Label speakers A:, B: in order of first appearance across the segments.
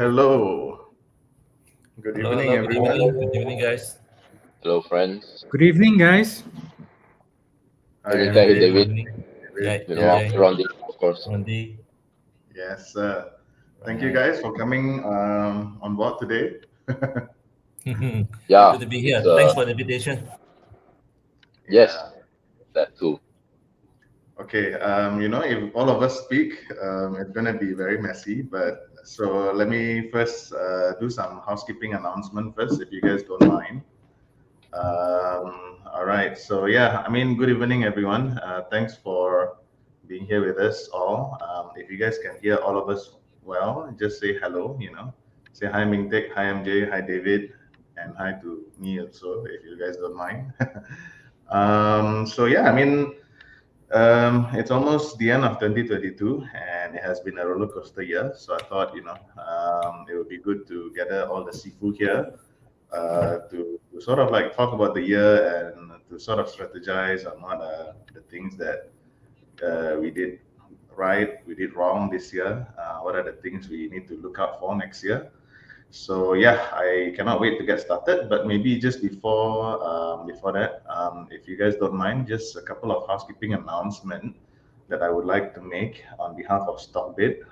A: Hello. Good evening,
B: Good
A: everyone.
B: evening. Good evening, guys.
C: Hello, friends.
D: Good evening, guys.
A: Hi,
C: Evening,
A: MJ.
C: Terry,
B: Good
C: David.
B: evening.
A: David.
B: Yeah,
A: Yeah.
B: MJ,
C: Randy, of course.
B: Randy.
A: Yes. Thank you
B: Right.
A: guys for coming on board today.
C: Yeah,
B: Good to be
C: it's
B: here. Thanks for the invitation.
A: Yeah.
C: yes, that too.
A: Okay. If all of us speak, it's gonna be very messy. But so let me first do some housekeeping announcement first, if you guys don't mind. All right. So yeah, good evening, everyone. Thanks for being here with us all. If you guys can hear all of us well, just say hello. Say hi, Ming Teck, hi, MJ, hi, David, and hi to me also, if you guys don't mind. So yeah, it's almost the end of 2022, and it has been a roller coaster year. So I thought, it would be good to gather all the seafood here to sort of like talk about the year and to sort of strategize on what the things that we did right, we did wrong this year. What are the things we need to look out for next year? So yeah, I cannot wait to get started. But maybe just before that, if you guys don't mind, just a couple of housekeeping announcements that I would like to make on behalf of Stockbit.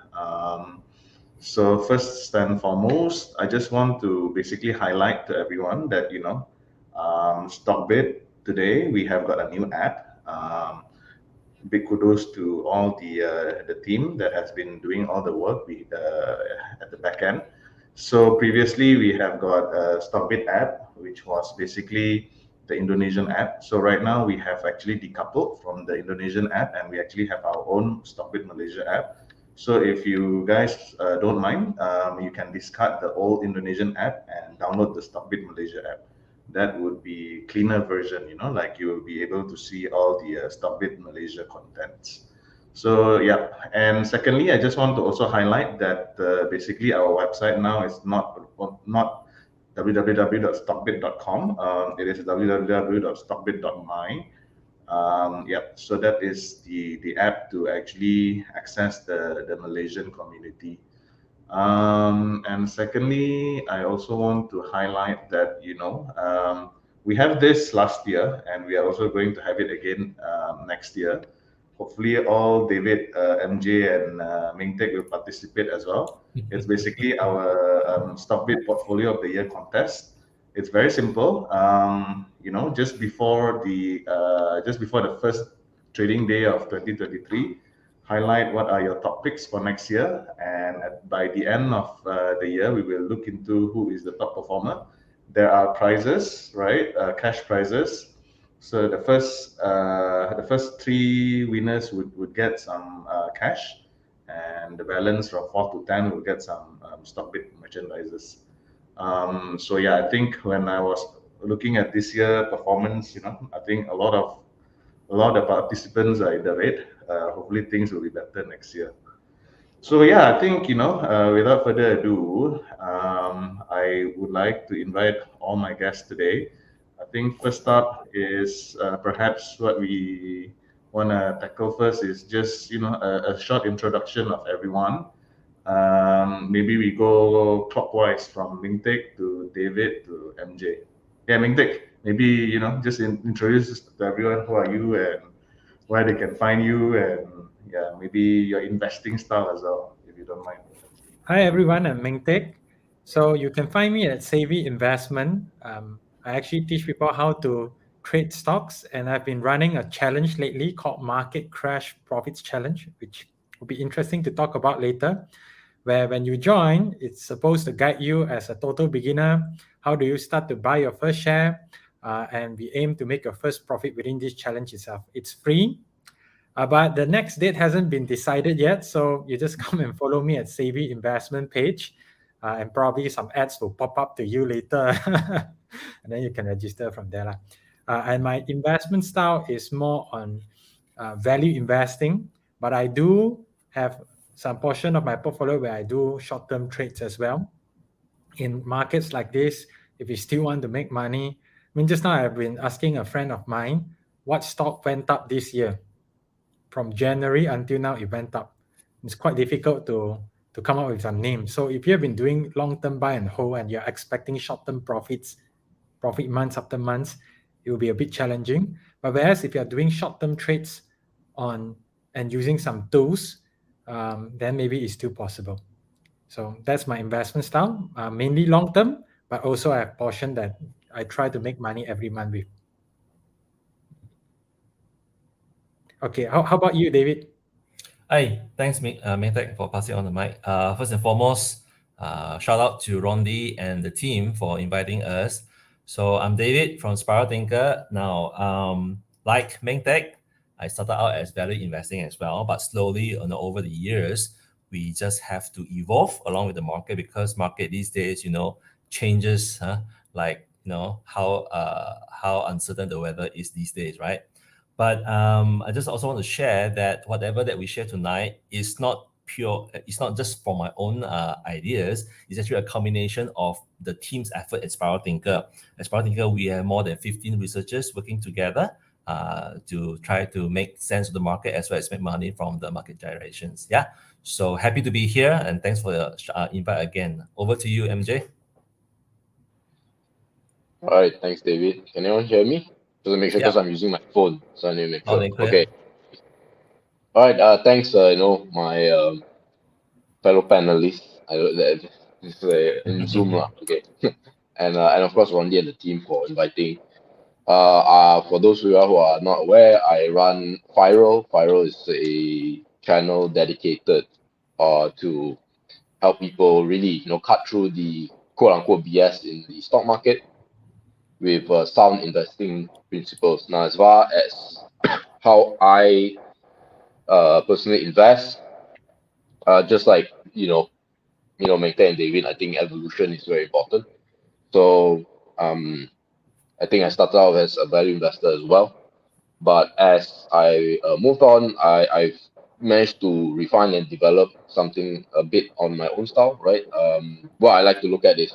A: So first and foremost, I just want to basically highlight to everyone that Stockbit today we have got a new app. Big kudos to all the team that has been doing all the work at the back end. So previously we have got a Stockbit app, which was basically the Indonesian app. So right now we have actually decoupled from the Indonesian app, and we actually have our own Stockbit Malaysia app. So if you guys don't mind, you can discard the old Indonesian app and download the Stockbit Malaysia app. That would be cleaner version, like you will be able to see all the Stockbit Malaysia contents. So yeah, and secondly, I just want to also highlight that basically our website now is not www.stockbit.com. It is www.stockbit.my. Yep. So that is the app to actually access the Malaysian community. And secondly, I also want to highlight that we have this last year, and we are also going to have it again next year. Hopefully, all David, MJ, and Ming Teck will participate as well. It's basically our Stockbit Portfolio of the Year contest. It's very simple. Just before the first trading day of 2023, highlight what are your top picks for next year, and by the end of the year, we will look into who is the top performer. There are prizes, right? Cash prizes. So the first three winners would get some cash, and the balance from 4 to 10 will get some Stockbit merchandises. So yeah, I think when I was looking at this year performance, I think a lot of participants are in the red. Hopefully things will be better next year. So yeah, I think without further ado, I would like to invite all my guests today. I think first up is perhaps what we want to tackle first is just a short introduction of everyone. Maybe we go clockwise from Mingtek to David to MJ. Yeah, Mingtek, maybe just introduce to everyone who are you and where they can find you, and yeah, maybe your investing style as well, if you don't mind.
D: Hi everyone, I'm Meng Teck. So you can find me at Savvy Investment. I actually teach people how to trade stocks, and I've been running a challenge lately called Market Crash Profits Challenge, which will be interesting to talk about later. Where when you join, it's supposed to guide you as a total beginner. How do you start to buy your first share? And we aim to make your first profit within this challenge itself. It's free. But the next date hasn't been decided yet, so you just come and follow me at Savvy Investment page, and probably some ads will pop up to you later, and then you can register from there lah. And my investment style is more on value investing, but I do have some portion of my portfolio where I do short-term trades as well. In markets like this, if you still want to make money, I mean, just now I've been asking a friend of mine what stock went up this year. From January until now, it went up. It's quite difficult to come up with some names. So if you have been doing long-term buy and hold and you're expecting short-term profit months after months, it will be a bit challenging. But whereas if you're doing short-term trades on and using some tools, then maybe it's still possible. So that's my investment style, mainly long-term, but also I have portion that I try to make money every month with. Okay, how about you, David?
B: Hi, thanks, Meng Teck, for passing on the mic. First and foremost, shout out to Rondi and the team for inviting us. So I'm David from Spiral Thinker. Now, like Meng Teck, I started out as value investing as well, but slowly over the years, we just have to evolve along with the market, because market these days, changes, like how uncertain the weather is these days, right? But I just also want to share that whatever that we share tonight is not pure. It's not just for my own ideas. It's actually a combination of the team's effort at Spiral Thinker. At Spiral Thinker, we have more than 15 researchers working together to try to make sense of the market as well as make money from the market gyrations. Yeah. So happy to be here, and thanks for the invite again. Over to you, MJ.
C: All right, thanks, David. Can anyone hear me? Just to make sure, because I'm using my phone, so I need to make sure. Okay. All right. Thanks. My fellow panelists. I know that this is in Zoom lah. Okay. and of course, Rondi and the team for inviting. For those of you who are not aware, I run Viral. Viral is a channel dedicated to help people really cut through the quote unquote BS in the stock market with sound investing principles. Now, as far as how I personally invest, just like Meng and David, I think evolution is very important. So I think I started out as a value investor as well, but as I moved on, I've managed to refine and develop something a bit on my own style, right? What I like to look at is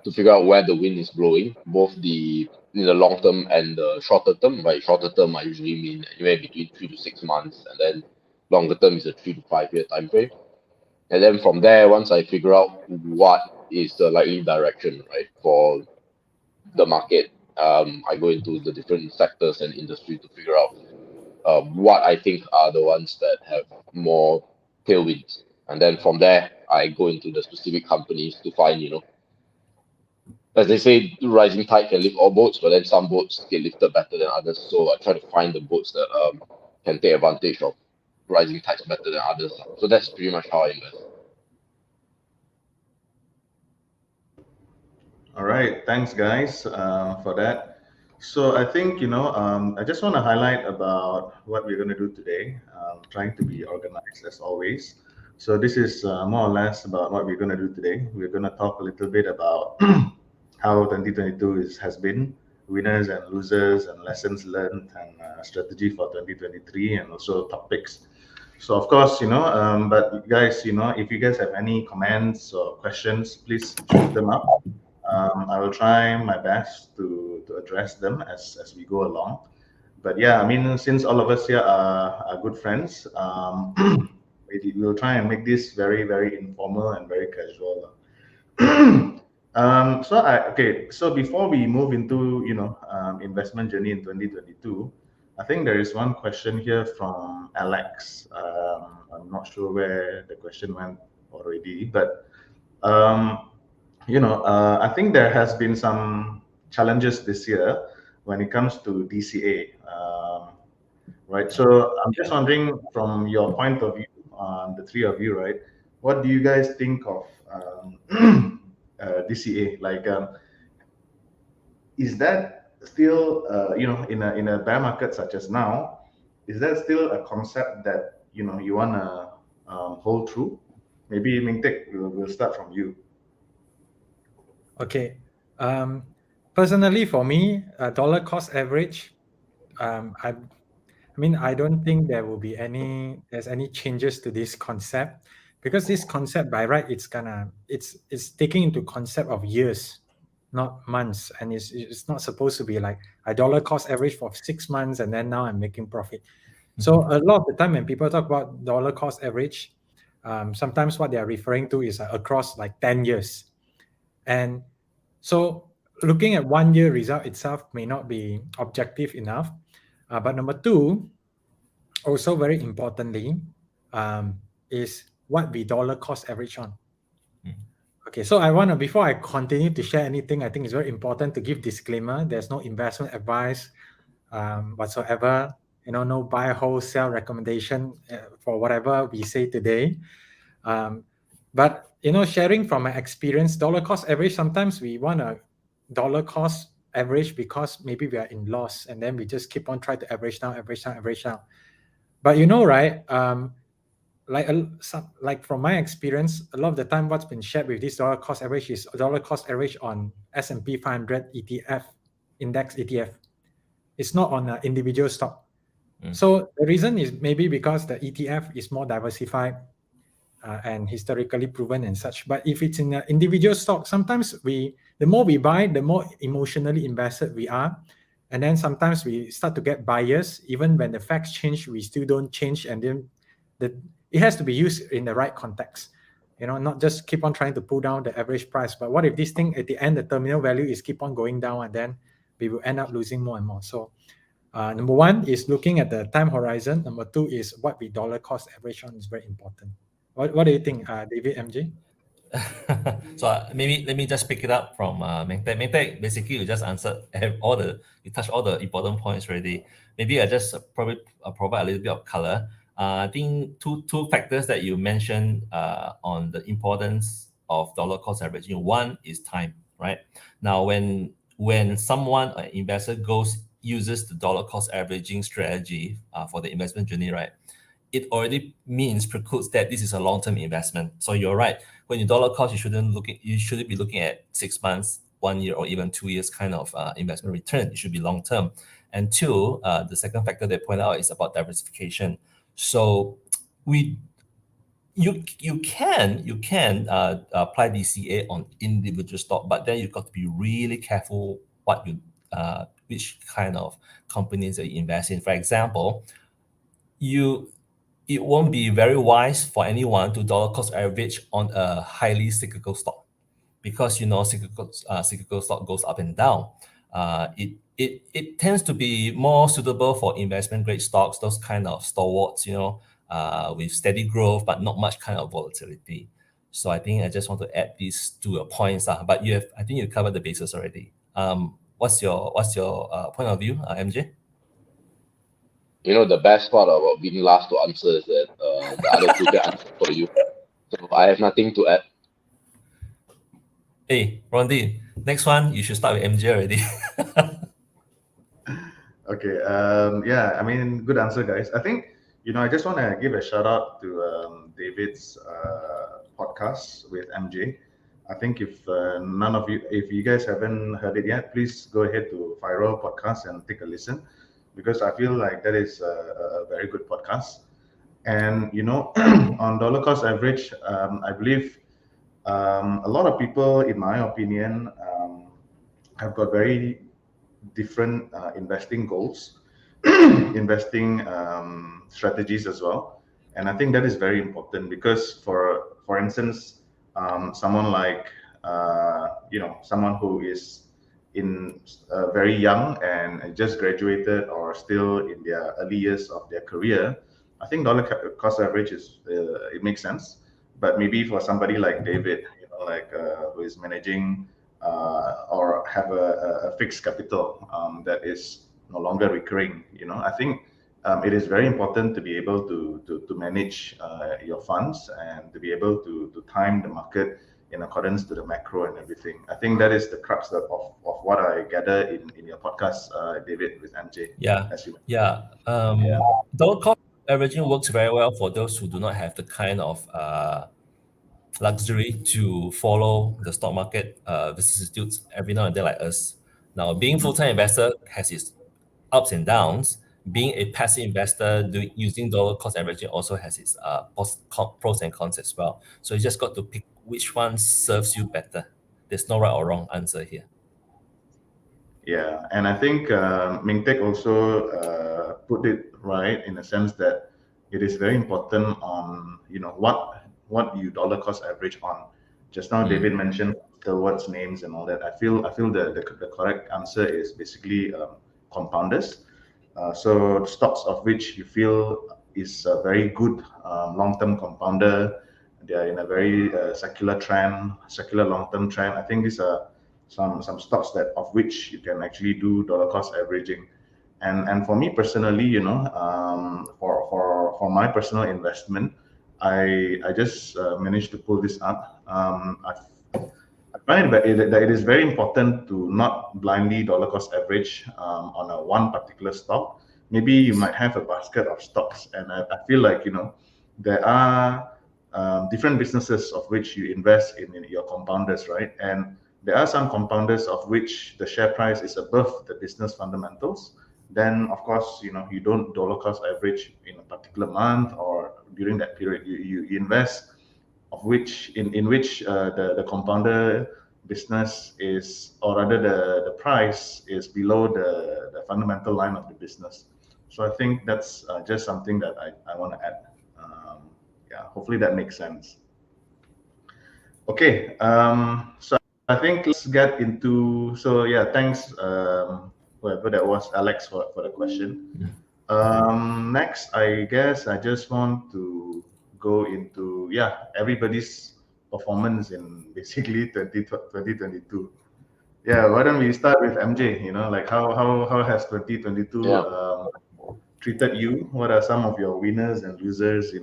C: to figure out where the wind is blowing, both in the long term and the shorter term. Right, shorter term I usually mean anywhere between 3 to 6 months, and then longer term is a 3 to 5 year time frame. And then from there, once I figure out what is the likely direction, right, for the market, I go into the different sectors and industries to figure out what I think are the ones that have more tailwinds. And then from there, I go into the specific companies to find, as they say, rising tide can lift all boats, but then some boats get lifted better than others. So I try to find the boats that can take advantage of rising tides better than others. So that's pretty much how I invest.
A: All right, thanks guys for that. So I think I just want to highlight about what we're going to do today. Trying to be organized as always. So this is more or less about what we're going to do today. We're going to talk a little bit about how 2022 has been, winners and losers, and lessons learned, and strategy for 2023, and also topics. So of course, but guys, if you guys have any comments or questions, please shoot them up. I will try my best to address them as we go along. But yeah, I mean, since all of us here are good friends, we'll try and make this very, very informal and very casual. So before we move into investment journey in 2022, I think there is one question here from Alex. I'm not sure where the question went already, but I think there has been some challenges this year when it comes to DCA, right? So I'm just wondering, from your point of view, the three of you, right? What do you guys think of DCA? Like, is that still, in a bear market such as now, is that still a concept that you wanna hold true? Maybe Ming Teck, we'll start from you.
D: Okay. Personally, for me, dollar cost average, I mean, I don't think there's any changes to this concept, because this concept by right, it's taking into concept of years, not months, and it's not supposed to be like a dollar cost average for 6 months and then now I'm making profit. So a lot of the time when people talk about dollar cost average, sometimes what they are referring to is across like 10 years. And so looking at 1 year result itself may not be objective enough. But number two, also very importantly, is what we dollar cost average on. Okay, so before I continue to share anything, I think it's very important to give disclaimer. There's no investment advice whatsoever. No buy, hold, sell recommendation for whatever we say today. But sharing from my experience, dollar cost average, sometimes we want a dollar cost average because maybe we are in loss, and then we just keep on trying to average down. But right, like from my experience, a lot of the time what's been shared with this dollar cost average is a dollar cost average on S&P 500 ETF, index ETF. It's not on an individual stock. So the reason is maybe because the ETF is more diversified and historically proven and such. But if it's in an individual stock, sometimes the more we buy, the more emotionally invested we are. And then sometimes we start to get bias. Even when the facts change, we still don't change. And then it has to be used in the right context. Not just keep on trying to pull down the average price. But what if this thing at the end, the terminal value is keep on going down, and then we will end up losing more and more. So number one is looking at the time horizon. Number two is what we dollar cost average on is very important. What do you think, David, MJ?
B: So maybe let me just pick it up from Meng Teck. Meng Teck, basically you just answered you touched all the important points already. Maybe I just probably provide a little bit of color. I think two factors that you mentioned on the importance of dollar cost averaging. One is time, right? Now, when someone, an investor, uses the dollar cost averaging strategy for the investment journey, right? It already precludes that this is a long-term investment. So you're right. When you dollar cost, you shouldn't be looking at 6 months, 1 year, or even 2 years kind of investment return. It should be long-term. And two, the second factor they point out is about diversification. So you can apply DCA on individual stock, but then you've got to be really careful which kind of companies that you invest in. For example, it won't be very wise for anyone to dollar cost average on a highly cyclical stock, because cyclical stock goes up and down. It tends to be more suitable for investment grade stocks, those kind of stalwarts, with steady growth but not much kind of volatility. So I think I just want to add these two points. But I think you covered the basis already. What's your point of view, MJ?
C: The best part about being last to answer is that the other two can answer for you. So I have nothing to add.
B: Hey, Rondi, next one, you should start with MJ already.
A: Okay. Yeah, I mean, good answer, guys. I think, I just want to give a shout out to David's podcast with MJ. I think if you guys haven't heard it yet, please go ahead to Viral Podcast and take a listen, because I feel like that is a very good podcast. And, on dollar cost average, I believe a lot of people, in my opinion, have got very different investing goals, investing strategies as well. And I think that is very important, because for instance, someone like, someone who is very young and just graduated or still in their early years of their career, I think dollar cost average is it makes sense. But maybe for somebody like David, who is managing or have a fixed capital that is no longer recurring, I think it is very important to be able to manage your funds and to be able to time the market in accordance to the macro and everything. I think that is the crux of what I gather in your podcast, David, with MJ.
B: Dollar cost averaging works very well for those who do not have the kind of luxury to follow the stock market vicissitudes every now and then like us. Now, being full-time investor has its ups and downs. Being a passive investor using dollar cost averaging also has its pros and cons as well. So you just got to pick which one serves you better. There's no right or wrong answer here.
A: Yeah, and I think Meng Teck also put it right in the sense that it is very important on what you dollar cost average on. Just now, David mentioned Stalwart's names and all that. I feel that the correct answer is basically compounders. So stocks of which you feel is a very good long-term compounder. They are in a very secular long-term trend. I think these are some stocks that of which you can actually do dollar cost averaging. And for me personally, for my personal investment, I just managed to pull this up. I find that it is very important to not blindly dollar cost average on one particular stock. Maybe you might have a basket of stocks, and I feel like there are different businesses of which you invest in your compounders, right? And there are some compounders of which the share price is above the business fundamentals. Then of course you don't dollar cost average in a particular month or during that period. You invest of which in which the compounder business is, or rather the price is below the fundamental line of the business. So I think that's just something that I want to add. Hopefully that makes sense. Okay, so I think let's get into, thanks whoever that was, Alex, for the question. Next, I guess I just want to go into everybody's performance in basically 2022. Why don't we start with MJ? How has 2022 treated you? What are some of your winners and losers?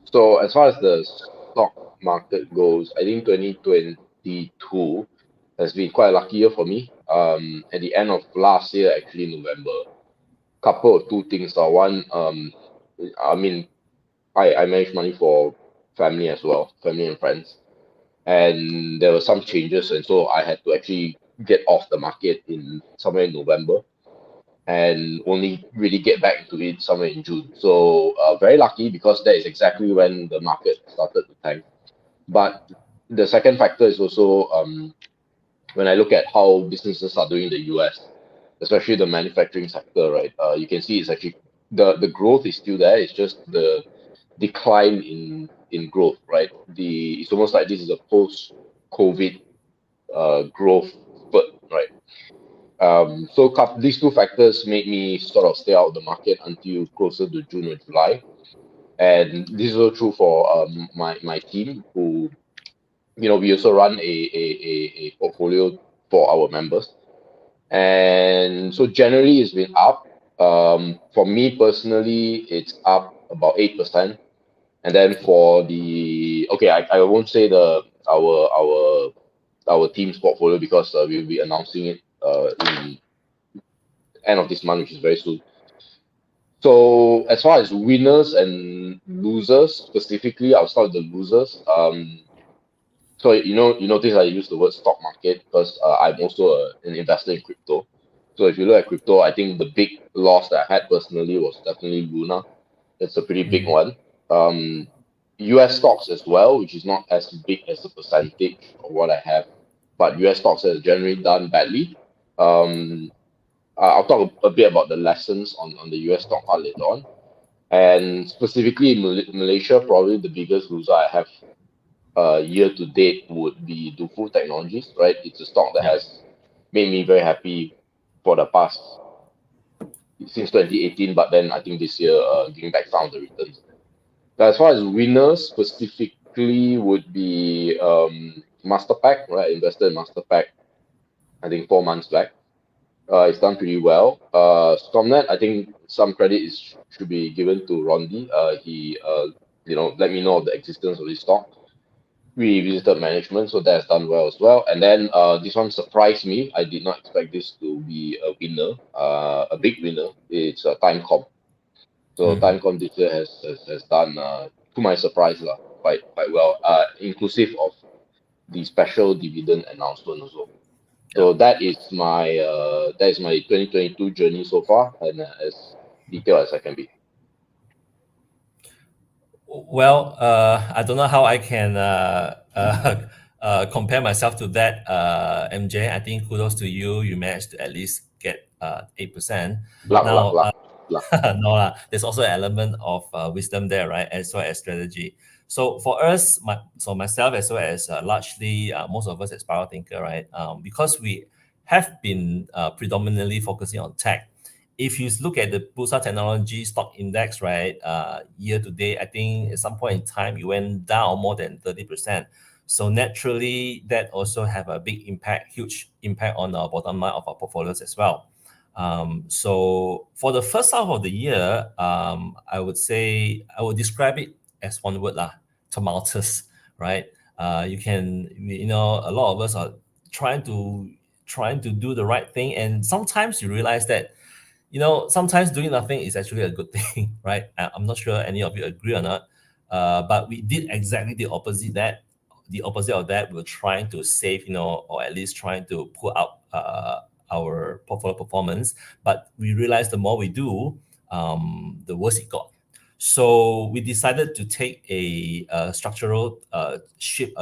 C: So as far as the stock market goes, I think 2022 has been quite a lucky year for me. At the end of last year, actually November, couple of two things. One, I manage money for family as well, family and friends, and there were some changes, and so I had to actually get off the market in somewhere in November, and only really get back into it somewhere in June. So very lucky, because that is exactly when the market started to tank. But the second factor is also when I look at how businesses are doing in the US, especially the manufacturing sector, right? You can see it's actually the growth is still there. It's just the decline in growth, right? It's almost like this is a post-COVID growth spurt, right? So these two factors made me sort of stay out of the market until closer to June or July. And this is also true for my team, who, we also run a portfolio for our members. And so generally it's been up. For me personally, it's up about 8%. And then for I won't say our team's portfolio, because we'll be announcing it in end of this month, which is very soon. So as far as winners and losers, specifically, I'll start with the losers. So you notice I use the word stock market because I'm also an investor in crypto. So if you look at crypto, I think the big loss that I had personally was definitely Luna. It's a pretty big one. US stocks as well, which is not as big as the percentage of what I have, but US stocks has generally done badly. I'll talk a bit about the lessons on the US stock part later on. And specifically in Malaysia, probably the biggest loser I have year to date would be Dufu Technologies, right? It's a stock that has made me very happy for the past since 2018, but then I think this year giving back some of the returns. As far as winners specifically would be Masterpack, right? Invested in Masterpack, I think 4 months back. It's done pretty well. Scomnet, I think some credit should be given to Rondi. He let me know of the existence of this stock. We visited management, so that's done well as well. And then this one surprised me. I did not expect this to be a winner, a big winner. It's Timecom. So Timecom this year has done, to my surprise, quite well, inclusive of the special dividend announcement also. So that is my 2022 journey so far, and as detailed as I can be.
B: Well, I don't know how I can compare myself to that, MJ. I think kudos to you. You managed to at least get 8%.
C: Luck.
B: No, there's also an element of wisdom there, right? As well as strategy. So for us, myself as well as largely most of us at Spiral Thinker, right? Because we have been predominantly focusing on tech. If you look at the Bursa Technology Stock Index, right, year to date, I think at some point in time it went down more than 30%. So naturally, that also have a big impact, huge impact on the bottom line of our portfolios as well. So for the first half of the year, I would describe it as one word, tumultuous, right? A lot of us are trying to do the right thing, and sometimes you realize that sometimes doing nothing is actually a good thing, right? I'm not sure any of you agree or not, but we did exactly the opposite of that. We're trying to save, or at least trying to pull up our portfolio performance. But we realized the more we do, the worse it got. So we decided to take a structural shift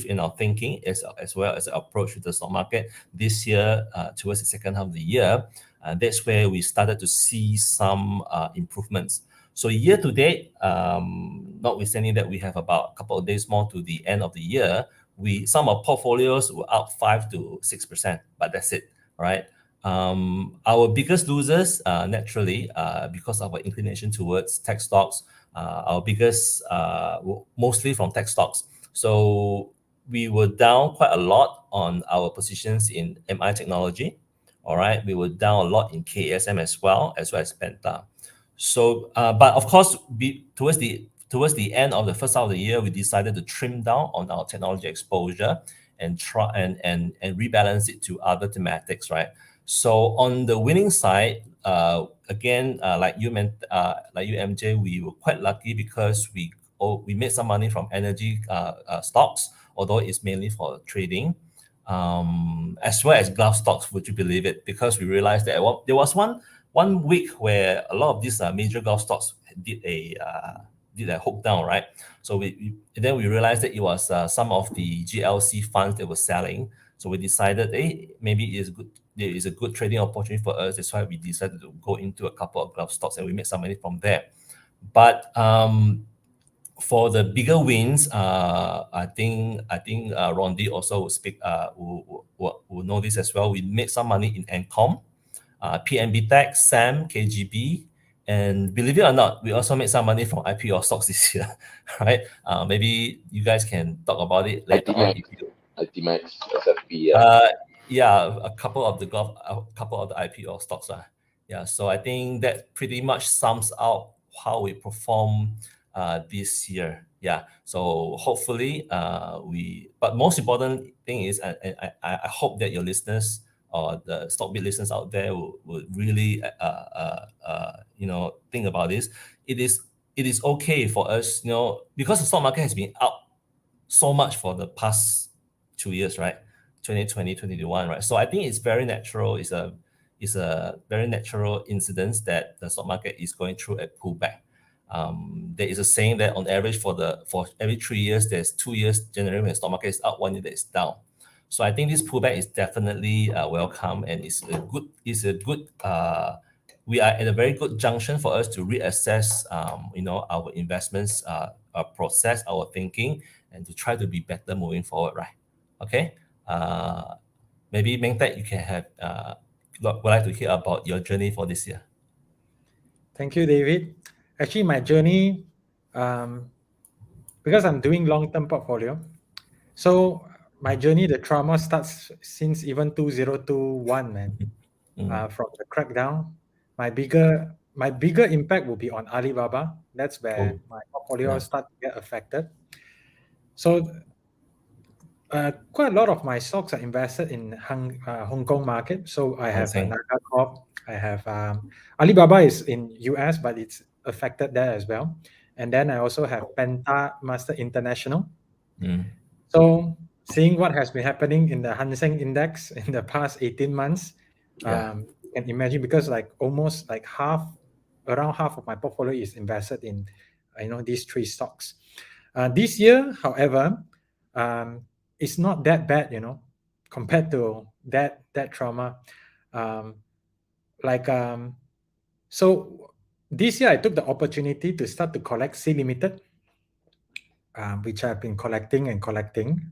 B: in our thinking as well as approach to the stock market this year towards the second half of the year. That's where we started to see some improvements. So year to date, notwithstanding that we have about a couple of days more to the end of the year, some of portfolios were up 5 to 6%, but that's it, right? Our biggest losers, naturally, because of our inclination towards tech stocks, our biggest, mostly from tech stocks. So we were down quite a lot on our positions in MI technology. All right, we were down a lot in KSM as well as Penta. So, but of course, towards the end of the first half of the year, we decided to trim down on our technology exposure and try and rebalance it to other thematics, right? So on the winning side, again, like you MJ, we were quite lucky because we made some money from energy stocks, although it's mainly for trading, as well as glove stocks. Would you believe it? Because we realized that there was one week where a lot of these major glove stocks did a hook down, right? So then we realized that it was some of the GLC funds that were selling. So we decided, maybe there is a good trading opportunity for us. That's why we decided to go into a couple of glove stocks, and we made some money from there. But for the bigger wins, I think Rondi also will speak. Will know this as well. We made some money in Encom, PNB Teck, SAM, KGB, and believe it or not, we also made some money from IPO stocks this year, right? Maybe you guys can talk about it later on.
C: ITMax, SFP,
B: a couple of the IPO stocks. Yeah, so I think that pretty much sums out how we perform this year. Yeah, so hopefully but most important thing is I hope that your listeners or the Stockbit listeners out there will really think about this. It is okay for us, because the stock market has been up so much for the past 2 years, right? 2020, 2021, right? So I think it's very natural. It's a very natural incidence that the stock market is going through a pullback. There is a saying that on average for every 3 years, there's 2 years generally when the stock market is up, 1 year that is down. So I think this pullback is definitely welcome, and it's a good. We are at a very good junction for us to reassess, our investments, our process, our thinking, and to try to be better moving forward, right? Okay. Maybe Meng Teck, you can have would like to hear about your journey for this year.
D: Thank you, David. Actually, my journey, because I'm doing long-term portfolio, so my journey, the trauma starts since even 2021, man. From the crackdown, my bigger impact will be on Alibaba. That's where my portfolio start to get affected. So quite a lot of my stocks are invested in Hong Kong market. So I have Naga Corp. I have Alibaba is in US, but it's affected there as well. And then I also have Penta Master International. So seeing what has been happening in the Hang Seng Index in the past 18 months, you can imagine, because like almost like around half of my portfolio is invested in, these three stocks. This year, however, it's not that bad, compared to that trauma. So this year I took the opportunity to start to collect C Limited, which I've been collecting.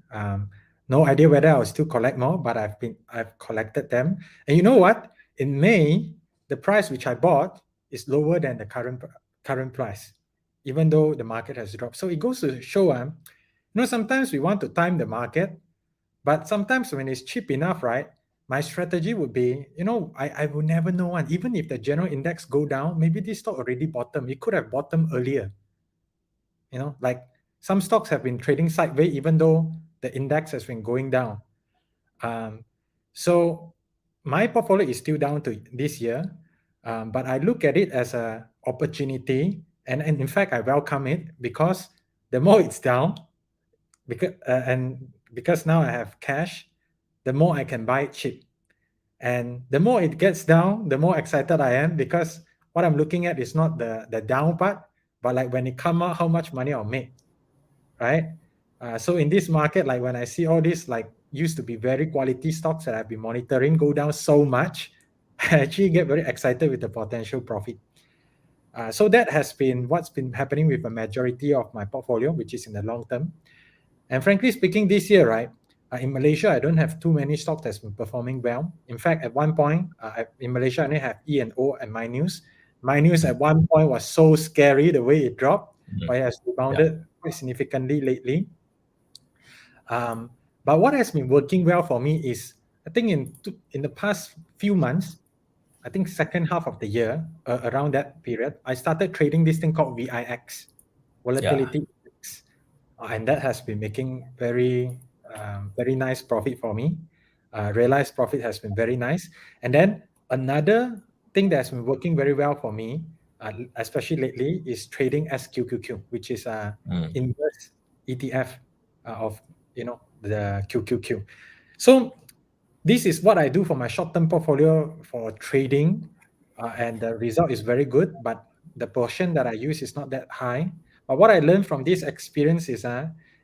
D: No idea whether I'll still collect more, but I've collected them. And you know what? In May, the price which I bought is lower than the current price, even though the market has dropped. So it goes to show, sometimes we want to time the market, but sometimes when it's cheap enough, right? My strategy would be, I will never know one. Even if the general index go down, maybe this stock already bottomed. It could have bottomed earlier. Like some stocks have been trading sideways, even though the index has been going down. So my portfolio is still down to this year, but I look at it as an opportunity, and in fact I welcome it, because the more it's down, because now I have cash, the more I can buy it cheap. And the more it gets down, the more excited I am, because what I'm looking at is not the down part, but like when it come out, how much money I'll make, right? So in this market, like when I see all these like used to be very quality stocks that I've been monitoring go down so much, I actually get very excited with the potential profit. So that has been what's been happening with a majority of my portfolio, which is in the long term. And frankly speaking, this year, right, in Malaysia, I don't have too many stocks that's been performing well. In fact, at one point, in Malaysia, I only have E&O and MyNews. MyNews at one point was so scary the way it dropped, but it has rebounded quite significantly lately. But what has been working well for me is, I think in the past few months, I think second half of the year, around that period, I started trading this thing called VIX, Volatility Index. And that has been making very nice profit for me. Realized profit has been very nice. And then another thing that's been working very well for me, especially lately, is trading SQQQ, which is inverse ETF of the QQQ. So this is what I do for my short-term portfolio for trading, and the result is very good, but the portion that I use is not that high. But what I learned from this experience is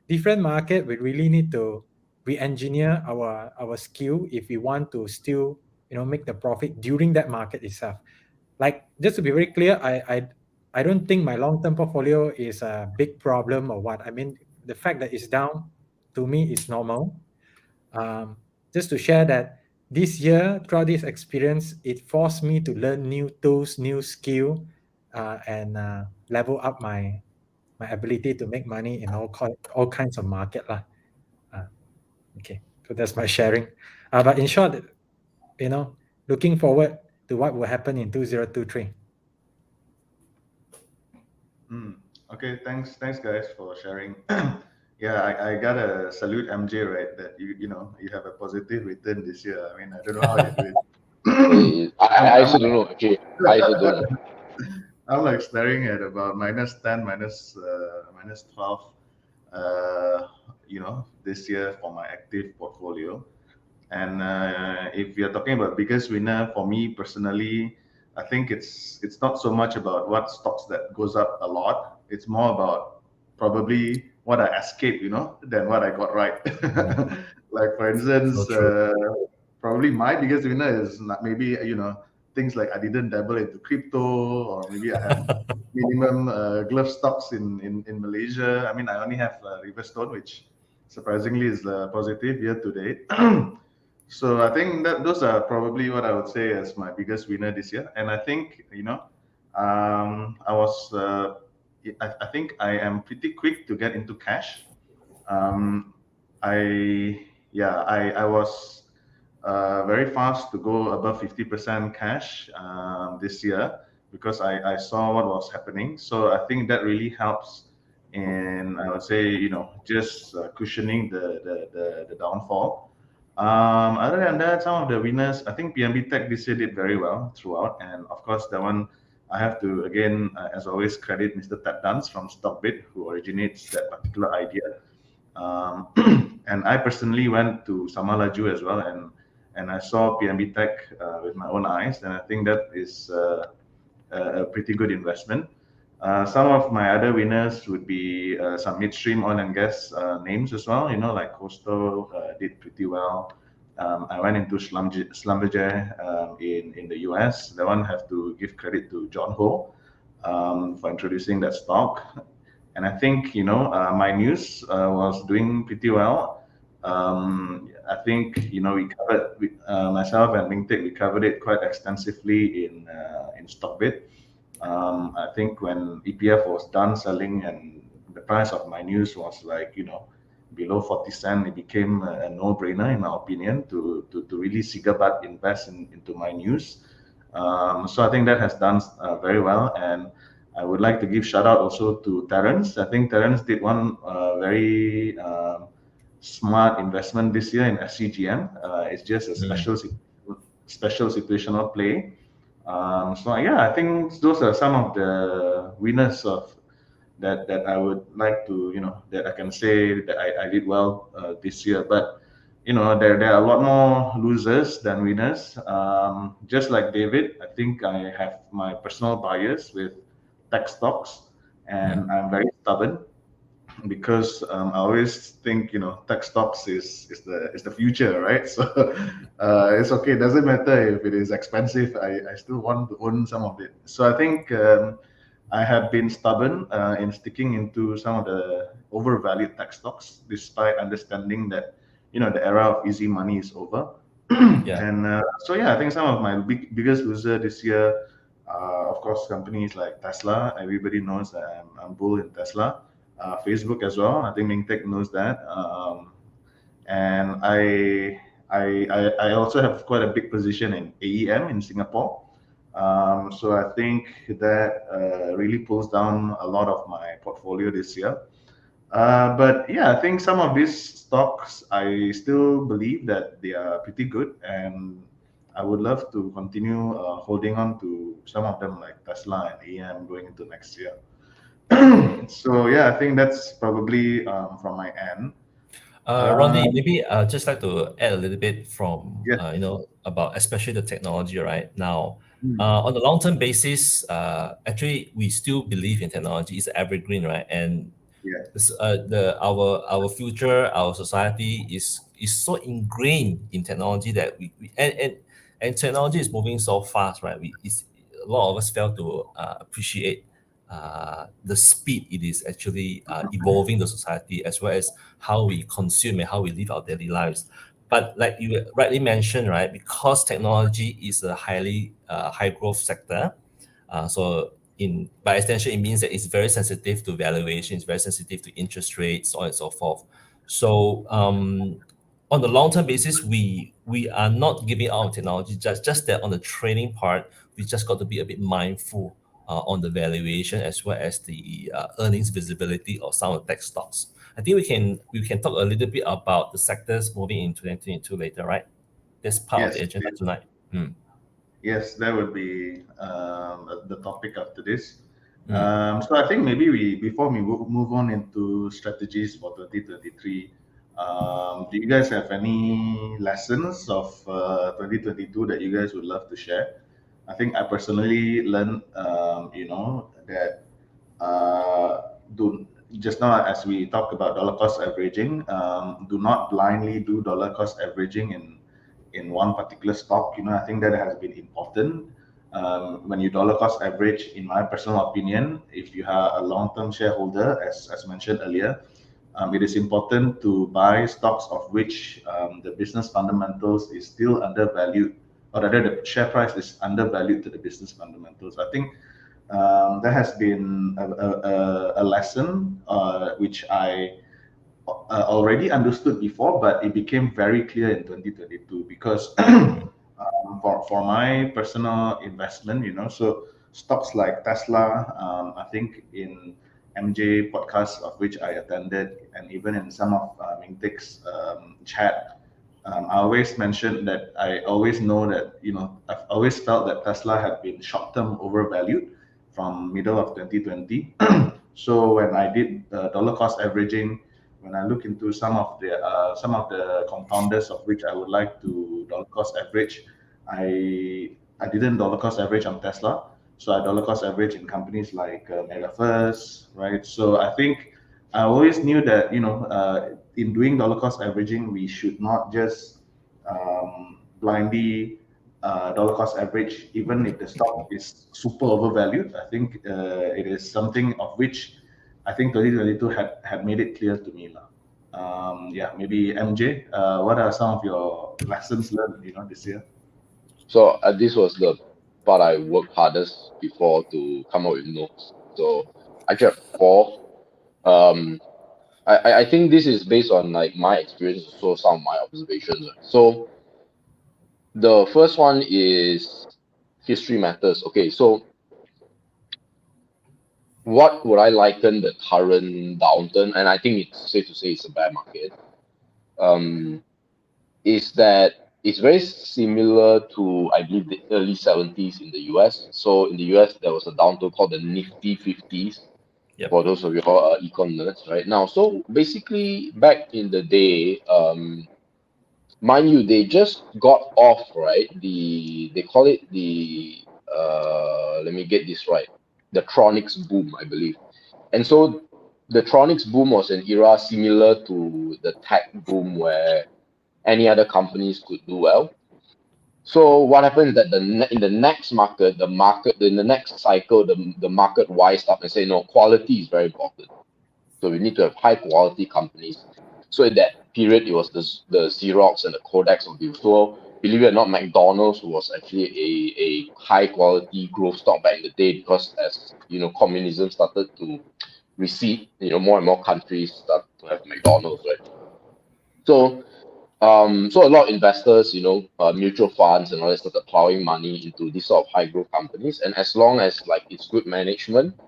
D: different market, we really need to re-engineer our skill if we want to still make the profit during that market itself. Like, just to be very clear, I don't think my long-term portfolio is a big problem or what. I mean, the fact that it's down, to me, is normal. Just to share that this year, throughout this experience, it forced me to learn new tools, new skill, and level up my ability to make money in all kinds of market. Okay, so that's my sharing. But in short, looking forward to what will happen in 2023.
A: Okay, thanks guys for sharing. Yeah, I gotta salute MJ, right? That you have a positive return this year. I mean, I don't know how you do it.
C: I also don't know. Okay, I also don't know.
A: I'm like staring at about -10, -12, this year for my active portfolio. And if you're talking about biggest winner, for me personally, I think it's not so much about what stocks that goes up a lot. It's more about probably what I escaped, than what I got right. Like for instance, probably my biggest winner is maybe things like I didn't dabble into crypto, or maybe I have minimum glove stocks in Malaysia. I mean, I only have Riverstone, which surprisingly is positive year to date. So I think that those are probably what I would say as my biggest winner this year. And I think, I was, I think I am pretty quick to get into cash. I was very fast to go above 50% cash this year because I saw what was happening. So I think that really helps in, I would say, just cushioning the downfall. Other than that, some of the winners, I think PNB Tech this year did very well throughout. And of course, that one I have to, again, as always, credit Mr. Teck from Stockbit, who originates that particular idea. And I personally went to Samalaju as well, and I saw PNB Tech with my own eyes, and I think that is a pretty good investment. Some of my other winners would be some midstream oil and gas names as well. Like Coastal did pretty well. I went into Schlumberger in the US. That one have to give credit to John Ho for introducing that stock. And I think my news was doing pretty well. I think we covered myself and Ming Teck, we covered it quite extensively in Stockbit. I think when EPF was done selling and the price of my news was like below 40 cents, it became a no-brainer in my opinion to really Sigabat invest into my news. So I think that has done very well, and I would like to give shout out also to Terence. I think Terence did one very smart investment this year in SCGM. It's just a special situational play. So yeah, I think those are some of the winners of that I would like to that I can say that I did well this year. But there are a lot more losers than winners. Just like David, I think I have my personal bias with tech stocks, and I'm very stubborn because I always think tech stocks is the future, right? So it's okay. It doesn't matter if it is expensive. I still want to own some of it. So I think I have been stubborn in sticking into some of the overvalued tech stocks, despite understanding that the era of easy money is over. And so yeah, I think some of my biggest loser this year, of course, companies like Tesla. Everybody knows that I'm bull in Tesla. Facebook as well. I think Ming Teck knows that. And I also have quite a big position in AEM in Singapore. So I think that really pulls down a lot of my portfolio this year. But yeah, I think some of these stocks, I still believe that they are pretty good, and I would love to continue holding on to some of them like Tesla and AEM going into next year. So yeah, I think that's probably from my end.
B: Ronnie, maybe just like to add a little bit from
A: Yes.
B: about especially the technology right now. On the long-term basis, actually we still believe in technology is evergreen, right? And our future, our society is so ingrained in technology that and technology is moving so fast, right? A lot of us fail to appreciate the speed it is actually evolving the society, as well as how we consume and how we live our daily lives. But like you rightly mentioned, right, because technology is a highly high growth sector, so by extension, it means that it's very sensitive to valuation, it's very sensitive to interest rates, so on and so forth. So on the long-term basis, we are not giving out on technology, just that on the trading part, we just got to be a bit mindful on the valuation as well as the earnings visibility of some of the tech stocks. I think we can talk a little bit about the sectors moving in 2022 later, right? That's part of the agenda tonight.
A: Yes, that would be the topic after this. So I think maybe before we move on into strategies for 2023, do you guys have any lessons of 2022 that you guys would love to share? I think I personally learned, that just now as we talked about dollar cost averaging, do not blindly do dollar cost averaging in one particular stock. I think that has been important. when you dollar cost average, in my personal opinion, if you are a long-term shareholder, as mentioned earlier, it is important to buy stocks of which the business fundamentals is still undervalued, or rather the share price is undervalued to the business fundamentals. I think there has been a lesson which I already understood before, but it became very clear in 2022 because for my personal investment, so stocks like Tesla, I think in MJ podcast of which I attended, and even in some of Meng Teck's chat, I always mentioned that I always know that, I've always felt that Tesla had been short-term overvalued from middle of 2020. So when I did dollar cost averaging, when I look into some of the compounders of which I would like to dollar cost average, I didn't dollar cost average on Tesla, so I dollar cost average in companies like Metaverse, right? So I think I always knew that in doing dollar cost averaging, we should not just blindly dollar cost average, even if the stock is super overvalued. I think it is something of which I think 2022 had made it clear to me. Yeah, maybe MJ, what are some of your lessons learned, this year?
C: So this was the part I worked hardest before to come up with notes. So actually I have four. I think this is based on like my experience, so some of my observations. So the first one is history matters. Okay, so what would I liken the current downturn, and I think it's safe to say it's a bear market, is that it's very similar to, I believe, the early 70s in the US. So in the US, there was a downturn called the Nifty 50s.
B: Yep.
C: For those of you who are econ nerds right now. So basically, back in the day, mind you, they just got off, right? They call it the let me get this right, the Tronics boom, I believe. And so the Tronics boom was an era similar to the tech boom where any other companies could do well. So what happens is that in the next market, in the next cycle, the market wised up and say, no, quality is very important. So we need to have high quality companies. So in that period, it was the Xerox and the Kodaks of the world. Believe it or not, McDonald's was actually a high quality growth stock back in the day, because as communism started to recede, more and more countries start to have McDonald's, right? So so a lot of investors, mutual funds and all that, started plowing money into these sort of high growth companies. And as long as like it's good management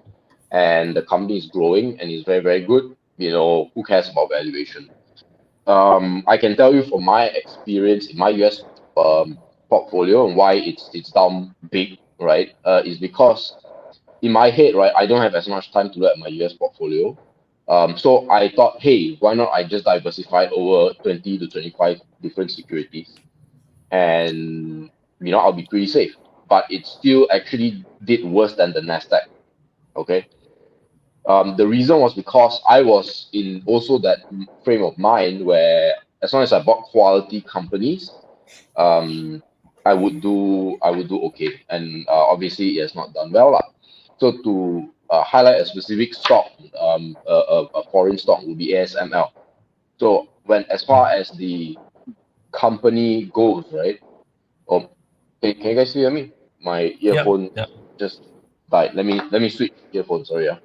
C: and the company is growing and is very, very good, who cares about valuation? I can tell you from my experience in my US portfolio and why it's down big, right? Is because in my head, right, I don't have as much time to look at my US portfolio. So I thought, hey, why not I just diversify over 20 to 25 different securities, and I'll be pretty safe. But it still actually did worse than the Nasdaq. Okay. The reason was because I was in also that frame of mind where as long as I bought quality companies, I would do okay. And obviously it has not done well. So to highlight a specific stock, a foreign stock would be ASML. So as far as the company goes, right? Oh, can you guys hear me? My earphone just died. Let me switch earphones. Sorry, yeah.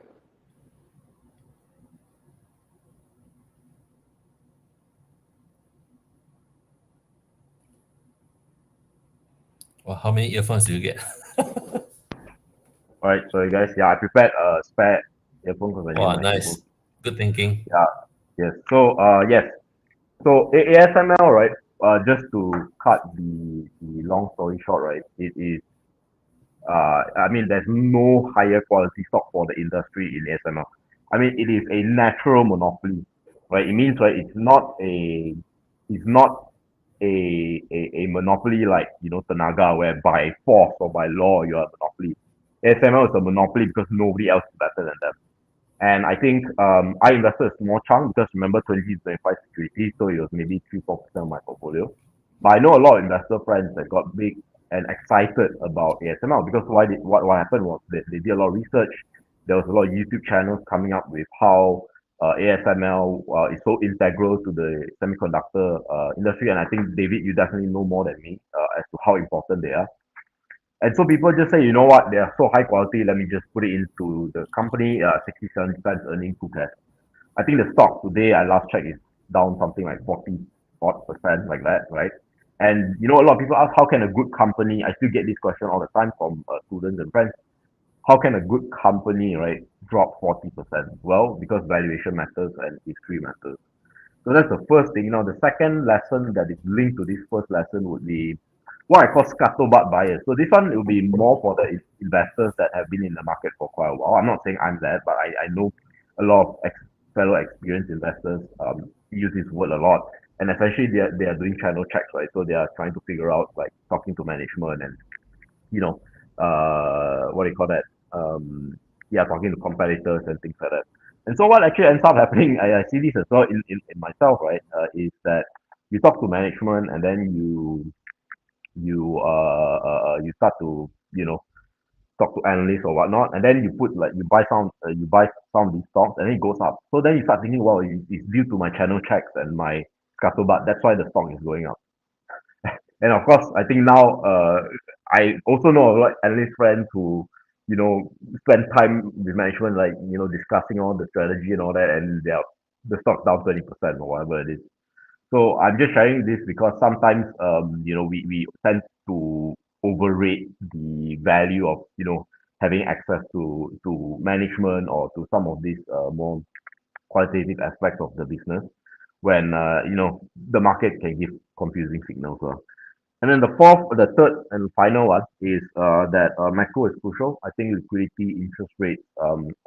B: Well, how many earphones do you get?
E: All right, so guys, I prepared a spare earphone because I need my
B: Nice.
E: earphone.
B: Good thinking.
E: Yes. So yes. So ASML, right? Just to cut the long story short, right? It is I mean, there's no higher quality stock for the industry in ASML. I mean, it is a natural monopoly, right? It means, right, it's not a monopoly like Tenaga, where by force or by law you are a monopoly. ASML is a monopoly because nobody else is better than them. And I think I invested a small chunk because remember 20 to 25 securities, so it was maybe 3-4% of my portfolio. But I know a lot of investor friends that got big and excited about ASML because what happened was that they did a lot of research. There was a lot of YouTube channels coming up with how ASML is so integral to the semiconductor industry, and I think David, you definitely know more than me as to how important they are. And so people just say, you know what, they are so high quality, let me just put it into the company, 67 cents earning, who cares? I think the stock today, I last checked, is down something like 40% like that, right? And you know, a lot of people ask, how can a good company, I still get this question all the time from students and friends, how can a good company, right, drop 40%? Well, because valuation matters and history matters. So that's the first thing. The second lesson that is linked to this first lesson would be what I call scuttlebutt bias. So this one will be more for the investors that have been in the market for quite a while. I'm not saying I'm that, but I know a lot of fellow experienced investors use this word a lot. And essentially they are doing channel checks, right? So they are trying to figure out, like, talking to management and, what do you call that? Talking to competitors and things like that. And so what actually ends up happening, I see this as well in myself, right? Is that you talk to management and then you start to talk to analysts or whatnot, and then you buy some of these stocks, and then it goes up. So then you start thinking, well, it's due to my channel checks and my scuttlebutt. That's why the stock is going up. And of course, I think now I also know a lot of analyst friends who spend time with management, like discussing all the strategy and all that, and the stock's down 20% or whatever it is. So I'm just sharing this because sometimes we tend to overrate the value of having access to management or to some of these more qualitative aspects of the business when the market can give confusing signals. And then the third and final one is that macro is crucial. I think liquidity, interest rates,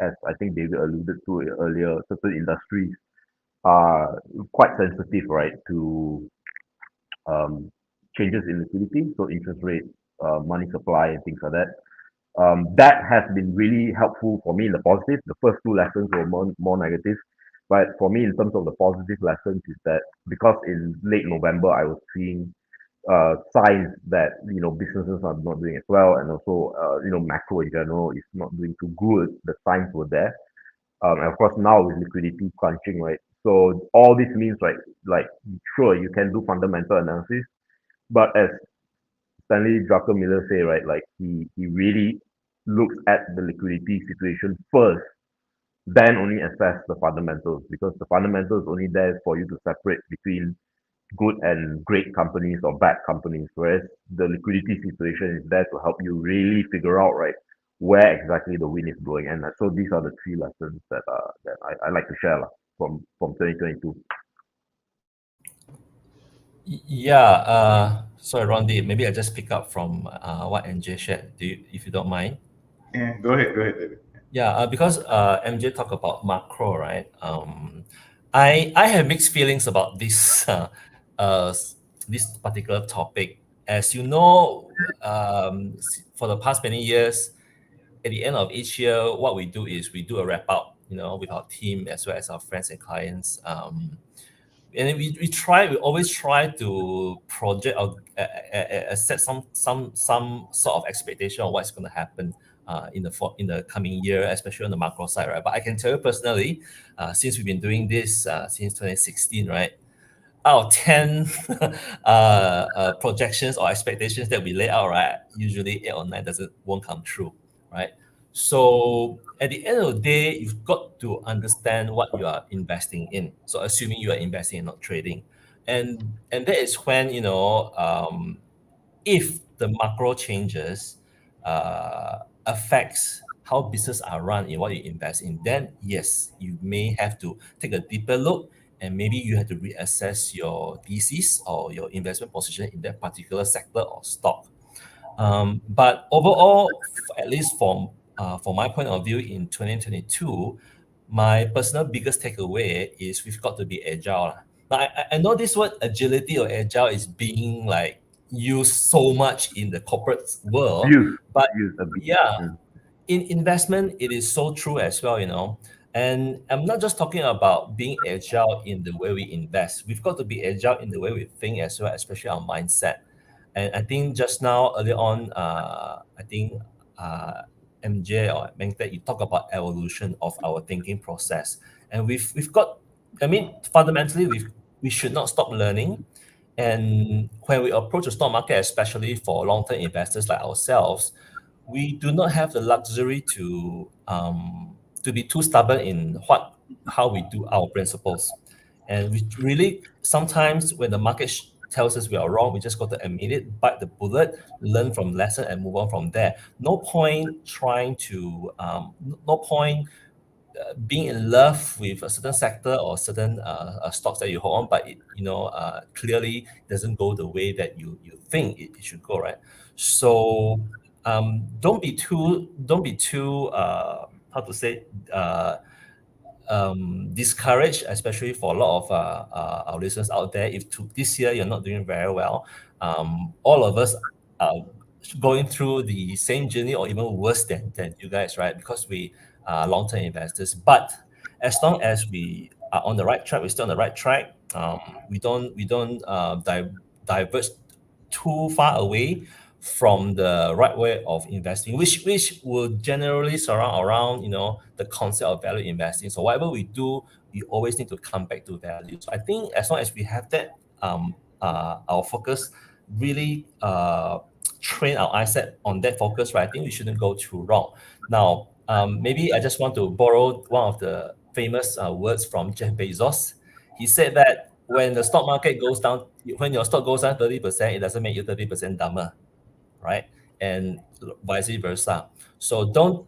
E: as I think David alluded to earlier, certain industries are quite sensitive, right, to changes in liquidity, so interest rates, money supply, and things like that. That has been really helpful for me in the positive. The first two lessons were more negative, but for me, in terms of the positive lessons, is that because in late November I was seeing signs that businesses are not doing as well, and also macro in general is not doing too good. The signs were there, and of course now with liquidity crunching, right? So all this means, right, like, sure, you can do fundamental analysis, but as Stanley Druckenmiller say, right, like he really looks at the liquidity situation first, then only assess the fundamentals, because the fundamentals only there for you to separate between good and great companies or bad companies, whereas the liquidity situation is there to help you really figure out, right, where exactly the wind is blowing. And so these are the three lessons that I like to share from 2022.
B: Yeah, sorry, Rondi, maybe I just pick up from what MJ shared, if you don't mind.
A: Yeah, go ahead, David.
B: Yeah, because MJ talked about macro, right? I have mixed feelings about this this particular topic. As you know, for the past many years, at the end of each year, what we do is we do a wrap up, with our team as well as our friends and clients. And then we always try to project or set some sort of expectation of what's going to happen in the coming year, especially on the macro side, right? But I can tell you personally, since we've been doing this since 2016, right? Out of 10 projections or expectations that we lay out, right, usually 8 or 9 won't come true, right? So at the end of the day, you've got to understand what you are investing in. So assuming you are investing and not trading, and that is when if the macro changes affects how business are run in what you invest in, then yes, you may have to take a deeper look, and maybe you have to reassess your thesis or your investment position in that particular sector or stock. But overall, at least from my point of view in 2022, my personal biggest takeaway is we've got to be agile. Now, I know this word agility or agile is being like used so much in the corporate world, but yeah, in investment, it is so true as well. And I'm not just talking about being agile in the way we invest. We've got to be agile in the way we think as well, especially our mindset. And I think just now, earlier on, I think MJ or Meng, you talk about evolution of our thinking process. And we've got, I mean, fundamentally, we should not stop learning. And when we approach the stock market, especially for long-term investors like ourselves, we do not have the luxury to be too stubborn in how we do our principles. And we really, sometimes when the market tells us we are wrong, we just got to admit it, bite the bullet, learn from lesson, and move on from there. No point trying to, no point being in love with a certain sector or certain stocks that you hold on, but it, clearly doesn't go the way that you think it should go, right? So don't be too how to say discouraged, especially for a lot of our listeners out there. If this year you're not doing very well, all of us are going through the same journey or even worse than you guys, right? Because we are long-term investors. But as long as we are on the right track, we're still on the right track. We don't diverge too far away from the right way of investing, which will generally surround around the concept of value investing. So whatever we do, we always need to come back to value. So I think as long as we have that, our focus really train our eyesight on that focus, right? I think we shouldn't go too wrong. Now, maybe I just want to borrow one of the famous words from Jeff Bezos. He said that when the stock market goes down, when your stock goes down 30%, it doesn't make you 30% dumber, right? And vice versa. So don't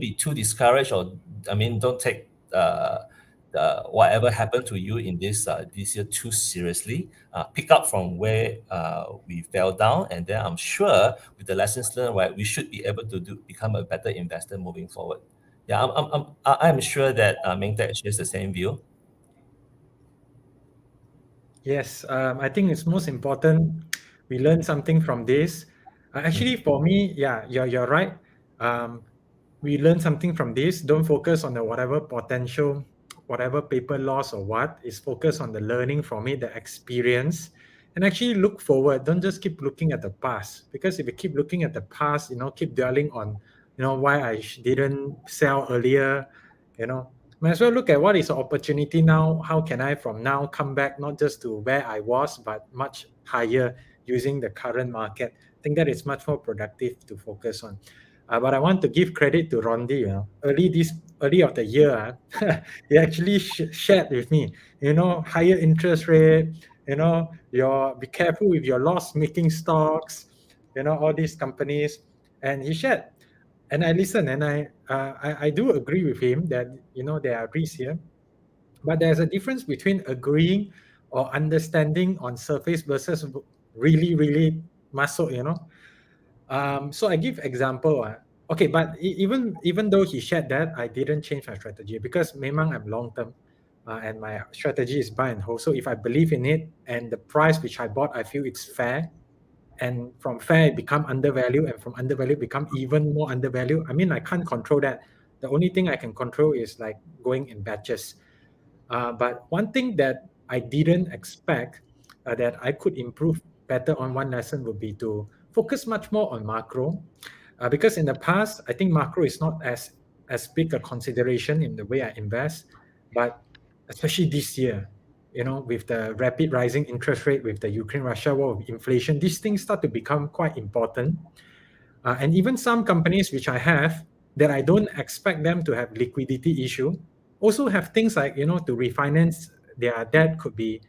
B: be too discouraged, or don't take whatever happened to you in this year too seriously. Pick up from where we fell down, and then I'm sure with the lessons learned, right, we should be able to become a better investor moving forward. Yeah, I'm sure that Meng Tek shares the same view.
D: Yes, I think it's most important we learn something from this. Actually, for me, yeah, you're right. We learn something from this. Don't focus on the whatever potential, whatever paper loss or what. Is focus on the learning from it, the experience, and actually look forward. Don't just keep looking at the past, because if you keep looking at the past, keep dwelling on, why I didn't sell earlier, might as well look at what is the opportunity now. How can I from now come back, not just to where I was, but much higher using the current market. I think that is much more productive to focus on. But I want to give credit to Rondi. Early of the year, he actually shared with me, higher interest rate, be careful with your loss-making stocks, all these companies. And he shared. And I listen, and I do agree with him that there are risks here, but there's a difference between agreeing or understanding on surface versus really masuk. So I give example. Okay, but even though he shared that, I didn't change my strategy, because memang I'm long term, and my strategy is buy and hold. So if I believe in it and the price which I bought, I feel it's fair, and from fair it become undervalued, and from undervalued become even more undervalued. I mean, I can't control that. The only thing I can control is like going in batches. But one thing that I didn't expect that I could improve better on, one lesson would be to focus much more on macro, because in the past I think macro is not as big a consideration in the way I invest, but especially this year, with the rapid rising interest rate, with the Ukraine-Russia war, with inflation, these things start to become quite important. And even some companies which I have that I don't expect them to have liquidity issue, also have things like, to refinance their debt could be,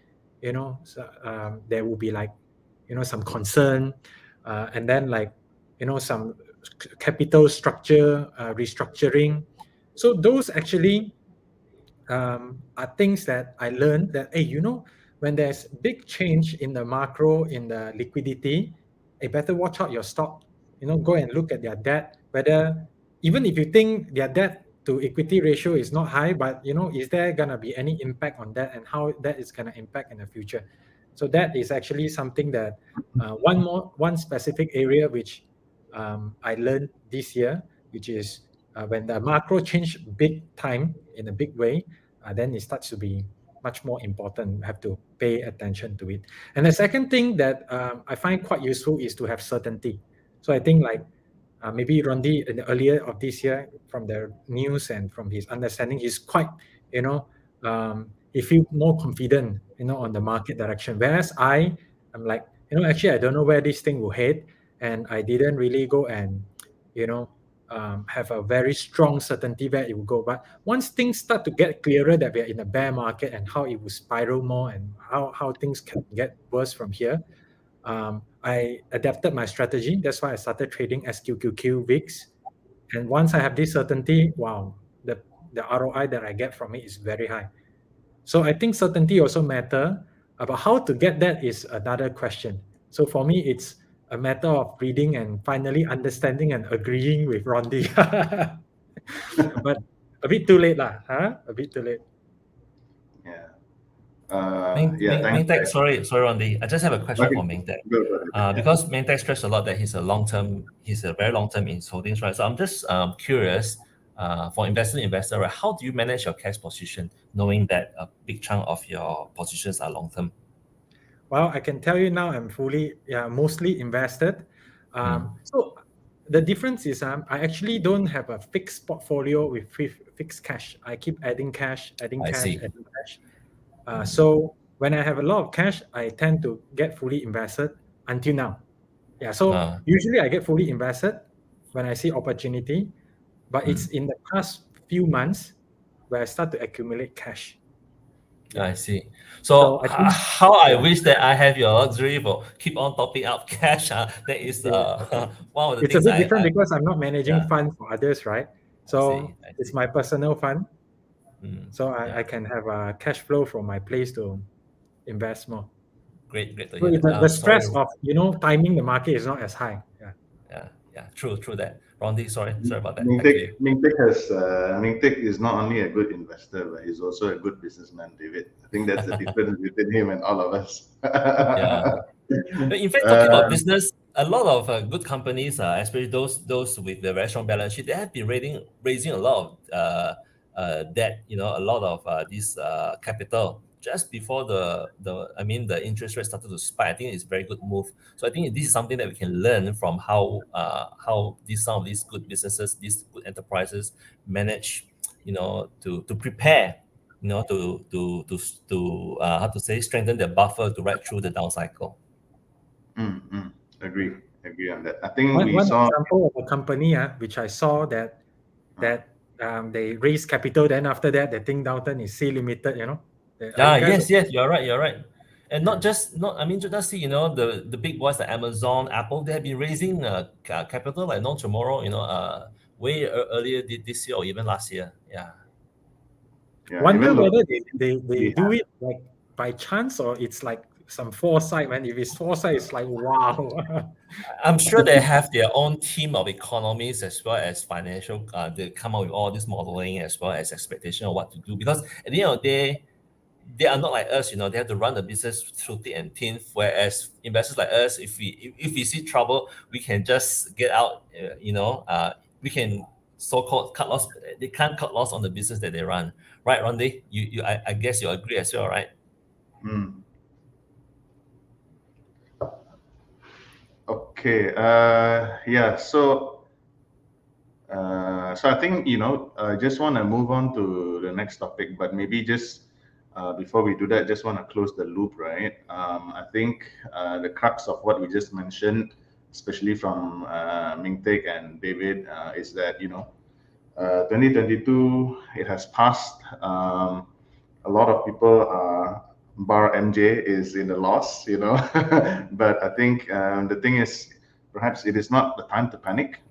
D: there will be like, some concern, and then like, some capital structure restructuring. So those actually are things that I learned that, hey, when there's big change in the macro, in the liquidity, you better watch out your stock. Go and look at their debt, whether even if you think their debt to equity ratio is not high, but is there gonna be any impact on that, and how that is gonna impact in the future. So that is actually something that one specific area which I learned this year, which is when the macro change big time in a big way, then it starts to be much more important. We have to pay attention to it. And the second thing that I find quite useful is to have certainty. So I think like maybe Rondi in the earlier of this year, from the news and from his understanding, he's quite, he feels more confident, on the market direction. Whereas I'm like, actually I don't know where this thing will head, and I didn't really go and, have a very strong certainty where it will go. But once things start to get clearer that we are in a bear market and how it will spiral more and how things can get worse from here, I adapted my strategy. That's why I started trading SQQQ VIX. And once I have this certainty, wow, the ROI that I get from it is very high. So I think certainty also matter. About how to get that is another question. So for me, it's a matter of reading and finally understanding and agreeing with Rondi. But a bit too late lah, huh? A bit too late.
A: Yeah.
B: Meng Teck, sorry, Rondi. I just have a question
A: Okay.
B: for Meng Teck.
A: Good.
B: Because Meng Teck stressed a lot that he's a very long-term in holdings, right? So I'm just curious, for investor, right? How do you manage your cash position, knowing that a big chunk of your positions are long-term?
D: Well, I can tell you now I'm mostly invested. So the difference is I actually don't have a fixed portfolio with fixed cash. I keep adding cash. So when I have a lot of cash, I tend to get fully invested until now. Yeah. So usually I get fully invested when I see opportunity, but it's in the past few months where I start to accumulate cash.
B: I see. So
D: I think,
B: I wish that I have your luxury for keep on topping up cash. That is one of the
D: it's
B: things
D: a bit different because I'm not managing funds for others, right? So
B: I see.
D: it's my personal fund. So I can have a cash flow from my place to invest more.
B: Great to
D: So
B: hear that.
D: the stress of timing the market is not as high.
B: Yeah. True that. Rondi, sorry about that.
A: Meng Teck is not only a good investor, but he's also a good businessman, David. I think that's the difference between him and all of us.
B: In fact, talking about business, a lot of good companies, especially those with the very strong balance sheet, they have been raising a lot of debt. A lot of this capital just before the interest rate started to spike. I think it's a very good move. So I think this is something that we can learn from how some of these good businesses, these good enterprises manage, to prepare, to how to say, strengthen their buffer to ride through the down cycle.
A: Agree on that. I think
D: one
A: we saw
D: example of a company which I saw that they raised capital, then after that the thing downturn is C Limited,
B: Yes, you're right. And not just see, the big boys like Amazon, Apple, they have been raising capital like no tomorrow, way earlier this year or even last year.
D: Wonder whether they do it like by chance or it's like some foresight, man. If it's foresight, it's like wow.
B: I'm sure they have their own team of economists as well as financial. They come up with all this modeling as well as expectation of what to do. Because at the end of the day, they are not like us, they have to run the business through thick and thin. Whereas investors like us, if we see trouble, we can just get out. We can so-called cut loss. They can't cut loss on the business that they run, right, Rondi? I guess you agree as well, right?
A: Okay. So I think I just want to move on to the next topic, but maybe just before we do that, just want to close the loop, right? I think the crux of what we just mentioned, especially from Meng Teck and David, is that 2022 it has passed. A lot of people bar MJ is in the loss, but I think the thing is, perhaps it is not the time to panic.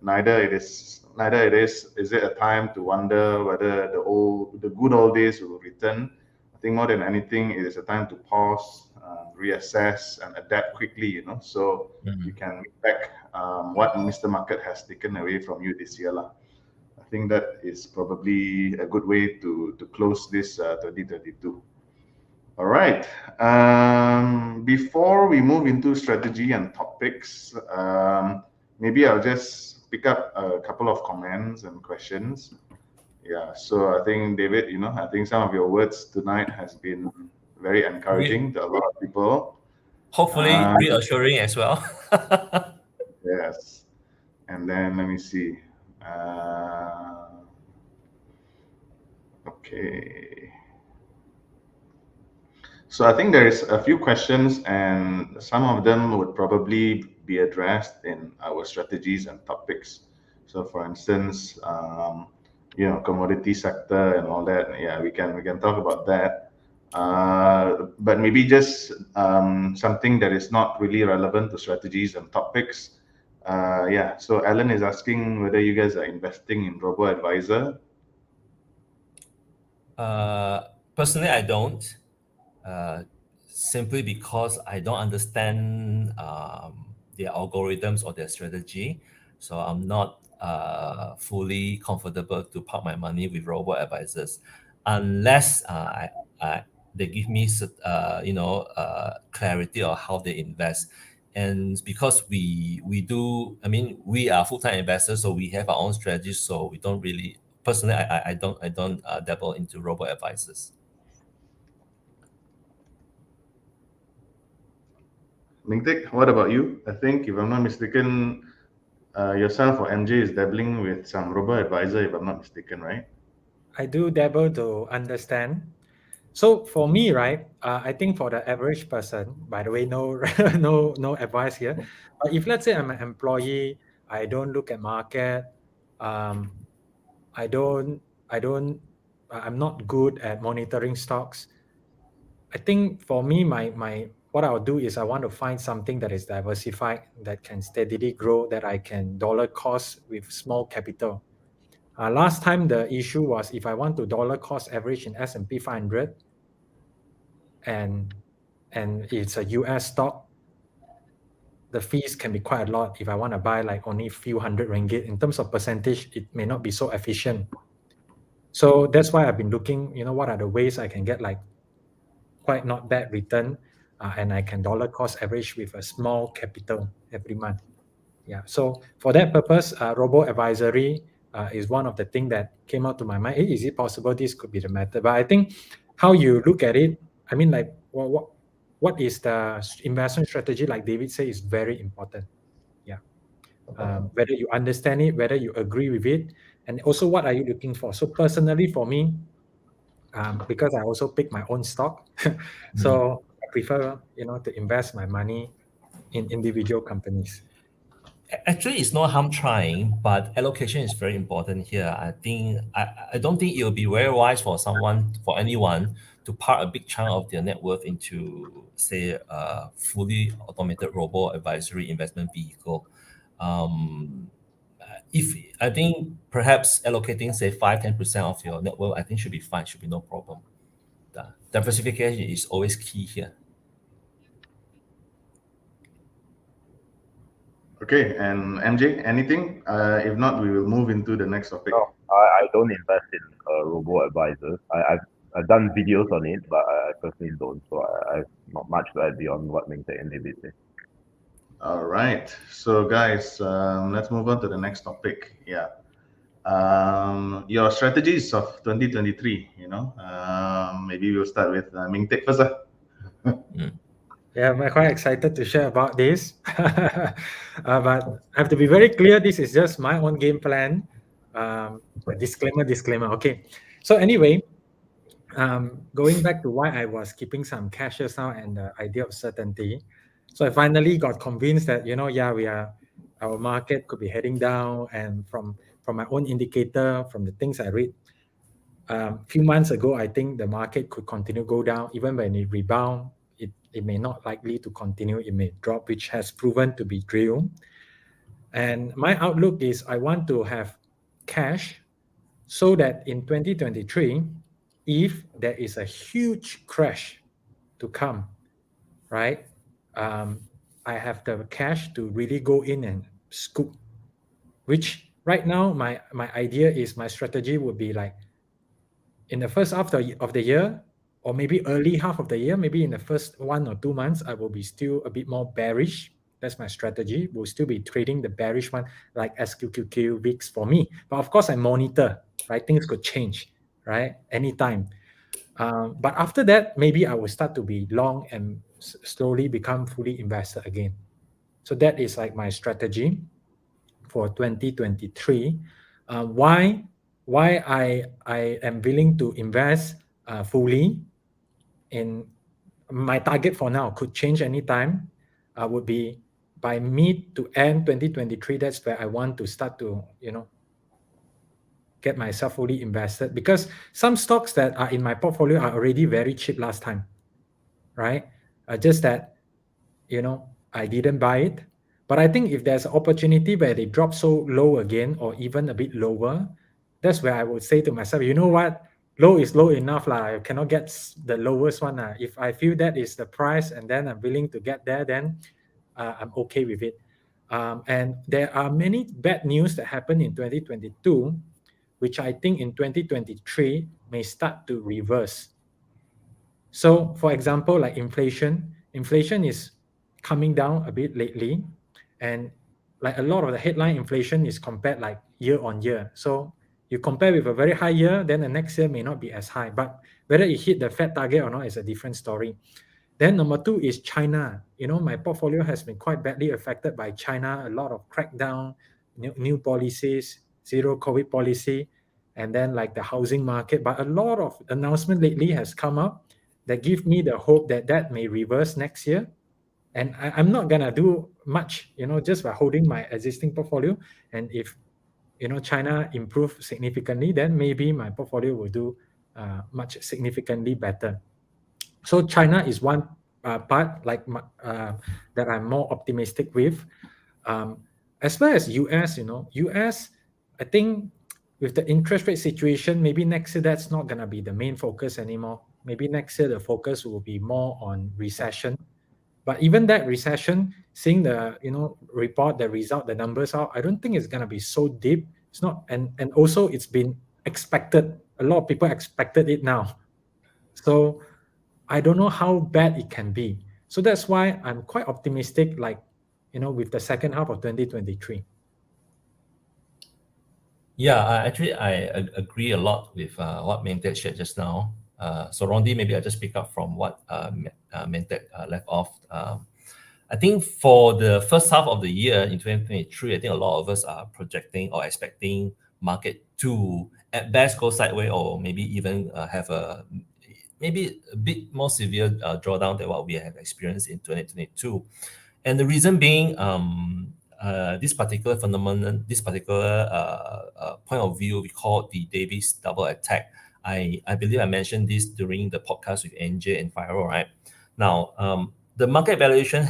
A: Neither it is it a time to wonder whether the good old days will return. I think more than anything, it is a time to pause, reassess, and adapt quickly. So you can look back what Mr. Market has taken away from you this year, lah. I think that is probably a good way to close this 2022. All right. Before we move into strategy and topics, maybe I'll just pick up a couple of comments and questions. Yeah, so I think David, I think some of your words tonight has been very encouraging to a lot of people.
B: Hopefully reassuring as well.
A: Yes. And then let me see. Okay. So I think there is a few questions, and some of them would probably be addressed in our strategies and topics. So, for instance, commodity sector and all that. Yeah, we can talk about that. But maybe just something that is not really relevant to strategies and topics. Yeah. So Alan is asking whether you guys are investing in robo advisor.
B: Personally, I don't. Simply because I don't understand their algorithms or their strategy. So I'm not fully comfortable to park my money with robo advisors unless they give me clarity on how they invest. And because we are full-time investors, so we have our own strategies. So we don't really personally. I don't dabble into robo advisors.
A: Meng Teck, what about you? I think, if I'm not mistaken, yourself or MJ is dabbling with some robo advisor, if I'm not mistaken, right?
D: I do dabble to understand. So for me, right, I think for the average person, by the way, no no advice here. But if let's say I'm an employee, I don't look at market, um, I'm not good at monitoring stocks. I think for me, my what I'll do is I want to find something that is diversified, that can steadily grow, that I can dollar cost with small capital. Last time the issue was if I want to dollar cost average in S&P 500 and it's a US stock, the fees can be quite a lot. If I want to buy like only a few hundred ringgit, in terms of percentage, it may not be so efficient. So that's why I've been looking, what are the ways I can get like quite not bad return, and I can dollar cost average with a small capital every month. Yeah. So for that purpose, robo advisory is one of the things that came out to my mind. Hey, is it possible this could be the method? But I think how you look at it, I mean, like, what is the investment strategy? Like David said, is very important. Yeah. Whether you understand it, whether you agree with it, and also what are you looking for? So personally, for me, because I also pick my own stock, so I prefer, to invest my money in individual companies.
B: Actually, it's no harm trying, but allocation is very important here. I don't think it will be very wise for anyone to park a big chunk of their net worth into, say, a fully automated robo advisory investment vehicle. If I think perhaps allocating, say, 5-10% of your net worth, I think should be fine, should be no problem. The diversification is always key here.
A: Okay, and MJ, anything? If not, we will move into the next topic.
E: No, I don't invest in robo advisors. I've done videos on it, but I personally don't. So I've not much to add beyond what Meng Teck and David say.
A: All right, so guys, let's move on to the next topic. Yeah, your strategies of 2023. Maybe we'll start with Meng Teck first.
D: Yeah, I'm quite excited to share about this. But I have to be very clear, this is just my own game plan. Disclaimer. Okay. So anyway, going back to why I was keeping some cash just now and the idea of certainty. So I finally got convinced that, our market could be heading down, and from my own indicator, from the things I read, few months ago, I think the market could continue go down. Even when it rebound, it may not likely to continue. It may drop, which has proven to be true. And my outlook is I want to have cash so that in 2023, if there is a huge crash to come, right? I have the cash to really go in and scoop, which right now my idea is, my strategy would be like in the first half of the year, or maybe early half of the year, maybe in the first 1 or 2 months, I will be still a bit more bearish. That's my strategy. We'll still be trading the bearish one, like SQQQ, VIX for me. But of course, I monitor. right? Things could change, right? Anytime. But after that, maybe I will start to be long and slowly become fully invested again. So that is like my strategy for 2023. Why I am willing to invest fully in my target for now could change anytime. Would be by mid to end 2023. That's where I want to start to get myself fully invested, because some stocks that are in my portfolio are already very cheap last time, right? Just that I didn't buy it. But I think if there's an opportunity where they drop so low again or even a bit lower, that's where I would say to myself, you know what? Low is low enough. I cannot get the lowest one. If I feel that is the price and then I'm willing to get there, then I'm okay with it. And there are many bad news that happened in 2022, which I think in 2023 may start to reverse. So for example, like inflation is coming down a bit lately, and like a lot of the headline inflation is compared like year on year. So you compare with a very high year, then the next year may not be as high, but whether it hit the Fed target or not is a different story. Then number two is China. My portfolio has been quite badly affected by China, a lot of crackdown, new policies, zero COVID policy, and then like the housing market. But a lot of announcement lately has come up that give me the hope that that may reverse next year. And I'm not gonna do much, just by holding my existing portfolio. And if China improve significantly, then maybe my portfolio will do much significantly better. So China is one part that I'm more optimistic with. As far as US, US, I think with the interest rate situation, maybe next year that's not going to be the main focus anymore. Maybe next year the focus will be more on recession. But even that recession, seeing the report, the result, the numbers out, I don't think it's going to be so deep. It's not, and also it's been expected. A lot of people expected it now. So I don't know how bad it can be. So that's why I'm quite optimistic, with the second half of 2023.
B: Yeah, I agree a lot with what Meng shared just now. So Rondi, maybe I'll just pick up from what Meng left off. I think for the first half of the year in 2023, I think a lot of us are projecting or expecting market to at best go sideways, or maybe even have a bit more severe drawdown than what we have experienced in 2022. And the reason being, this particular phenomenon, this particular point of view, we call the Davis double attack. I believe I mentioned this during the podcast with NJ and Fyro, right? Now, the market valuation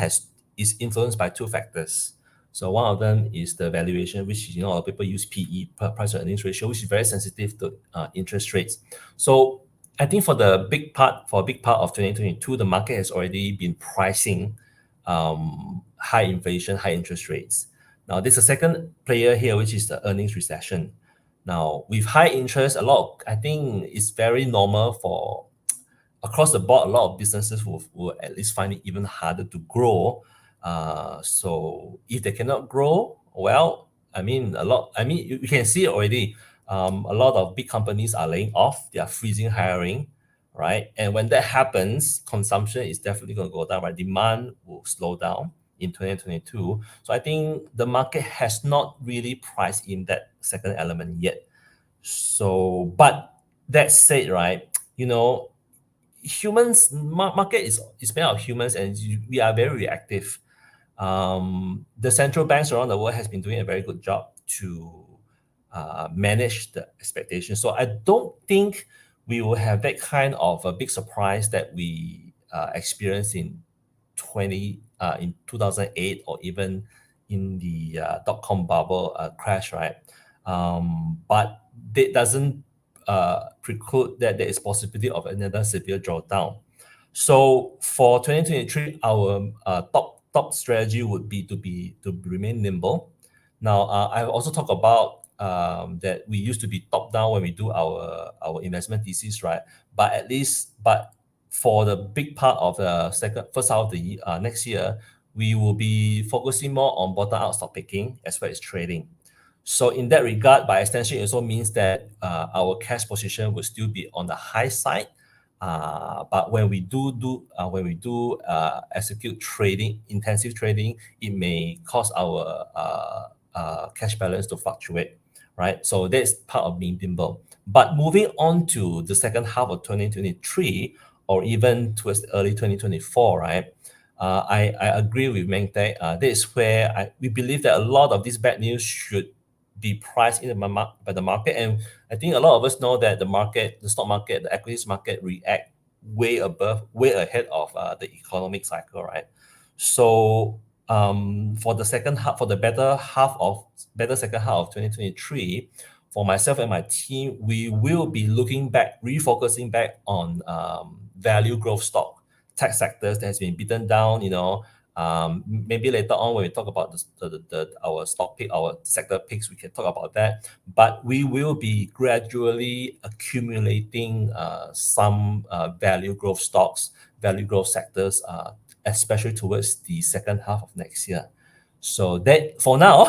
B: is influenced by two factors. So one of them is the valuation, which a lot of people use PE, price to earnings ratio, which is very sensitive to interest rates. So I think for a big part of 2022, the market has already been pricing high inflation, high interest rates. Now, there's a second player here, which is the earnings recession. Now, with high interest, I think it's very normal for across the board, a lot of businesses will at least find it even harder to grow. So if they cannot grow, well, you can see it already. A lot of big companies are laying off, they are freezing hiring, right? And when that happens, consumption is definitely going to go down, right? Demand will slow down in 2022. So I think the market has not really priced in that second element yet. So, but that said, right, humans, market is made of humans, and we are very reactive. The central banks around the world has been doing a very good job to manage the expectations. So I don't think we will have that kind of a big surprise that we experienced in 2008 or even in the dot-com bubble crash, right? But that doesn't preclude that there is possibility of another severe drawdown. So for 2023, our top strategy would be to remain nimble. Now, I also talk about that we used to be top down when we do our investment thesis, right? But for the big part of the first half of the year, next year, we will be focusing more on bottom out stock picking as well as trading. So in that regard, by extension, it also means that our cash position will still be on the high side. But when we execute trading, intensive trading, it may cause our cash balance to fluctuate, right? So that's part of being nimble. But moving on to the second half of 2023, or even towards early 2024, right? I agree with Meng Teck. That is where we believe that a lot of this bad news should be priced in by the market. And I think a lot of us know that the stock market, the equities market react way ahead of the economic cycle, right? So for the second half, for the better second half of 2023, for myself and my team, we will be refocusing back on value growth stock, tech sectors that has been beaten down, maybe later on when we talk about our stock pick, our sector picks, we can talk about that. But we will be gradually accumulating some value growth stocks, value growth sectors, especially towards the second half of next year. So that for now,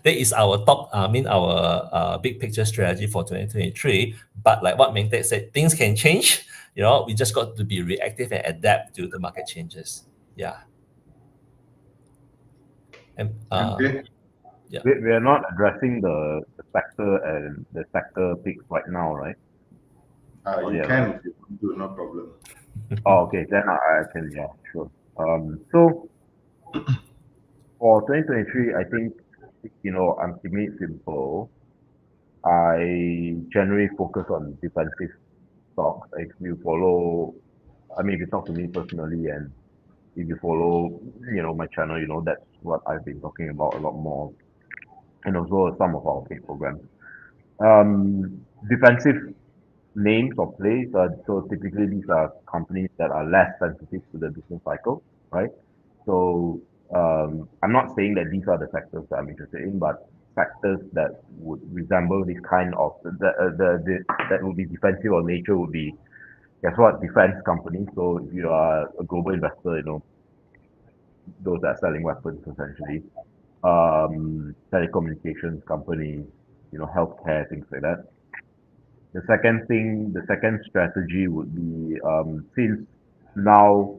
B: that is our our big picture strategy for 2023. But like what Meng Teck said, things can change. We just got to be reactive and adapt to the market changes. Yeah. And
A: Yeah.
E: We are not addressing the sector and the sector picks right now, right?
A: You can if you want to, no problem.
E: Okay, then I can, yeah, sure. So for 2023, I think, I'm keeping it simple. I generally focus on defensive stocks. If you talk to me personally and if you follow, my channel, that's what I've been talking about a lot more. And also some of our paid programs. Defensive names or plays, so typically these are companies that are less sensitive to the business cycle, right? So I'm not saying that these are the sectors that I'm interested in, but sectors that would resemble this kind of that would be defensive or nature would be, guess what, defense companies. So if you are a global investor, those that are selling weapons essentially, telecommunications companies, healthcare, things like that. The second strategy would be, since now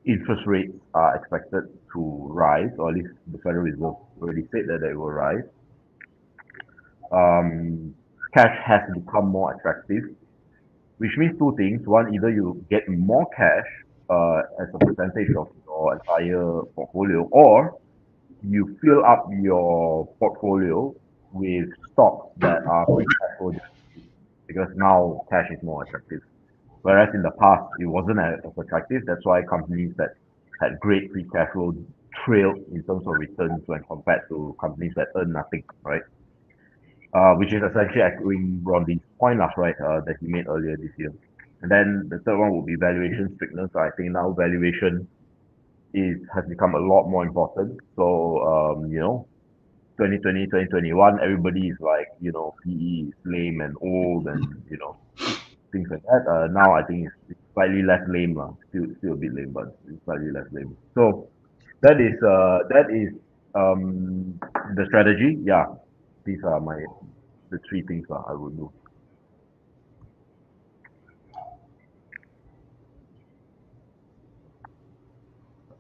E: interest rates are expected to rise, or at least the Federal Reserve already said that they will rise, cash has become more attractive, which means two things. One, either you get more cash as a percentage of your entire portfolio, or you fill up your portfolio with stocks that are free cash flow because now cash is more attractive. Whereas in the past, it wasn't as attractive. That's why companies that had great free cash flow trailed in terms of returns when compared to companies that earn nothing, right? Which is essentially echoing Rondi's point, right, that he made earlier this year. And then the third one would be valuation strictness. So I think now valuation has become a lot more important. So 2020, 2021, everybody is like, PE is lame and old and things like that. Now I think it's slightly less lame, still a bit lame, but it's slightly less lame. So that is the strategy. Yeah, these are the three things I would do.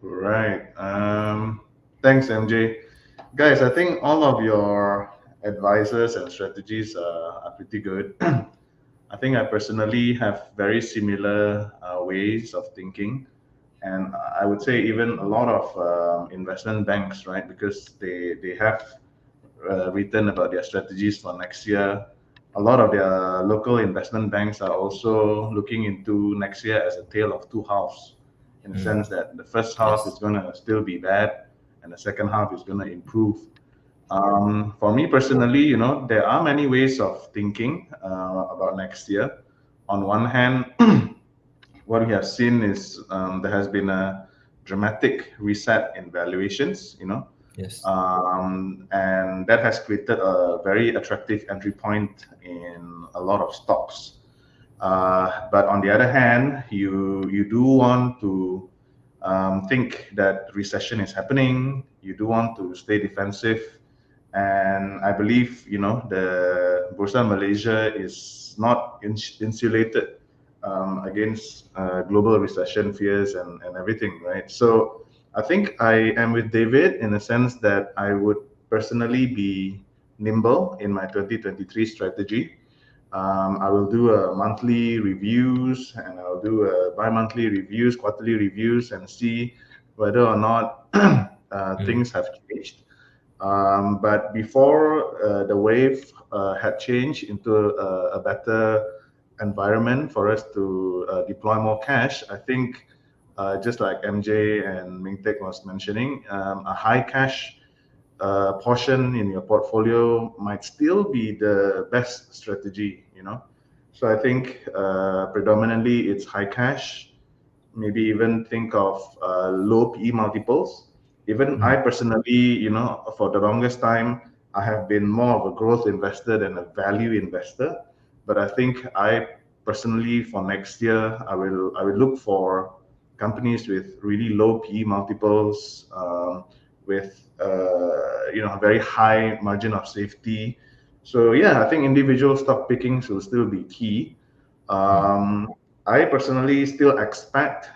A: Right. Thanks, MJ. Guys, I think all of your advices and strategies are pretty good. I think I personally have very similar ways of thinking. And I would say even a lot of investment banks, right? Because they have written about their strategies for next year. A lot of their local investment banks are also looking into next year as a tale of two halves, in the sense that the first half is going to still be bad, and the second half is going to improve. For me personally, there are many ways of thinking about next year. On one hand, what we have seen is there has been a dramatic reset in valuations,
B: Yes.
A: And that has created a very attractive entry point in a lot of stocks. But on the other hand, you do want to think that recession is happening. You do want to stay defensive. And I believe, the Bursa Malaysia is not insulated against global recession fears and everything, right? So I think I am with David in a sense that I would personally be nimble in my 2023 strategy. I will do a monthly reviews, and I'll do a bi-monthly reviews, quarterly reviews, and see whether or not things have changed. But before the wave had changed into a better environment for us to deploy more cash, I think just like MJ and Ming Teck was mentioning, a high cash portion in your portfolio might still be the best strategy. So I think predominantly it's high cash. Maybe even think of low PE multiples. Even I personally, for the longest time, I have been more of a growth investor than a value investor. But I think I personally, for next year, I will look for companies with really low PE multiples, with a very high margin of safety. So yeah, I think individual stock pickings will still be key. I personally still expect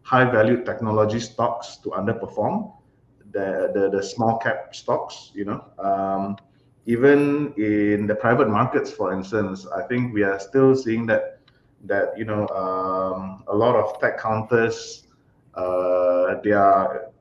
A: high value technology stocks to underperform the small cap stocks. Even in the private markets, for instance, I think we are still seeing that a lot of tech counters, they are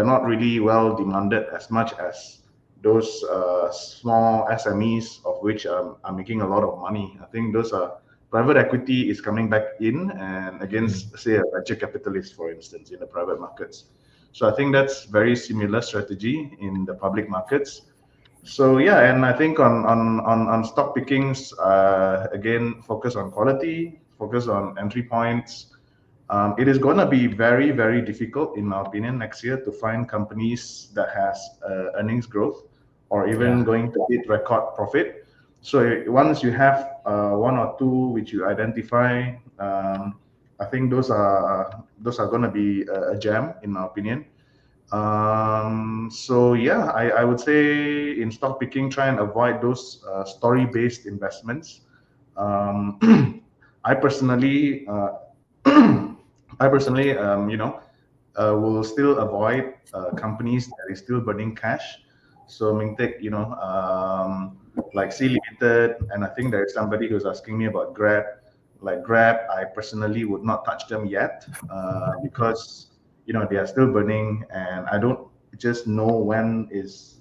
A: not really well demanded as much as those small SMEs, of which are making a lot of money. I think those are private equity is coming back in and against, say, a venture capitalist, for instance, in the private markets. So I think that's very similar strategy in the public markets. So yeah, and I think on stock pickings, again, focus on quality, focus on entry points. It is going to be very, very difficult, in my opinion, next year to find companies that has earnings growth or even going to hit record profit. So once you have one or two which you identify, I think those are going to be a gem, in my opinion. So yeah, I would say in stock picking, try and avoid those story-based investments. I personally, will still avoid companies that is still burning cash. So Ming Teck, like C Limited, and I think there is somebody who's asking me about Grab. Like Grab, I personally would not touch them yet because they are still burning, and I don't just know when is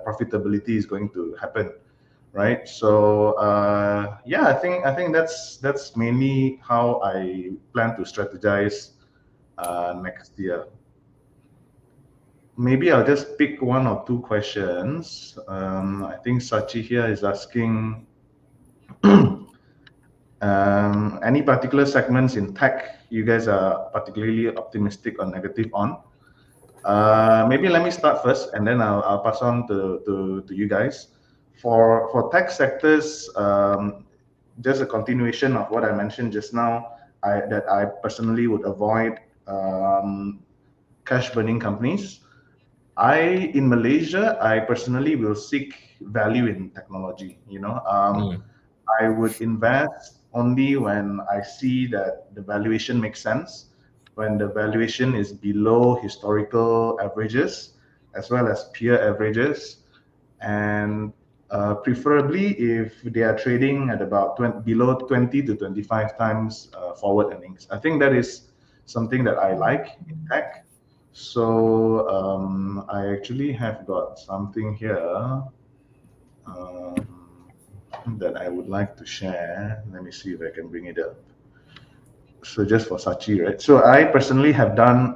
A: profitability is going to happen, right? So yeah, I think that's mainly how I plan to strategize next year. Maybe I'll just pick one or two questions. I think Sachi here is asking any particular segments in tech you guys are particularly optimistic or negative on. Maybe let me start first, and then I'll pass on to you guys. For tech sectors, just a continuation of what I mentioned just now, that I personally would avoid cash burning companies. In Malaysia, I personally will seek value in technology. I would invest only when I see that the valuation makes sense, when the valuation is below historical averages as well as peer averages, and preferably if they are trading at about below 20 to 25 times forward earnings. I think that is something that I like in tech. So I actually have got something here that I would like to share. Let me see if I can bring it up. So just for Sachi, right? So I personally have done,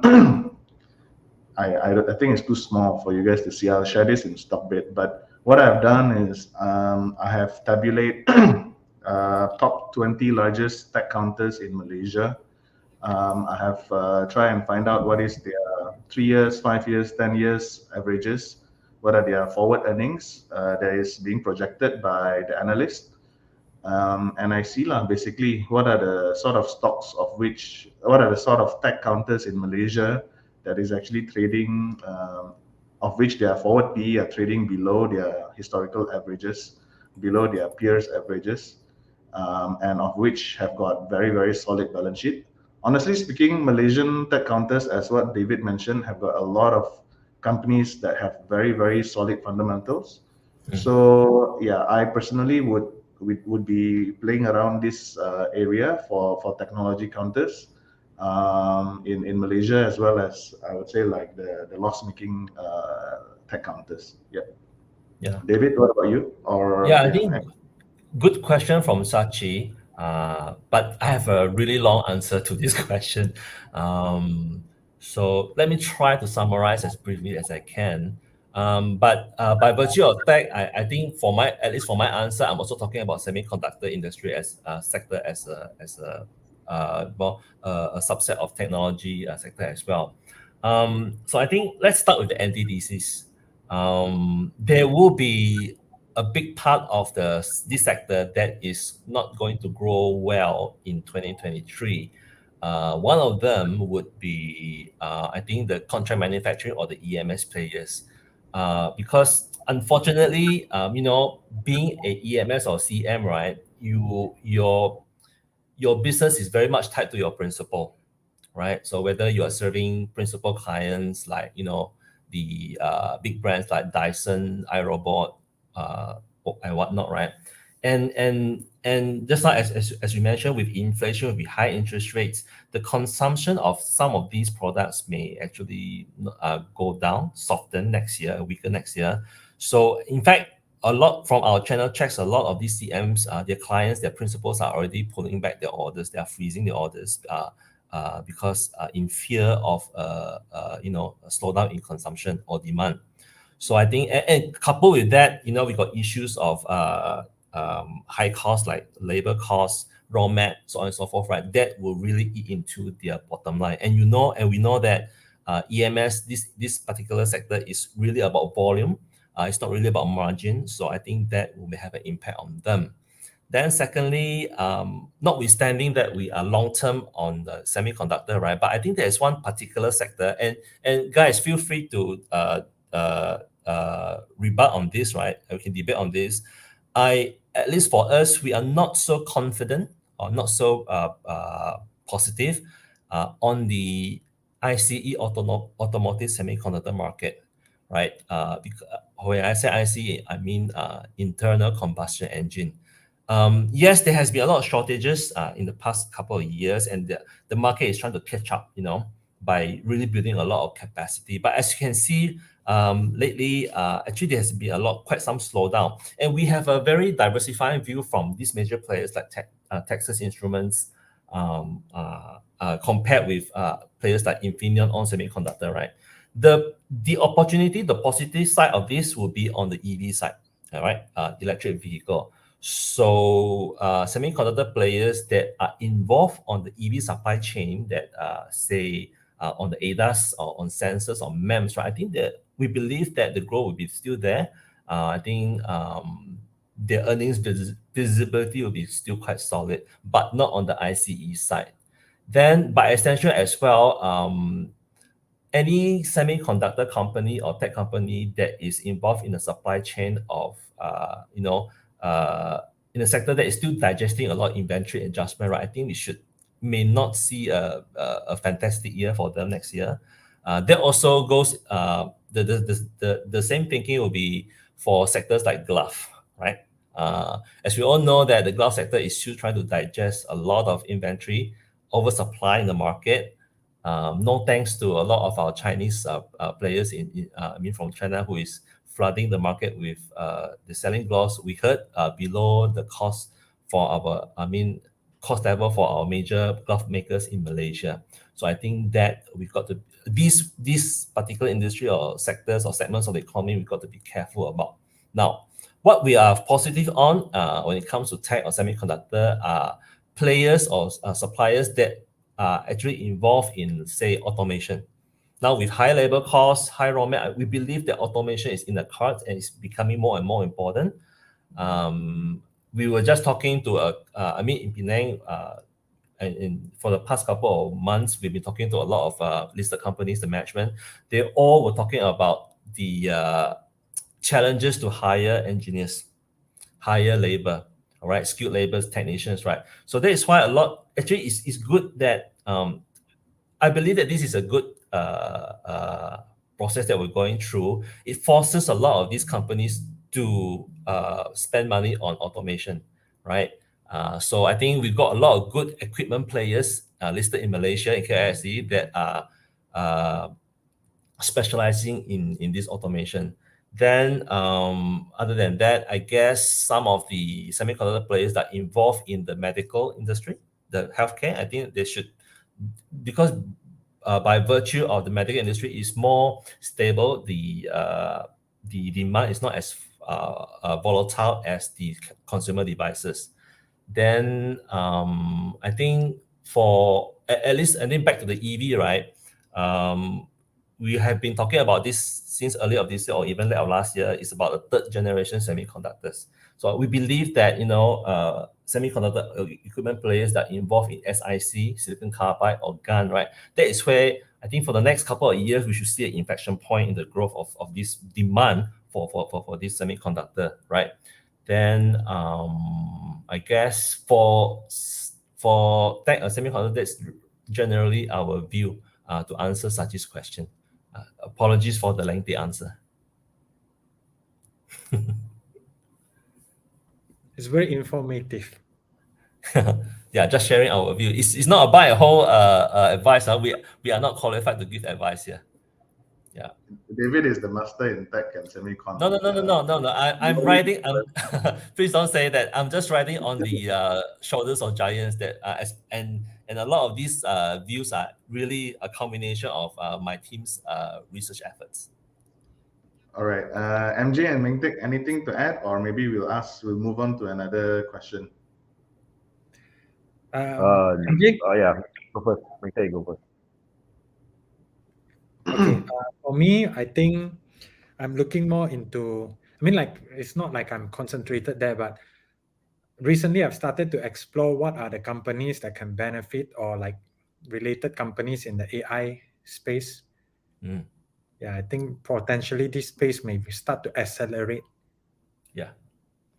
A: I think it's too small for you guys to see. I'll share this in Stockbit. But what I've done is I have tabulate top 20 largest tech counters in Malaysia. I have try and find out what is their 3 years, 5 years, 10 years averages. What are their forward earnings that is being projected by the analyst. And I see basically what are the sort of stocks what are the sort of tech counters in Malaysia that is actually trading of which their forward PE are trading below their historical averages, below their peers' averages, and of which have got very, very solid balance sheet. Honestly speaking, Malaysian tech counters, as what David mentioned, have got a lot of companies that have very, very solid fundamentals. So yeah, I personally would be playing around this area for technology counters in Malaysia, as well as I would say like the loss-making tech counters. Yeah. David, what about you?
B: I think good question from Sachi. But I have a really long answer to this question. So let me try to summarize as briefly as I can. But by virtue of that, I think at least for my answer, I'm also talking about semiconductor industry as sector as a subset of technology sector as well. So I think let's start with the NTDCs. There will be a big part of this sector that is not going to grow well in 2023. One of them would be, I think, the contract manufacturing or the EMS players, because unfortunately, being a EMS or CM, right, your business is very much tied to your principal, right? So whether you are serving principal clients like the big brands like Dyson, iRobot, and whatnot, right? And just like as you mentioned, with inflation, with high interest rates, the consumption of some of these products may actually go down, soften next year, weaker next year. So in fact, a lot from our channel checks, a lot of these CMs, their clients, their principals are already pulling back their orders. They are freezing the orders because in fear of a slowdown in consumption or demand. So I think, and coupled with that, we got issues of high costs like labor costs, raw mat, so on and so forth, right? That will really eat into their bottom line. And we know that EMS, this particular sector is really about volume. It's not really about margin. So I think that will have an impact on them. Then secondly, notwithstanding that we are long-term on the semiconductor, right? But I think there's one particular sector, and guys, feel free to rebut on this, right? We can debate on this. At least for us, we are not so confident or not so positive on the ICE automotive semiconductor market, right? Because when I say ICE, I mean internal combustion engine. Yes, there has been a lot of shortages in the past couple of years, and the market is trying to catch up, by really building a lot of capacity. But as you can see, lately, actually there has been quite some slowdown, and we have a very diversifying view from these major players like Texas Instruments, compared with players like Infineon on semiconductor, right? The opportunity, the positive side of this will be on the EV side, all right, electric vehicle. So semiconductor players that are involved on the EV supply chain that say on the ADAS or on sensors or MEMS, right? I think that we believe that the growth will be still there. I think their earnings visibility will be still quite solid, but not on the ICE side. Then by extension as well, any semiconductor company or tech company that is involved in the supply chain of in a sector that is still digesting a lot of inventory adjustment, right? I think we may not see a fantastic year for them next year. That also goes, the same thinking will be for sectors like glove, right? As we all know that the glove sector is still trying to digest a lot of inventory oversupply in the market. No thanks to a lot of our Chinese players from China who is flooding the market with the selling gloves. We heard below the cost for our, cost level for our major glove makers in Malaysia. So I think that we've got to, these particular industry or sectors or segments of the economy, we've got to be careful about. Now, what we are positive on when it comes to tech or semiconductor are players or suppliers that are actually involved in, say, automation. Now, with high labor costs, high raw material, we believe that automation is in the cards and it's becoming more and more important. We were just talking to in Penang, and for the past couple of months, we've been talking to a lot of listed companies, the management. They all were talking about the challenges to hire engineers, hire labor, all right, skilled laborers, technicians, right? So that is why a lot, actually it's good that I believe that this is a good process that we're going through. It forces a lot of these companies to spend money on automation, right? So I think we've got a lot of good equipment players listed in Malaysia, in KISC, that are specializing in this automation. Then other than that, I guess some of the semiconductor players that are involved in the medical industry, the healthcare, I think they should, because by virtue of the medical industry is more stable, the demand is not as volatile as the consumer devices. Then I think for at least, and then back to the EV, right? We have been talking about this since earlier of this year or even late of last year. It's about the third generation semiconductors. So we believe that, you know, semiconductor equipment players that are involved in SiC, silicon carbide or GaN, right? That is where I think for the next couple of years, we should see an inflection point in the growth of this demand for this semiconductor, right? Then I guess for tech semiconductor, that's generally our view to answer Sachi's question. Apologies for the lengthy answer.
D: It's very informative.
B: Yeah, just sharing our view. It's not about a whole advice. We are not qualified to give advice here. Yeah.
A: David is the master in tech and semicon.
B: No. I'm riding. Please don't say that. I'm just riding on the shoulders of giants that and a lot of these views are really a combination of my team's research efforts.
A: All right, MJ and Meng Teck, anything to add, or maybe we'll move on to another question.
D: MJ?
E: Yeah, go first. Meng Teck, go first.
D: Okay, for me, I think I'm looking more into, I mean, like, it's not like I'm concentrated there, but recently I've started to explore what are the companies that can benefit or like related companies in the AI space. Yeah, I think potentially this space may start to accelerate.
B: Yeah.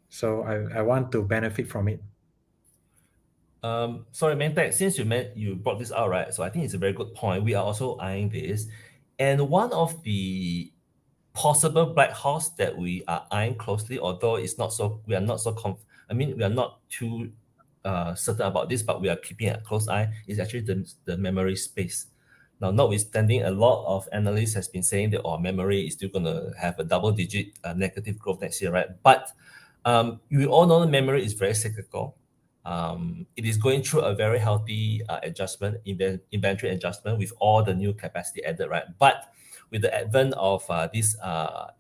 D: So I want to benefit from it.
B: Sorry, Meng Teck, since you brought this out, right? So I think it's a very good point. We are also eyeing this. And one of the possible black horse that we are eyeing closely, although we are not too certain about this, but we are keeping a close eye, is actually the memory space. Now, notwithstanding, a lot of analysts has been saying that memory is still going to have a double-digit negative growth next year, right? But we all know the memory is very cyclical. It is going through a very healthy adjustment, inventory adjustment with all the new capacity added, right? But with the advent of this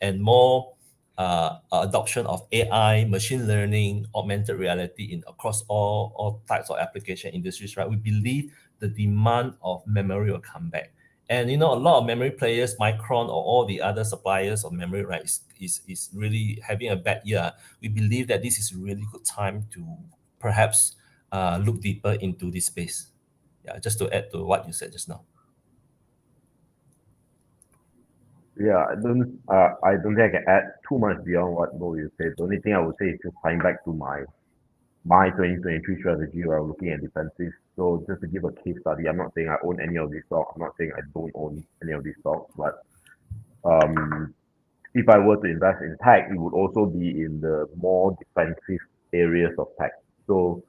B: and more adoption of AI, machine learning, augmented reality across all types of application industries, right? We believe the demand of memory will come back. And a lot of memory players, Micron or all the other suppliers of memory, right, is really having a bad year. We believe that this is a really good time to perhaps look deeper into this space. Yeah, just to add to what you said just now.
E: Yeah, I don't think I can add too much beyond what Bo you said. The only thing I would say is just tying back to my 2023 strategy where I'm looking at defensive. So just to give a case study, I'm not saying I own any of these stocks. I'm not saying I don't own any of these stocks, but if I were to invest in tech, it would also be in the more defensive areas of tech. So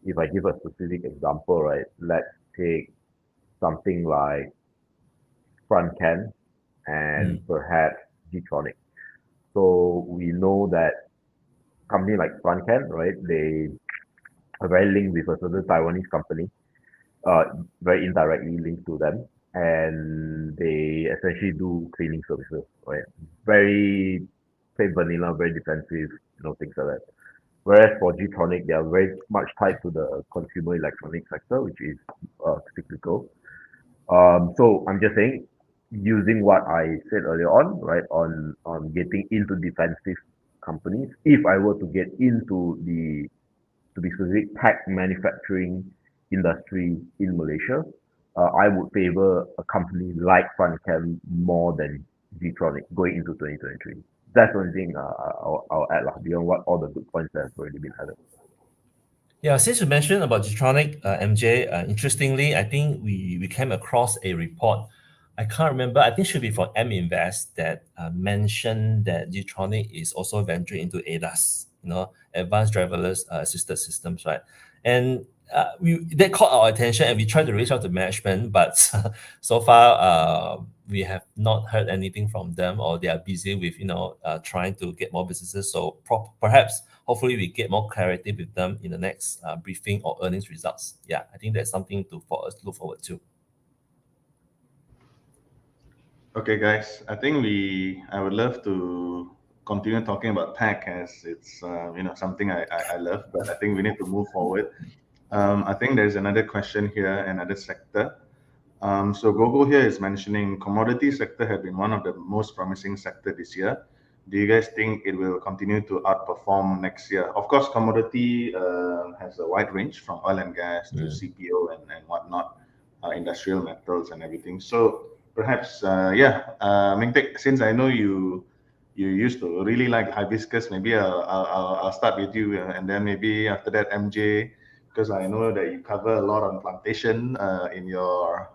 E: if I give a specific example, right, let's take something like Frontcan and perhaps Getronic. So we know that company like Frontcan, right, they are very linked with a certain Taiwanese company, very indirectly linked to them, and they essentially do cleaning services, right? Very plain vanilla, very defensive, things like that. Whereas for Getronic, they are very much tied to the consumer electronics sector, which is cyclical. So I'm just saying, using what I said earlier on, right, on getting into defensive companies, if I were to get into the, to be specific, tech manufacturing industry in Malaysia, I would favor a company like Frontcan more than Gtronic going into 2023. That's the only thing I'll add beyond what all the good points that have already been added.
B: Yeah, since you mentioned about Gtronic, MJ, interestingly, I think we came across a report. I can't remember. I think it should be from M Invest that mentioned that Gtronic is also venturing into ADAS, advanced driverless assisted systems, right? And that caught our attention, and we tried to reach out to management, but so far we have not heard anything from them, or they are busy with trying to get more businesses. So perhaps, hopefully, we get more clarity with them in the next briefing or earnings results. Yeah, I think that's something for us to look forward to.
A: Okay, guys, I think I would love to continue talking about tech, as it's something I love, but I think we need to move forward. I think there's another question here, another sector. So Gogo here is mentioning commodity sector have been one of the most promising sector this year. Do you guys think it will continue to outperform next year? Of course, commodity has a wide range from oil and gas to CPO and whatnot, industrial metals and everything. So perhaps, Meng Teck, since I know you used to really like hibiscus, maybe I'll start with you, and then maybe after that MJ, because I know that you cover a lot on plantation in your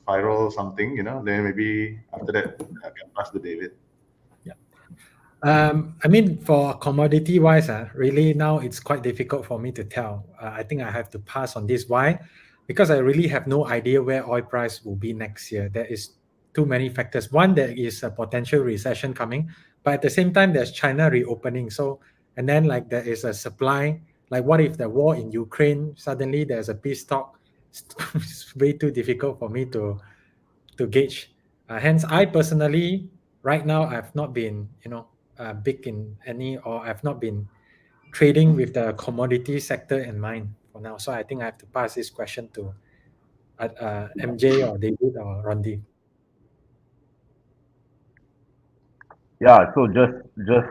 A: viral something, then maybe after that I can pass to David.
D: I mean, for commodity wise, really now it's quite difficult for me to tell. I think I have to pass on this. Why? Because I really have no idea where oil price will be next year. There is too many factors. One, there is a potential recession coming, but at the same time, there's China reopening. So, and then like there is a supply. Like what if the war in Ukraine, suddenly there's a peace talk? It's way too difficult for me to gauge. Hence, I personally, right now, I've not been, big in any, or I've not been trading with the commodity sector in mind for now. So I think I have to pass this question to MJ or David or Rondi.
E: Yeah, so just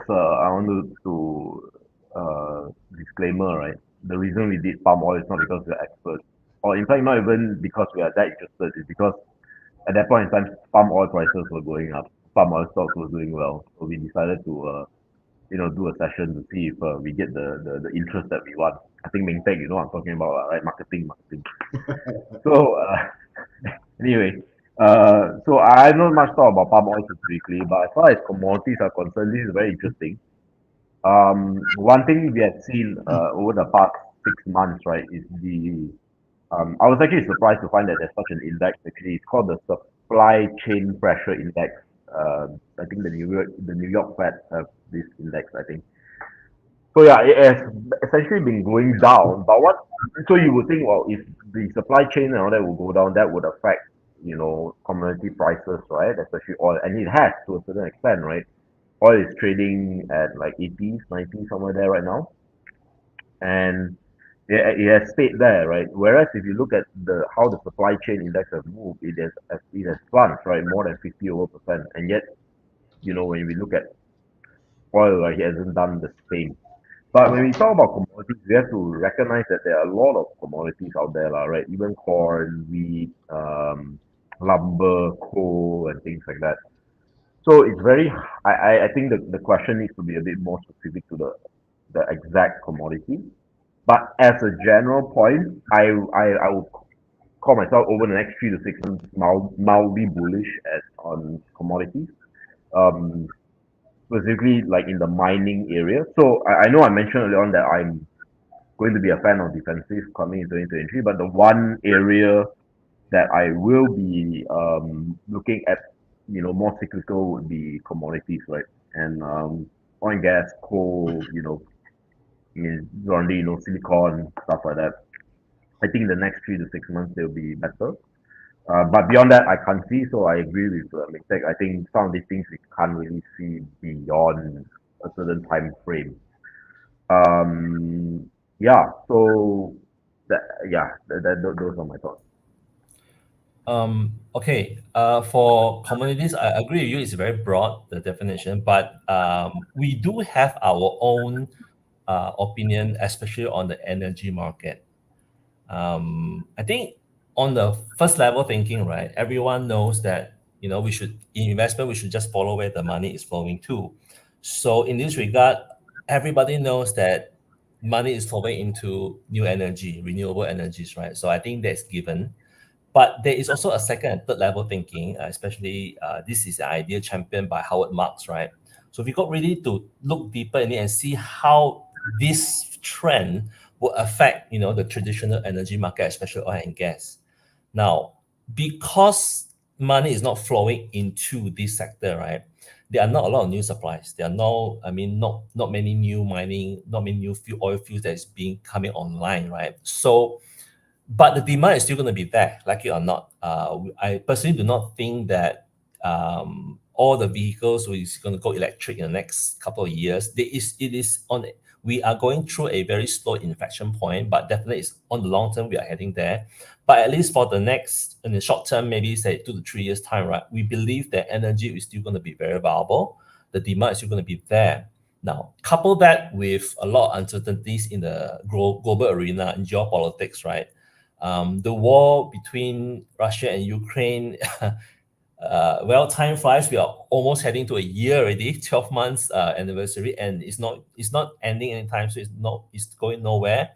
E: I want to disclaimer, right? The reason we did palm oil is not because we're experts, or in fact not even because we are that interested. It's because at that point in time, palm oil prices were going up, palm oil stocks were doing well, so we decided to do a session to see if we get the interest that we want. I think Meng Teck, what I'm talking about, right? Marketing. So anyway, so I don't much talk about palm oil specifically, but as far as commodities are concerned, this is very interesting. One thing we have seen over the past 6 months, right, is I was actually surprised to find that there's such an index. Actually, it's called the Supply Chain Pressure Index. I think the New York Fed have this index, I think. So yeah, it has essentially been going down. But so you would think, well, if the supply chain and all that will go down, that would affect, commodity prices, right? Especially oil, and it has to a certain extent, right? Oil is trading at like 80s, 90s, somewhere there right now, and it has stayed there, right? Whereas if you look at how the supply chain index has moved, it has plunged, right, more than 50%, and yet, when we look at oil, right, it hasn't done the same. But when we talk about commodities, we have to recognize that there are a lot of commodities out there, right? Even corn, wheat, lumber, coal, and things like that. So it's I think the question needs to be a bit more specific to the exact commodity. But as a general point, I will call myself over the next 3 to 6 months mildly bullish on commodities. Specifically like in the mining area. So I know I mentioned earlier on that I'm going to be a fan of defensive coming in 2023, but the one area that I will be looking at, more cyclical would be commodities, right? And oil and gas, coal, Rondi, silicon, stuff like that. I think the next 3 to 6 months they'll be better. But beyond that, I can't see. So I agree with Meng Teck. I think some of these things we can't really see beyond a certain time frame. Yeah. So those are my thoughts.
B: Okay. For commodities, I agree with you. It's very broad, the definition, but we do have our own opinion, especially on the energy market. I think on the first level thinking, right, everyone knows that we should just follow where the money is flowing to. So in this regard, everybody knows that money is flowing into new energy, renewable energies, right? So I think that's given. But there is also a second and third level thinking, especially this is an idea championed by Howard Marks, right? So we got really to look deeper in it and see how this trend will affect, the traditional energy market, especially oil and gas. Now, because money is not flowing into this sector, right? There are not a lot of new supplies. There are not many new mining, not many new oil fields that is being coming online, right? So, but the demand is still going to be there, like it or not. I personally do not think that all the vehicles is going to go electric in the next couple of years. We are going through a very slow inflection point, but definitely it's on the long term we are heading there. But at least for in the short term, maybe say 2 to 3 years time, right? We believe that energy is still going to be very valuable. The demand is still going to be there. Now, couple that with a lot of uncertainties in the global arena in geopolitics, right? The war between Russia and Ukraine, time flies. We are almost heading to a year already, 12 months anniversary, and it's not ending anytime soon. It's going nowhere.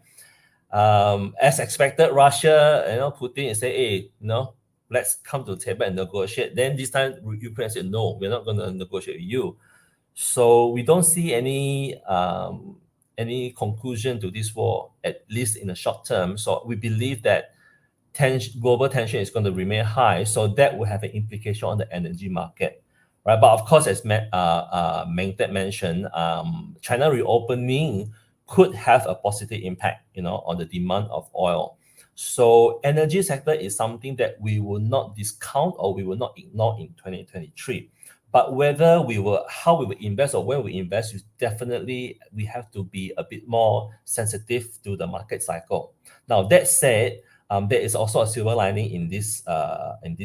B: As expected, Russia, Putin say, hey, let's come to the table and negotiate. Then this time, Ukraine said, no, we're not going to negotiate with you. So we don't see any conclusion to this war, at least in the short term. So we believe that global tension is going to remain high. So that will have an implication on the energy market, right? But of course, as Meng Tek mentioned, China reopening could have a positive impact, on the demand of oil. So energy sector is something that we will not discount or we will not ignore in 2023. But how we will invest or where we invest, we have to be a bit more sensitive to the market cycle. Now, that said, there is also a silver lining in this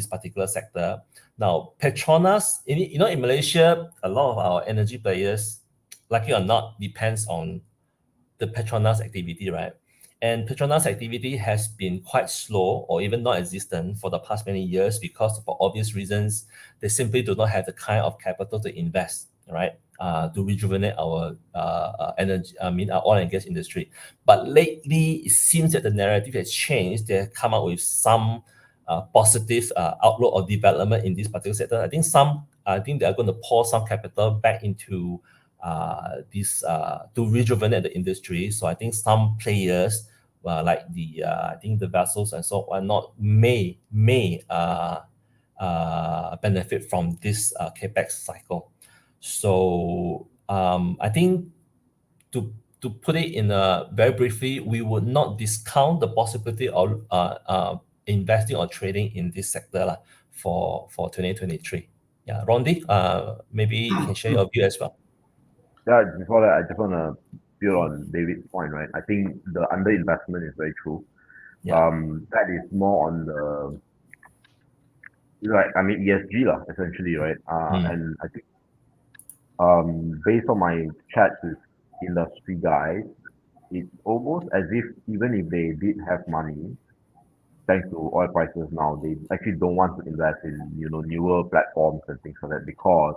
B: particular sector. Now, Petronas, in Malaysia, a lot of our energy players, like it or not, depends on the Petronas activity, right? And Petronas activity has been quite slow or even non-existent for the past many years because for obvious reasons, they simply do not have the kind of capital to invest, right? To rejuvenate our energy, our oil and gas industry. But lately, it seems that the narrative has changed. They have come up with some positive outlook or development in this particular sector. I think they are going to pour some capital back into to rejuvenate the industry. So I think some players, like the vessels and so on, may benefit from this capex cycle. So I think to put it in very briefly, we would not discount the possibility of investing or trading in this sector for 2023. Yeah, Rondi, maybe you can share your view as well.
E: Yeah, before that, I just want to build on David's point, right? I think the underinvestment is very true.
B: Yeah.
E: That is more on the ESG essentially, right? And I think based on my chats with industry guys, it's almost as if even if they did have money, thanks to oil prices now, they actually don't want to invest in newer platforms and things like that because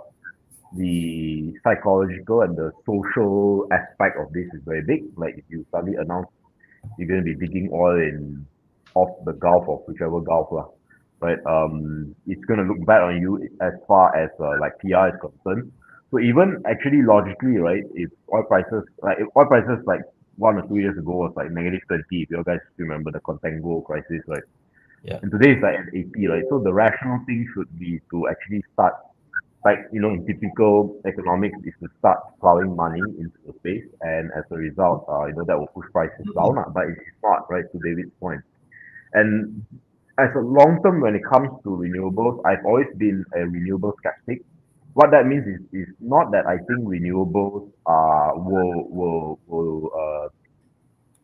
E: the psychological and the social aspect of this is very big. Like if you suddenly announce you're going to be digging oil off the Gulf of whichever Gulf, right? It's going to look bad on you as far as PR is concerned. So even actually logically, right? If oil prices like 1 or 2 years ago was like -20, if you guys remember the contango crisis, right?
B: Yeah.
E: And today it's like at 80, right? So the rational thing should be to actually start. In typical economics, is to start plowing money into the space, and as a result, that will push prices down. But it's not, right? To David's point. And as a long term, when it comes to renewables, I've always been a renewable skeptic. What that means is not that I think renewables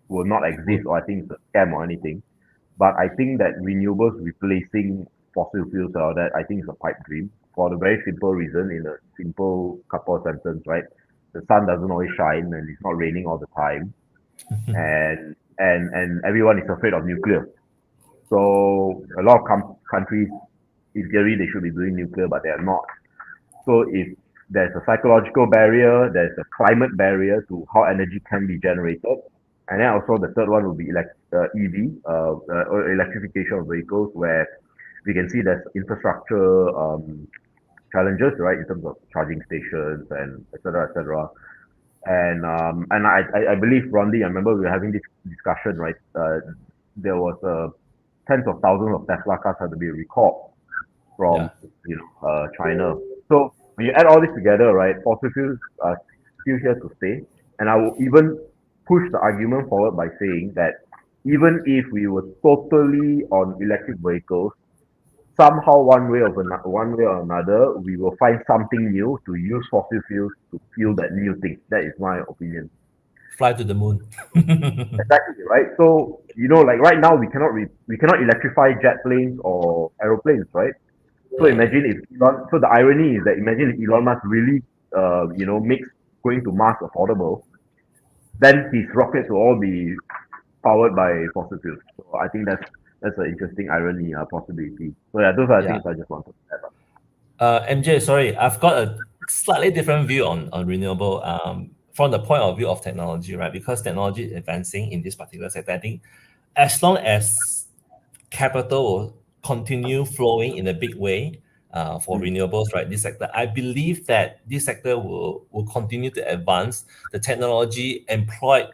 E: will not exist, or I think it's a scam or anything. But I think that renewables replacing fossil fuels, that I think is a pipe dream. For the very simple reason, in a simple couple of sentences, right? The sun doesn't always shine and it's not raining all the time. and everyone is afraid of nuclear. So a lot of countries in theory they should be doing nuclear, but they are not. So if there's a psychological barrier, there's a climate barrier to how energy can be generated, and then also the third one will be EV, or electrification of vehicles, where we can see there's infrastructure challenges, right, in terms of charging stations and etc. etc. And I believe, Rondi, I remember we were having this discussion, right? There was tens of thousands of Tesla cars had to be recalled from China. So when you add all this together, right, fossil fuels are still here to stay. And I will even push the argument forward by saying that even if we were totally on electric vehicles, somehow one way or another, we will find something new to use fossil fuels to fuel that new thing. That is my opinion.
B: Fly to the moon.
E: Exactly, right? So like right now we cannot electrify jet planes or aeroplanes, right? So imagine if so the irony is that imagine if Elon Musk really makes going to Mars affordable, then his rockets will all be powered by fossil fuels. So I think that's an interesting irony, possibility. So yeah, those are the things I just wanted to add.
B: MJ, sorry, I've got a slightly different view on renewable from the point of view of technology, right? Because technology is advancing in this particular sector. I think as long as capital will continue flowing in a big way for renewables, right? This sector, I believe that this sector will continue to advance. The technology employed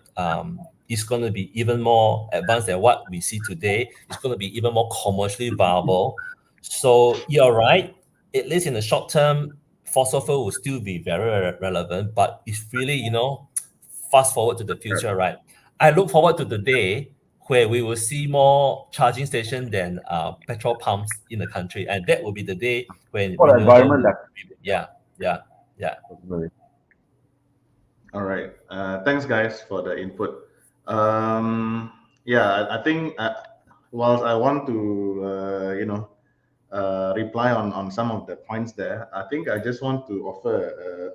B: is going to be even more advanced than what we see today. It's going to be even more commercially viable. So you're right. At least in the short term, fossil fuel will still be very relevant. But it's really, fast forward to the future, right? I look forward to the day where we will see more charging stations than petrol pumps in the country, and that will be the day when
E: for the environment.
B: Yeah.
E: Definitely.
A: All right. Thanks, guys, for the input. I think whilst I want to reply on some of the points there, I think I just want to offer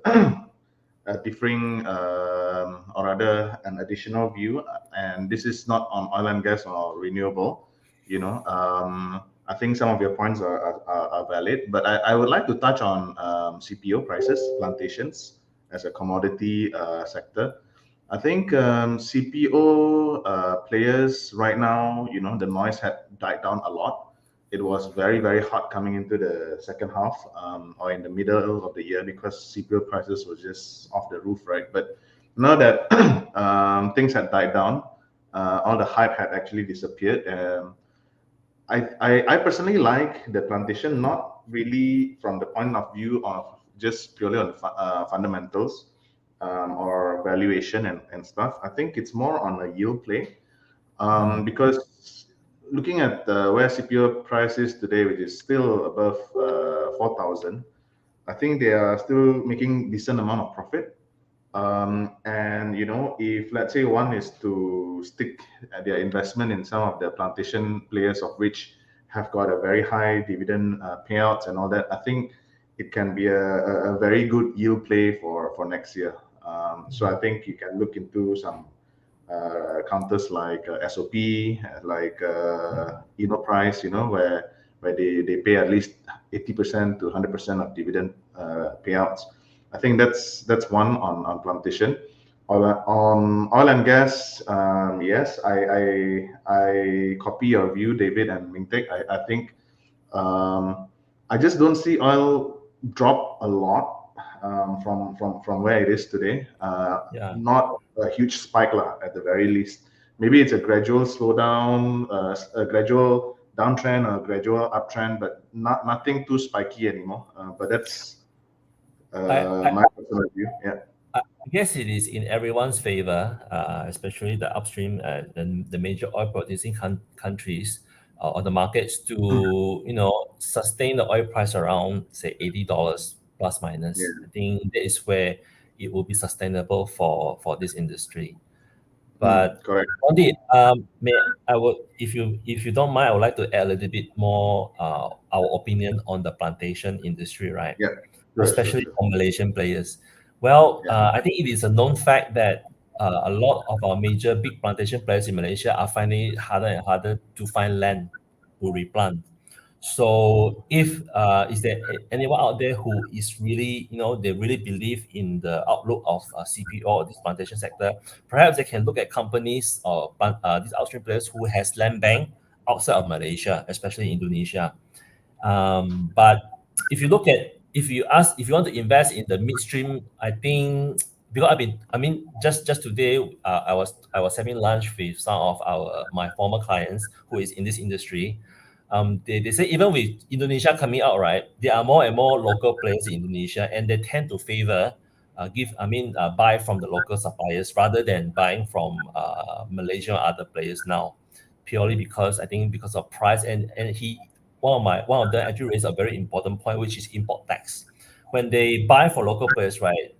A: a differing or rather an additional view, and this is not on oil and gas or renewable. I think some of your points are valid, but I would like to touch on CPO prices, plantations as a commodity sector. I think CPO players right now, the noise had died down a lot. It was very, very hot coming into the second half or in the middle of the year because CPO prices were just off the roof, right? But now that things had died down, all the hype had actually disappeared. I personally like the plantation, not really from the point of view of just purely on fundamentals or valuation and stuff. I think it's more on a yield play because looking at where CPO price is today, which is still above 4,000, I think they are still making decent amount of profit. And if let's say one is to stick their investment in some of the plantation players, of which have got a very high dividend payouts and all that, I think it can be a very good yield play for next year. So I think you can look into some counters like SOP, like price, where they pay at least 80% to 100% of dividend payouts. I think that's one on plantation. On oil and gas, yes, I copy your view, David and Meng Teck. I think I just don't see oil drop a lot from where it is today. Not a huge spike at the very least. Maybe it's a gradual slowdown, a gradual downtrend or a gradual uptrend, but nothing too spiky anymore. But that's my personal view. Yeah.
B: I guess it is in everyone's favor, especially the upstream and the major oil producing countries or the markets to sustain the oil price around say $80 plus minus.
A: Yeah.
B: I think that is where it will be sustainable for this industry. But
A: correct.
B: Rondi, if you don't mind, I would like to add a little bit more our opinion on the plantation industry, right?
A: Yeah.
B: Especially for Malaysian players. Well, I think it is a known fact that a lot of our major big plantation players in Malaysia are finding it harder and harder to find land to replant. So if is there anyone out there who is really, they really believe in the outlook of CPO or this plantation sector, perhaps they can look at companies or these upstream players who has land bank outside of Malaysia, especially Indonesia. But if you want to invest in the midstream, I think because just today, I was having lunch with some of my former clients who is in this industry. They say even with Indonesia coming out, right, there are more and more local players in Indonesia, and they tend to favor buy from the local suppliers rather than buying from Malaysia or other players now, purely because of price. And one of them actually raised a very important point, which is import tax. When they buy for local players, right,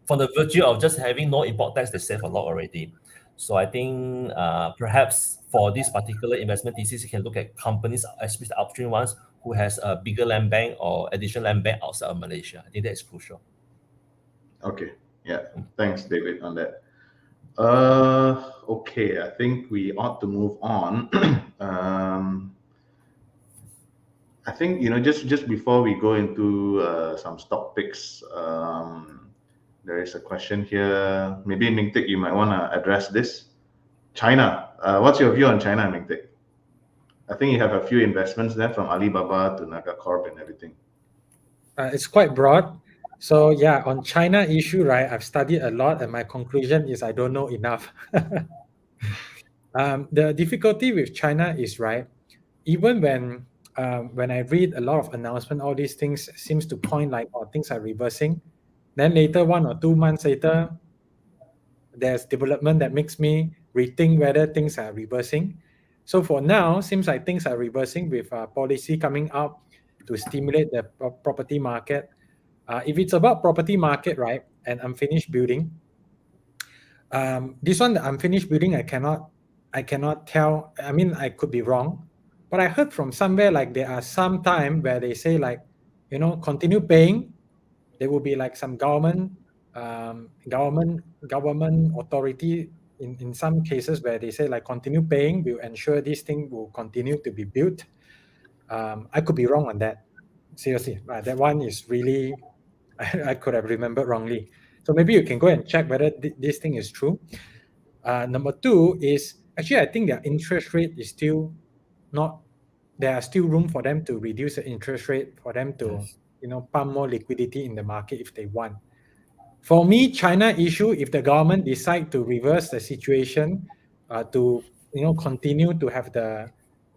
B: from the virtue of just having no import tax, they save a lot already. So I think perhaps for this particular investment thesis, you can look at companies, especially the upstream ones, who has a bigger land bank or additional land bank outside of Malaysia. I think that is crucial.
A: Okay. Yeah. Thanks, David, on that. Okay. I think we ought to move on. I think just before we go into some stock picks, there is a question here. Maybe Meng Teck, you might want to address this. China. What's your view on China, Meng Teck? I think you have a few investments there, from Alibaba to Naga Corp and everything.
D: It's quite broad. So yeah, on China issue, right, I've studied a lot, and my conclusion is I don't know enough. The difficulty with China is, right, even when I read a lot of announcement, all these things seems to point like, oh, things are reversing. Then later, 1 or 2 months later, there's development that makes me rethink whether things are reversing. So for now, seems like things are reversing with policy coming out to stimulate the property market. If it's about property market, right, and unfinished building, this one, the unfinished building, I cannot tell. I mean, I could be wrong, but I heard from somewhere like there are some time where they say like, continue paying. There will be like some government authority in some cases where they say like continue paying, will ensure this thing will continue to be built. I could be wrong on that. Seriously, that one is really I could have remembered wrongly. So maybe you can go and check whether this thing is true. Number 2 is actually I think their interest rate is still not. There are still room for them to reduce the interest rate, for them to pump more liquidity in the market if they want. For me, China issue, if the government decide to reverse the situation, to continue to have the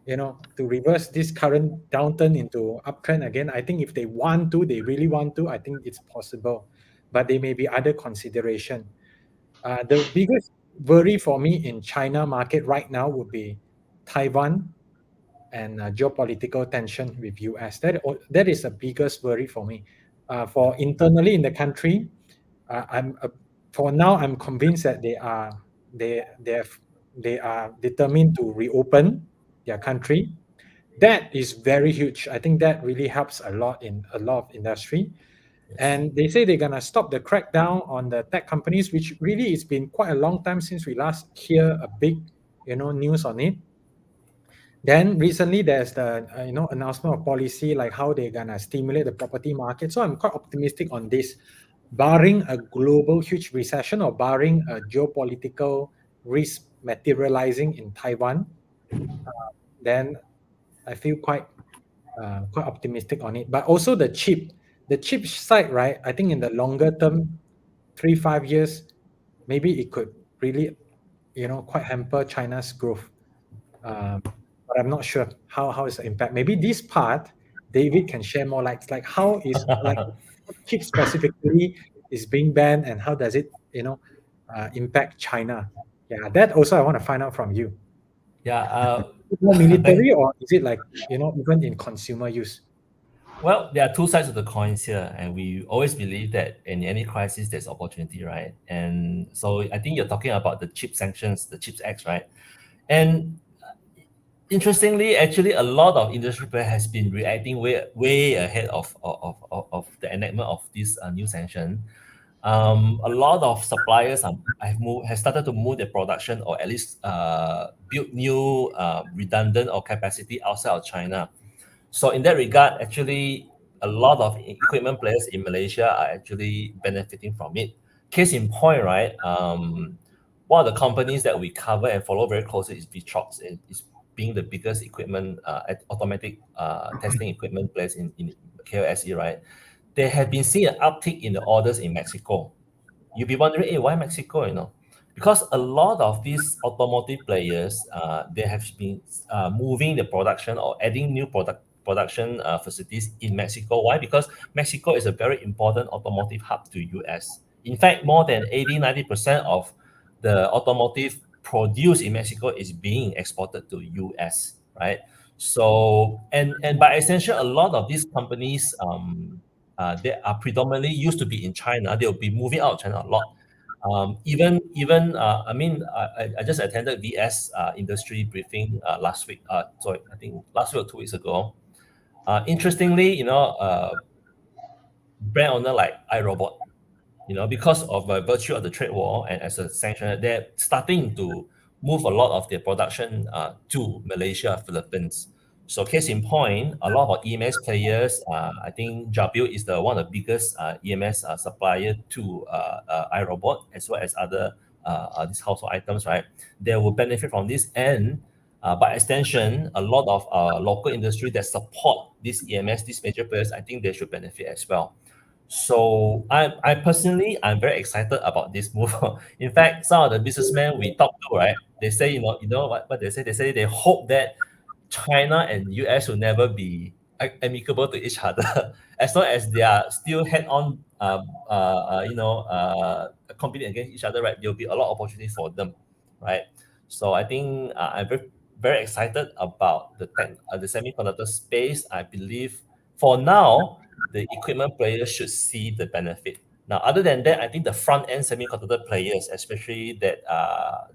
D: to reverse this current downturn into uptrend again, I think if they really want to, I think it's possible, but there may be other consideration. The biggest worry for me in China market right now would be Taiwan and geopolitical tension with US. That is the biggest worry for me. For internally in the country, for now I'm convinced that they are determined to reopen their country. That is very huge. I think that really helps a lot in a lot of industry.
B: Yes.
D: And they say they're gonna stop the crackdown on the tech companies, which really it's been quite a long time since we last hear a big news on it. Then recently there's the announcement of policy like how they're gonna stimulate the property market. So I'm quite optimistic on this, barring a global huge recession or barring a geopolitical risk materializing in Taiwan. Then I feel quite optimistic on it. But also the chip side, right? I think in the longer term, 3-5 years, maybe it could really quite hamper China's growth. But I'm not sure how is the impact. Maybe this part David can share more light, like how is like chip specifically is being banned and how does it impact China. Yeah, that also I want to find out from you.
B: Yeah.
D: More military or is it like even in consumer use?
B: Well, there are two sides of the coins here, and we always believe that in any crisis there's opportunity, right? And so I think you're talking about the chip sanctions, the CHIPS Act, right? And interestingly, actually, a lot of industry players has been reacting way ahead of the enactment of this new sanction. A lot of suppliers have started to move their production or at least build new redundant or capacity outside of China. So in that regard, actually, a lot of equipment players in Malaysia are actually benefiting from it. Case in point, right? One of the companies that we cover and follow very closely is Vitrox. It is being the biggest equipment, automatic testing equipment players in KOSE, right? They have been seeing an uptick in the orders in Mexico. You'll be wondering, hey, why Mexico? Because a lot of these automotive players, they have been moving the production or adding new production facilities in Mexico. Why? Because Mexico is a very important automotive hub to US. In fact, more than 80-90% of the automotive produced in Mexico is being exported to US, right? So, and by extension, a lot of these companies, they are predominantly used to be in China. They'll be moving out of China a lot. I just attended VS industry briefing last week. Sorry, I think last week or 2 weeks ago. Interestingly, brand owner like iRobot, because of virtue of the trade war and as a sanction, they're starting to move a lot of their production to Malaysia, Philippines. So case in point, a lot of EMS players, I think Jabil is one of the biggest EMS supplier to iRobot as well as other these household items, right? They will benefit from this, and by extension, a lot of local industry that support these EMS, these major players, I think they should benefit as well. So I personally, I'm very excited about this move. In fact, some of the businessmen we talk to, right, they say, what they say? They say they hope that China and US will never be amicable to each other, as long as they are still head-on, competing against each other, right? There'll be a lot of opportunity for them, right? So I think I'm very, very excited about the semiconductor space. I believe for now, the equipment players should see the benefit. Now, other than that, I think the front-end semiconductor players, especially that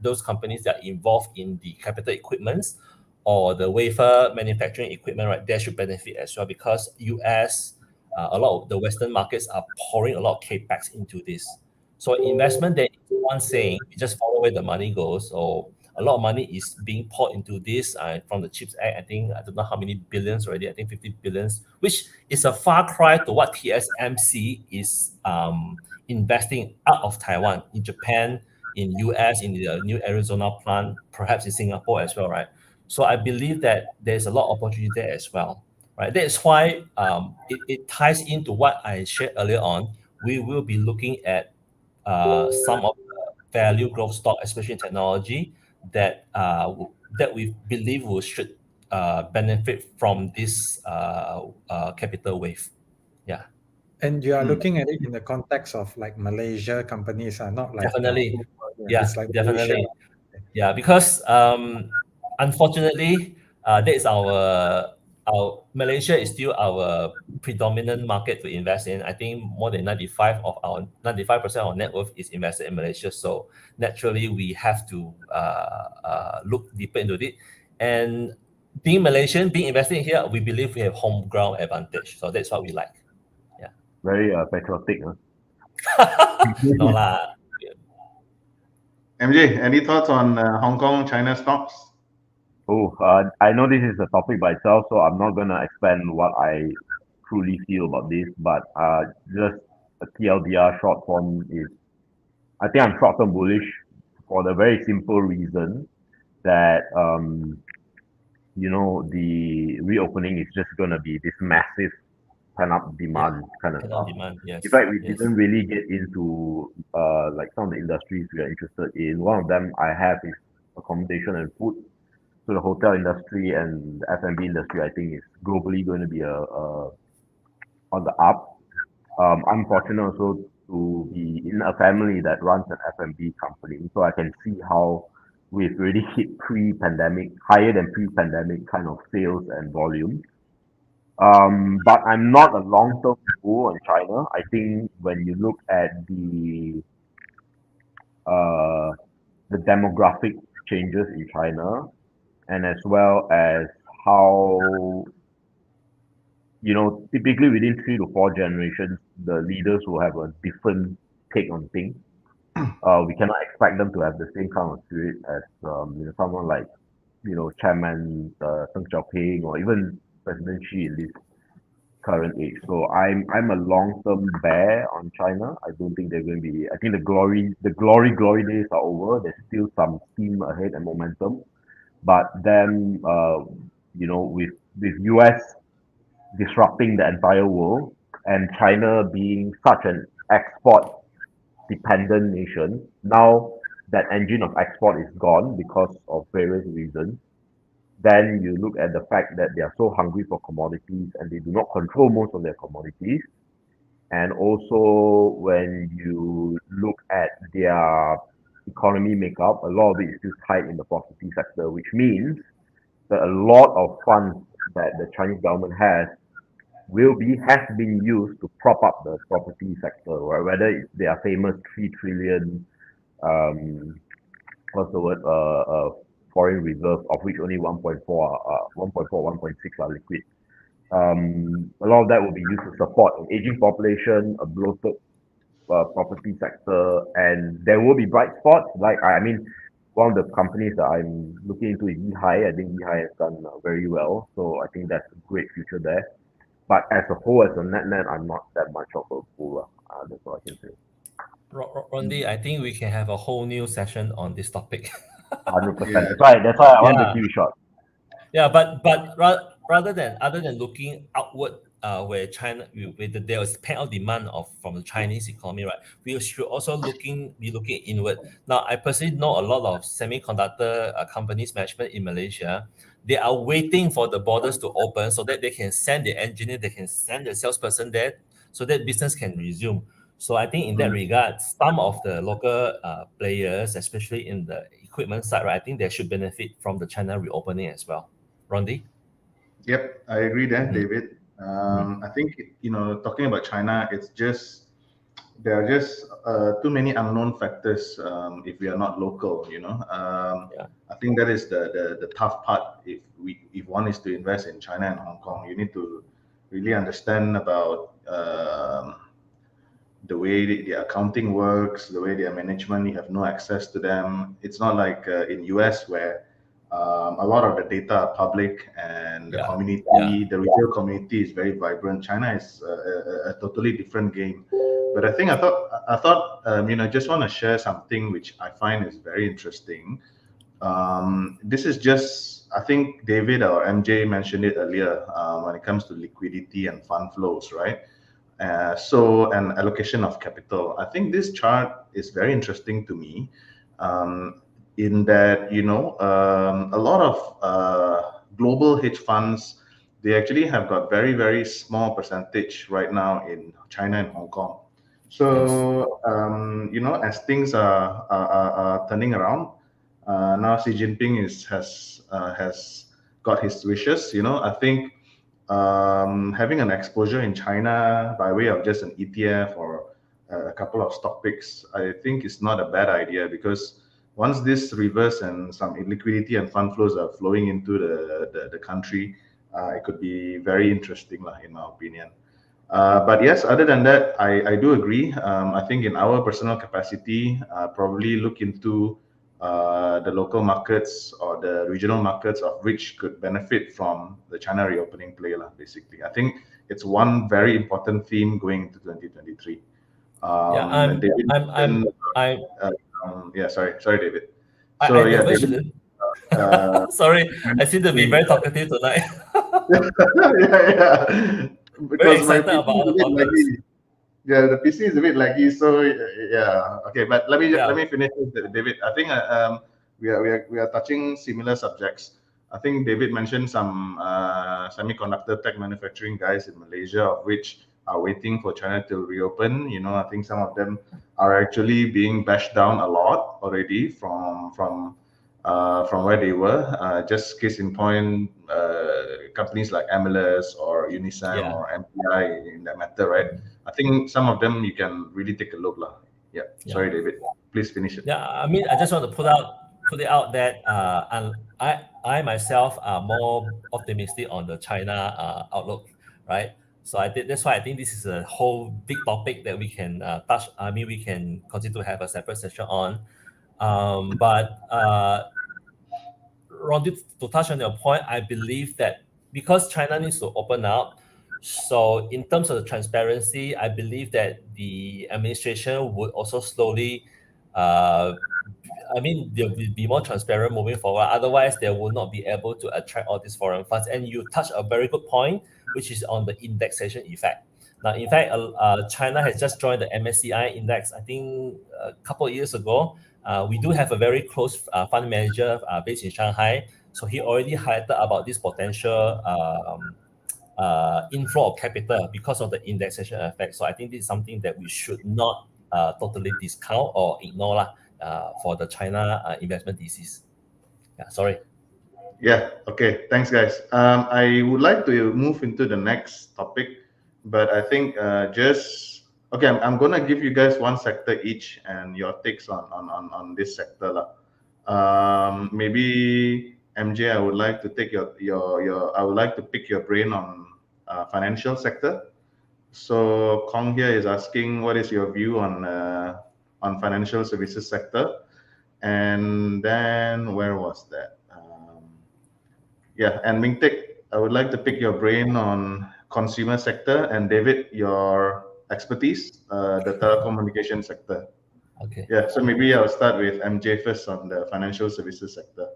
B: those companies that are involved in the capital equipments or the wafer manufacturing equipment, right, they should benefit as well because US, a lot of the Western markets are pouring a lot of capex into this. So investment, there is one saying, you just follow where the money goes. So a lot of money is being poured into this from the CHIPS Act. I think, I don't know how many billions already, I think 50 billions, which is a far cry to what TSMC is investing out of Taiwan, in Japan, in US, in the new Arizona plant, perhaps in Singapore as well, right? So I believe that there's a lot of opportunity there as well, right? That's why it ties into what I shared earlier on. We will be looking at some of the value growth stock, especially in technology, that we believe should benefit from this capital wave. Yeah.
D: And you are looking at it in the context of like Malaysia companies are not like
B: definitely. It's like definitely.
D: Malaysia.
B: Yeah, because unfortunately, that is our Malaysia is still our predominant market to invest in. I think more than 95% of our net worth is invested in Malaysia. So naturally, we have to look deeper into it. And being Malaysian, being invested here, we believe we have home ground advantage. So that's what we like. Yeah.
E: Very patriotic.
B: No lah.
A: MJ, any thoughts on Hong Kong, China stocks?
E: Oh, I know this is a topic by itself, so I'm not gonna expand what I truly feel about this. But just a TLDR short form is, I think I'm short term bullish for the very simple reason that the reopening is just gonna be this massive pent-up demand kind of stuff.
B: Demand, yes.
E: In fact, we didn't really get into like some of the industries we are interested in. One of them I have is accommodation and food. So the hotel industry and the F&B industry, I think, is globally going to be on the up. I'm fortunate also to be in a family that runs an F&B company, so I can see how we've already hit pre-pandemic, higher than pre-pandemic kind of sales and volume. But I'm not a long-term bull on China. I think when you look at the demographic changes in China, and as well as how, typically within 3 to 4 generations, the leaders will have a different take on things. We cannot expect them to have the same kind of spirit as someone like, Chairman Deng Xiaoping, or even President Xi in this current age. So I'm a long-term bear on China. I don't think they're going to be. I think the glory days are over. There's still some steam ahead and momentum, but then with US disrupting the entire world and China being such an export-dependent nation, now that engine of export is gone because of various reasons. Then you look at the fact that they are so hungry for commodities and they do not control most of their commodities. And also, when you look at their economy makeup, a lot of it is still tied in the property sector, which means that a lot of funds that the Chinese government has has been used to prop up the property sector, or whether it's their famous 3 trillion what's the word foreign reserve, of which only 1.6 are liquid. A lot of that will be used to support an aging population, a bloated property sector, and there will be bright spots. Like one of the companies that I'm looking into is Yihai. I think Yihai has done very well, so I think that's a great future there. But as a whole, as a net, I'm not that much of a bull. That's all I can say.
B: Rondi, I think we can have a whole new session on this topic.
E: 100%. Yeah. That's why I want the TV shot.
B: Yeah, but other than looking outward, where China, there is pent-up demand from the Chinese economy, right? We should also be looking inward. Now, I personally know a lot of semiconductor companies management in Malaysia. They are waiting for the borders to open so that they can send the engineer, they can send the salesperson there, so that business can resume. So I think in that regard, some of the local players, especially in the equipment side, right, I think they should benefit from the China reopening as well. Rondi?
A: Yep, I agree there, David. I think, talking about China, there are just too many unknown factors if we are not local, I think that is the tough part. If one is to invest in China and Hong Kong, you need to really understand about the way the accounting works, the way their management, you have no access to them. It's not like in US where a lot of the data are public and the the retail community is very vibrant. China is a totally different game. But I thought just want to share something which I find is very interesting. This is just, I think David or MJ mentioned it earlier when it comes to liquidity and fund flows, right? So an allocation of capital. I think this chart is very interesting to me. In that, a lot of global hedge funds, they actually have got very, very small percentage right now in China and Hong Kong. So, as things are turning around, now Xi Jinping has got his wishes. I think having an exposure in China by way of just an ETF or a couple of stock picks, I think is not a bad idea, because once this reverse and some liquidity and fund flows are flowing into the country, it could be very interesting, in my opinion. But yes, other than that, I do agree. I think in our personal capacity, probably look into the local markets or the regional markets of which could benefit from the China reopening play, basically. I think it's one very important theme going into 2023. Sorry, David.
B: David. Sorry, I seem to be very talkative tonight.
A: Because my PC is a bit laggy. Yeah, the PC is a bit laggy, so yeah. Okay, but let me finish with David. I think we are touching similar subjects. I think David mentioned some semiconductor tech manufacturing guys in Malaysia, of which are waiting for China to reopen. I think some of them are actually being bashed down a lot already from where they were. Just case in point, companies like MLS or Unisem or MPI in that matter, right? I think some of them you can really take a look. Sorry, David. Please finish it.
B: Yeah, I mean, I just want to put it out that I myself are more optimistic on the China outlook, right? So that's why I think this is a whole big topic that we can touch. I mean, we can continue to have a separate session on. But Ron, to touch on your point, I believe that because China needs to open up. So in terms of the transparency, I believe that the administration would also slowly, they'll be more transparent moving forward. Otherwise, they will not be able to attract all these foreign funds. And you touch a very good point, which is on the indexation effect. Now, in fact, China has just joined the MSCI index, I think a couple of years ago. We do have a very close fund manager based in Shanghai. So he already highlighted about this potential inflow of capital because of the indexation effect. So I think this is something that we should not totally discount or ignore for the China investment thesis. Yeah, sorry.
A: Yeah, okay. Thanks, guys. I would like to move into the next topic, but I think okay, I'm going to give you guys one sector each and your takes on this sector. Maybe MJ, I would like to take I would like to pick your brain on financial sector. So Kong here is asking, what is your view on financial services sector? And then where was that? Yeah, and Ming Teck, I would like to pick your brain on consumer sector, and David, your expertise, the telecommunications sector.
B: Okay.
A: Yeah, so maybe I'll start with MJ first on the financial services sector.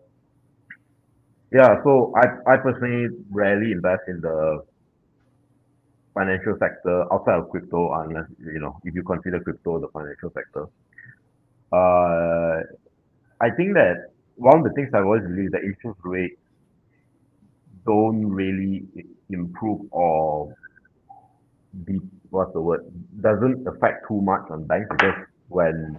E: Yeah, so I personally rarely invest in the financial sector outside of crypto, unless, if you consider crypto the financial sector. I think that one of the things I've always believed is that interest rates don't really improve or doesn't affect too much on banks, because when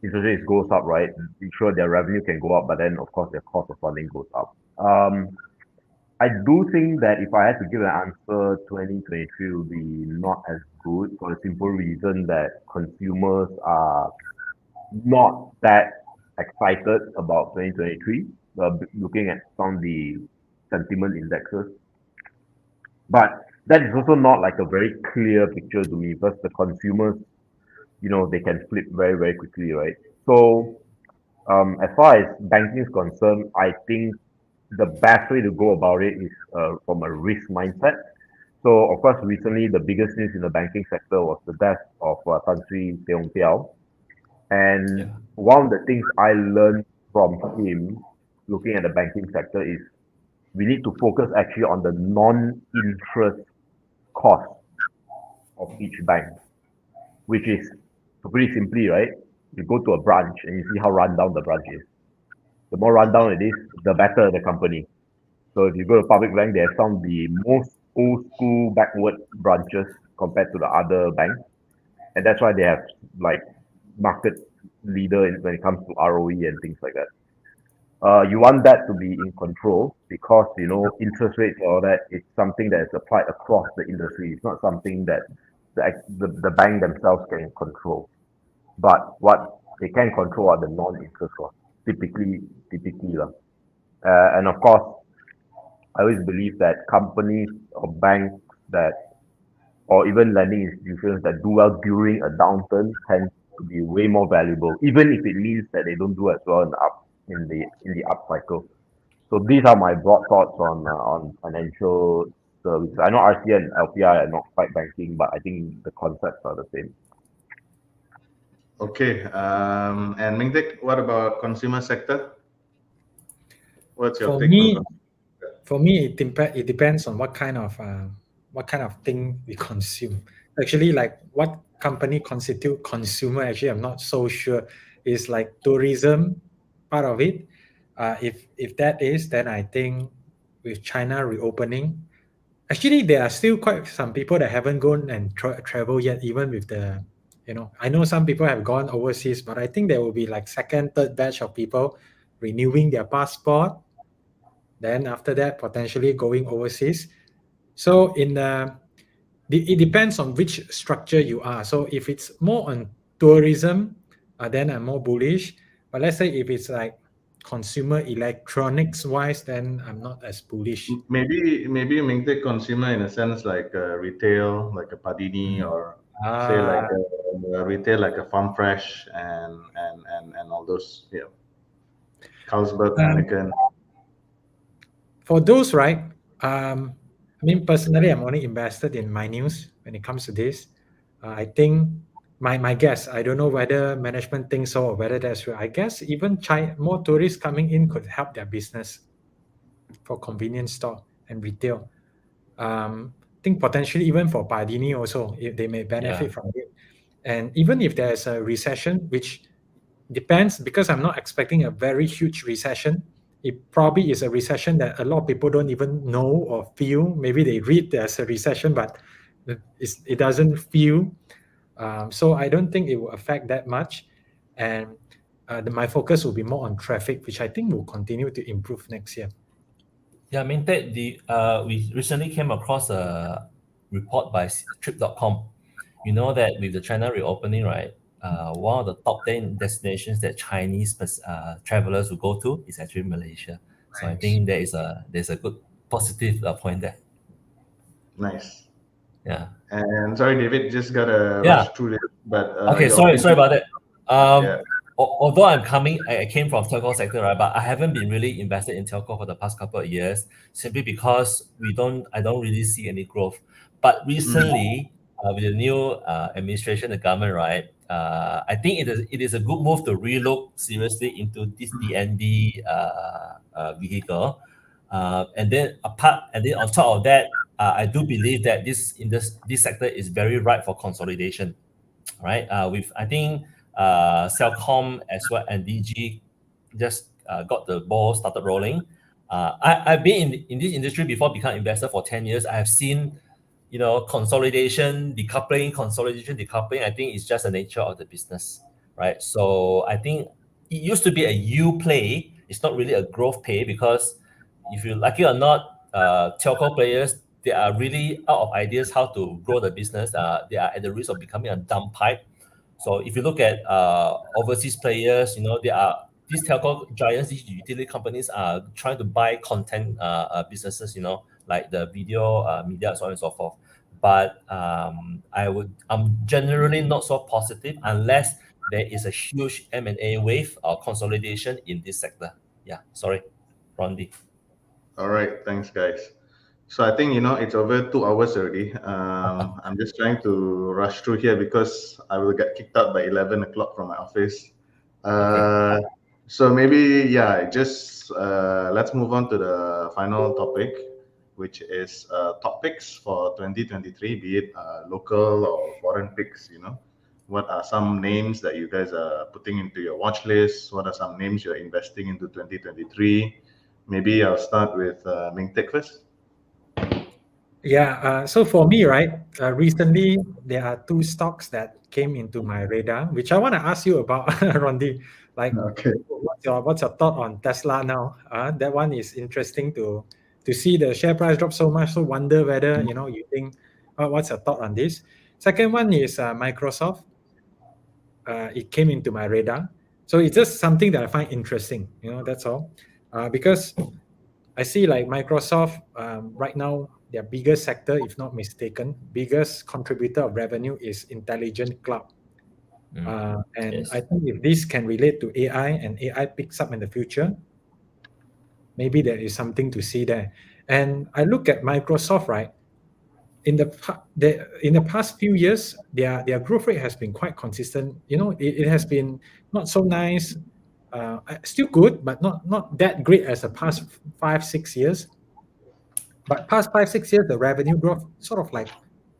E: interest rates goes up, right, sure their revenue can go up, but then of course their cost of funding goes up. I do think that if I had to give an answer, 2023 will be not as good, for the simple reason that consumers are not that excited about 2023, looking at some of the sentiment indexes. But that is also not like a very clear picture to me, because the consumers, they can flip very, very quickly, right? So as far as banking is concerned, I think the best way to go about it is from a risk mindset. So of course, recently the biggest news in the banking sector was the death of Tan Sri Teong Piao. And one of the things I learned from him, looking at the banking sector, is we need to focus actually on the non-interest cost of each bank, which is pretty simply, right? You go to a branch and you see how run down the branch is. The more rundown it is, the better the company. So if you go to public bank, they have some of the most old school backward branches compared to the other banks. And that's why they have like market leader when it comes to ROE and things like that. You want that to be in control, because interest rates and all that, it's something that is applied across the industry. It's not something that the bank themselves can control. But what they can control are the non-interest costs, typically. And of course, I always believe that companies or banks or even lending institutions that do well during a downturn tend to be way more valuable, even if it means that they don't do as well in the up cycle. So these are my broad thoughts on financial services. I know RCA and LPI are not quite banking, but I think the concepts are the same.
A: Okay, and Ming Teck, what about consumer sector? What's your take on that?
D: For me, it depends on what kind of thing we consume. Actually, like what company constitute consumer, actually I'm not so sure. Is like tourism part of it. If that is, then I think with China reopening, actually there are still quite some people that haven't gone and travel yet, even with the I know some people have gone overseas, but I think there will be like second, third batch of people renewing their passport. Then after that, potentially going overseas. So it depends on which structure you are. So if it's more on tourism, then I'm more bullish. But let's say if it's like consumer electronics wise, then I'm not as bullish.
A: Maybe Ming Teck consumer in a sense like retail, like a Padini, or say like a retail like a Farm Fresh and all those, Carlsberg, Heineken.
D: For those, right, I mean, personally, I'm only invested in my news when it comes to this. I think my guess, I don't know whether management thinks so or whether that's true. I guess even more tourists coming in could help their business for convenience store and retail. I think potentially even for Pardini also, if they may benefit from it. And even if there's a recession, which depends, because I'm not expecting a very huge recession. It probably is a recession that a lot of people don't even know or feel. Maybe they read there's a recession, but it doesn't feel. So I don't think it will affect that much. And my focus will be more on traffic, which I think will continue to improve next year.
B: Yeah, I mean, we recently came across a report by Trip.com. You know that with the China reopening, right? One of the top 10 destinations that Chinese travelers will go to is actually Malaysia. So I think there's a good positive point there.
A: Nice.
B: Yeah.
A: And sorry, David, just gotta rush through this. But
B: okay, sorry about that.
A: Yeah.
B: Although I came from telco sector, right? But I haven't been really invested in telco for the past couple of years, simply because I don't really see any growth. But recently, with the new administration, the government, right? I think it is a good move to relook seriously into this DND vehicle, and then on top of that, I do believe that this sector is very ripe for consolidation, right? With I think Celcom as well and DG just got the ball started rolling. I've been in this industry before become investor for 10 years. I have seen, consolidation, decoupling. I think it's just the nature of the business, right? So I think it used to be a U play. It's not really a growth play, because if you like it or not, telco players, they are really out of ideas how to grow the business. They are at the risk of becoming a dump pipe. So if you look at overseas players, these telco giants, these utility companies are trying to buy content businesses, like the video media, so on and so forth. But I'm generally not so positive unless there is a huge M&A wave or consolidation in this sector. Yeah, sorry, Rondi.
A: All right, thanks, guys. So I think it's over 2 hours already. I'm just trying to rush through here because I will get kicked out by 11 o'clock from my office. So maybe just let's move on to the final topic, which is top picks for 2023, be it local or foreign picks. What are some names that you guys are putting into your watch list? What are some names you're investing into 2023? Maybe I'll start with Meng Teck first.
D: Yeah, so for me, right, recently there are two stocks that came into my radar, which I want to ask you about, Rondi. Like,
A: okay,
D: what's your thought on Tesla now? That one is interesting to see the share price drop so much. So wonder whether you think, what's your thought on this? Second one is Microsoft. It came into my radar, so it's just something that I find interesting. That's all. Because I see like Microsoft right now, their biggest sector, if not mistaken, biggest contributor of revenue is intelligent cloud. And yes, I think if this can relate to AI and AI picks up in the future, maybe there is something to see there. And I look at Microsoft, right? In the past few years, their growth rate has been quite consistent. It has been not so nice, still good, but not that great as the past 5-6 years. But past 5-6 years, the revenue growth sort of like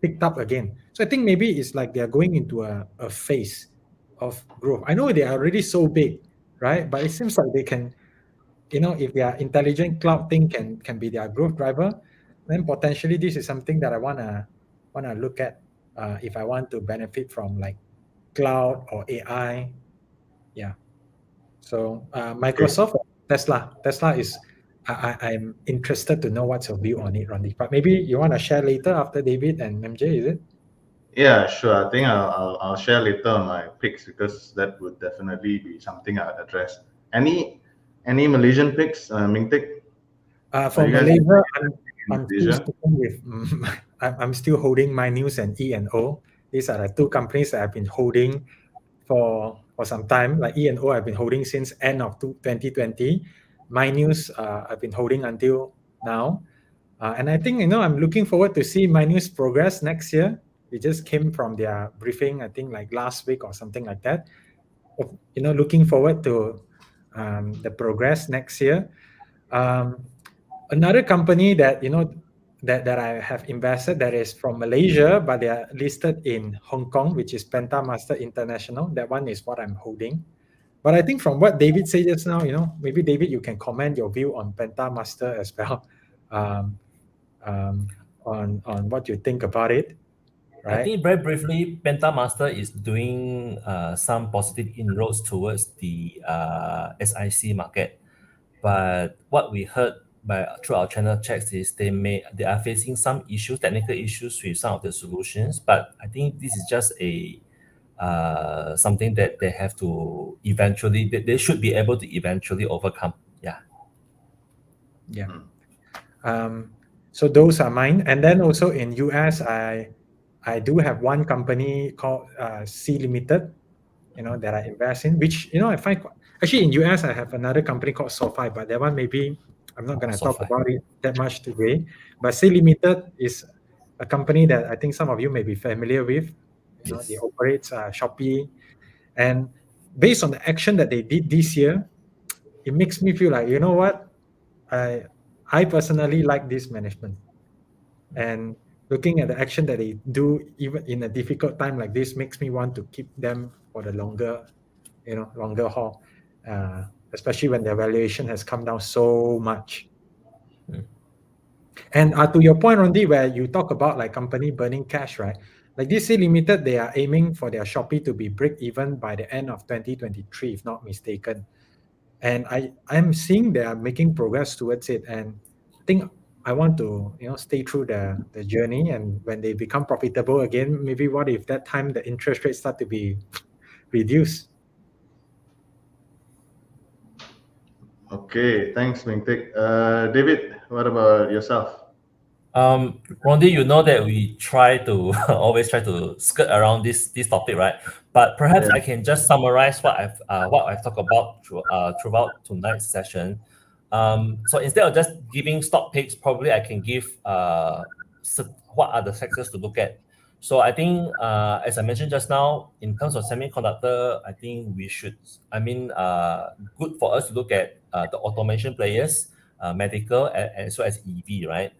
D: picked up again. So I think maybe it's like they're going into a phase of growth. I know they are already so big, right? But it seems like they can, if their intelligent cloud thing can be their growth driver, then potentially this is something that I wanna look at if I want to benefit from like cloud or AI. Yeah. So Microsoft, Tesla is. I'm interested to know what's your view on it, Rondi. But maybe you want to share later after David and MJ, is it?
A: Yeah, sure. I think I'll share later on my picks, because that would definitely be something I'd address. Any Malaysian picks, Meng Teck?
D: For Malaysia, I'm still sticking with. I'm still holding my news and E&O. These are the two companies that I've been holding for some time. Like E&O, I've been holding since end of 2020. My news, I've been holding until now. And I think, I'm looking forward to see Minu's progress next year. We just came from their briefing, I think like last week or something like that. Looking forward to the progress next year. Another company that, that I have invested that is from Malaysia, but they are listed in Hong Kong, which is Pentamaster International. That one is what I'm holding. But I think from what David said just now, maybe David, you can comment your view on Pentamaster as well, on what you think about it. Right?
B: I think very briefly, Pentamaster is doing some positive inroads towards the SIC market. But what we heard through our channel checks is they are facing some issues, technical issues with some of the solutions. But I think this is just something that they have to eventually, they should be able to eventually overcome.
D: Yeah. So those are mine. And then also in US, I do have one company called C Limited, that I invest in, which, I find actually in US, I have another company called SoFi, but that one maybe I'm not going to talk about it that much today. But C Limited is a company that I think some of you may be familiar with. They operate Shopee. And based on the action that they did this year, it makes me feel like, you know what? I personally like this management. And looking at the action that they do, even in a difficult time like this, makes me want to keep them for the longer haul, especially when their valuation has come down so much. And to your point, Rondi, where you talk about like company burning cash, right? Like this C Limited, they are aiming for their Shopee to be break even by the end of 2023, if not mistaken. And I'm seeing they are making progress towards it. And I think I want to, stay through the journey. And when they become profitable again, maybe what if that time the interest rates start to be reduced?
A: Okay, thanks, Meng Teck. David, what about yourself?
B: Rondi, you know that we always try to skirt around this topic, right? But perhaps I can just summarize what I've talked about throughout tonight's session. So instead of just giving stock picks, probably I can give what are the sectors to look at. So I think, as I mentioned just now, in terms of semiconductor, I think good for us to look at the automation players, medical, as well as EV, right?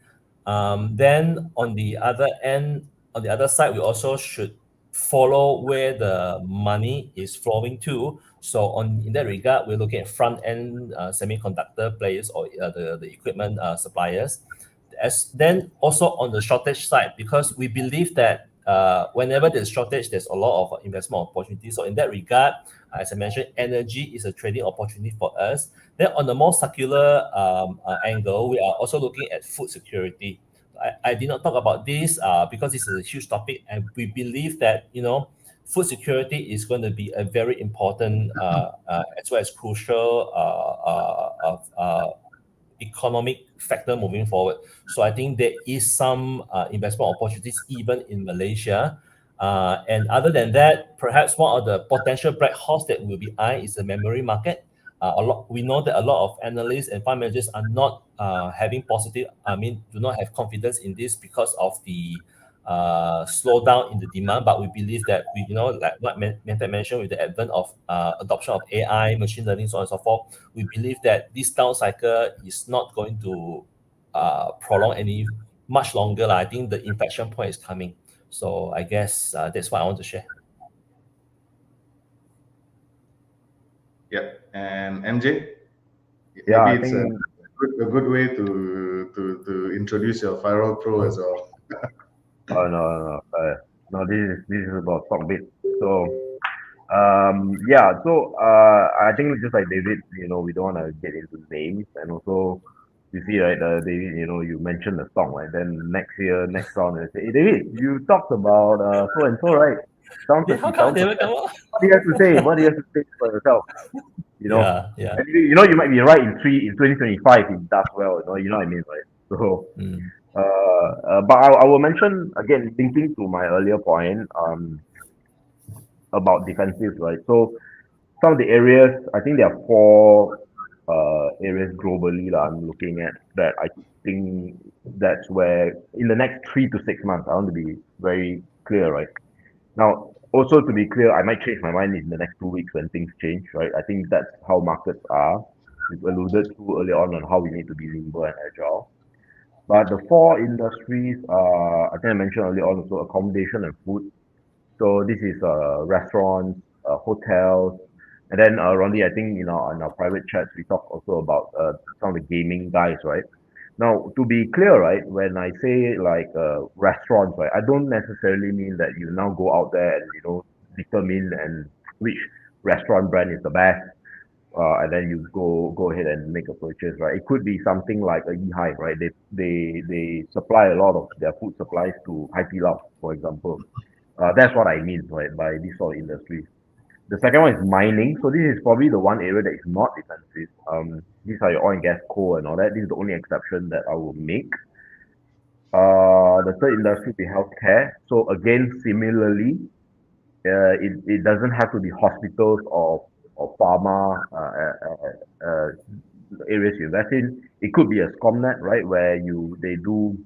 B: Then on the other side, we also should follow where the money is flowing to. So in that regard, we're looking at front-end semiconductor players or the equipment suppliers. Then also on the shortage side, because we believe that whenever there's shortage, there's a lot of investment opportunities. So in that regard, as I mentioned, energy is a trading opportunity for us. Then on the more circular angle, we are also looking at food security. I did not talk about this because this is a huge topic, and we believe that food security is going to be a very important as well as crucial economic factor moving forward. So I think there is some investment opportunities even in Malaysia. And other than that, perhaps one of the potential bright horse that will be eyeing is the memory market. We know that a lot of analysts and fund managers are not do not have confidence in this because of the slowdown in the demand. But we believe that like what Meng mentioned, with the advent of adoption of AI, machine learning, so on and so forth, we believe that this down cycle is not going to prolong any much longer. I think the inflection point is coming. So I guess that's what I want to share.
A: Yeah, and MJ,
E: Yeah,
A: maybe it's a good way to introduce your Firewall Pro as well.
E: Oh no, this is about Stockbit. So I think just like David, we don't want to get into names, and also you see, right, David, you mentioned the stock, right? Then next round, they say, hey, David, you talked about so and so, right? Sounds like
B: How come they will come up?
E: What do you have to say? What do you have to say for yourself?
B: Yeah.
E: And you might be right in 2025 it does well. You know what I mean, right? So, but I will mention again, linking to my earlier point, about defensive, right? So some of the areas, I think there are areas globally I'm looking at that I think that's where in the next 3 to 6 months I want to be very clear, right? Now, also to be clear, I might change my mind in the next 2 weeks when things change, right? I think that's how markets are. We've alluded to earlier on how we need to be nimble and agile. But the four industries, I think I mentioned earlier on also accommodation and food. So this is restaurants, hotels, and then Rondi, I think in our private chats we talk also about some of the gaming guys, right? Now, to be clear, right, when I say like restaurants, right, I don't necessarily mean that you now go out there and determine and which restaurant brand is the best, and then you go ahead and make a purchase, right? It could be something like a Ehive, right? They supply a lot of their food supplies to Haidilao, for example. That's what I mean, right, by this sort of industry. The second one is mining. So this is probably the one area that is not defensive. These are your oil and gas, coal, and all that. This is the only exception that I will make. The third industry will be healthcare. So again, similarly, it doesn't have to be hospitals or pharma areas you invest in. It could be a SCOMNet, right, where they do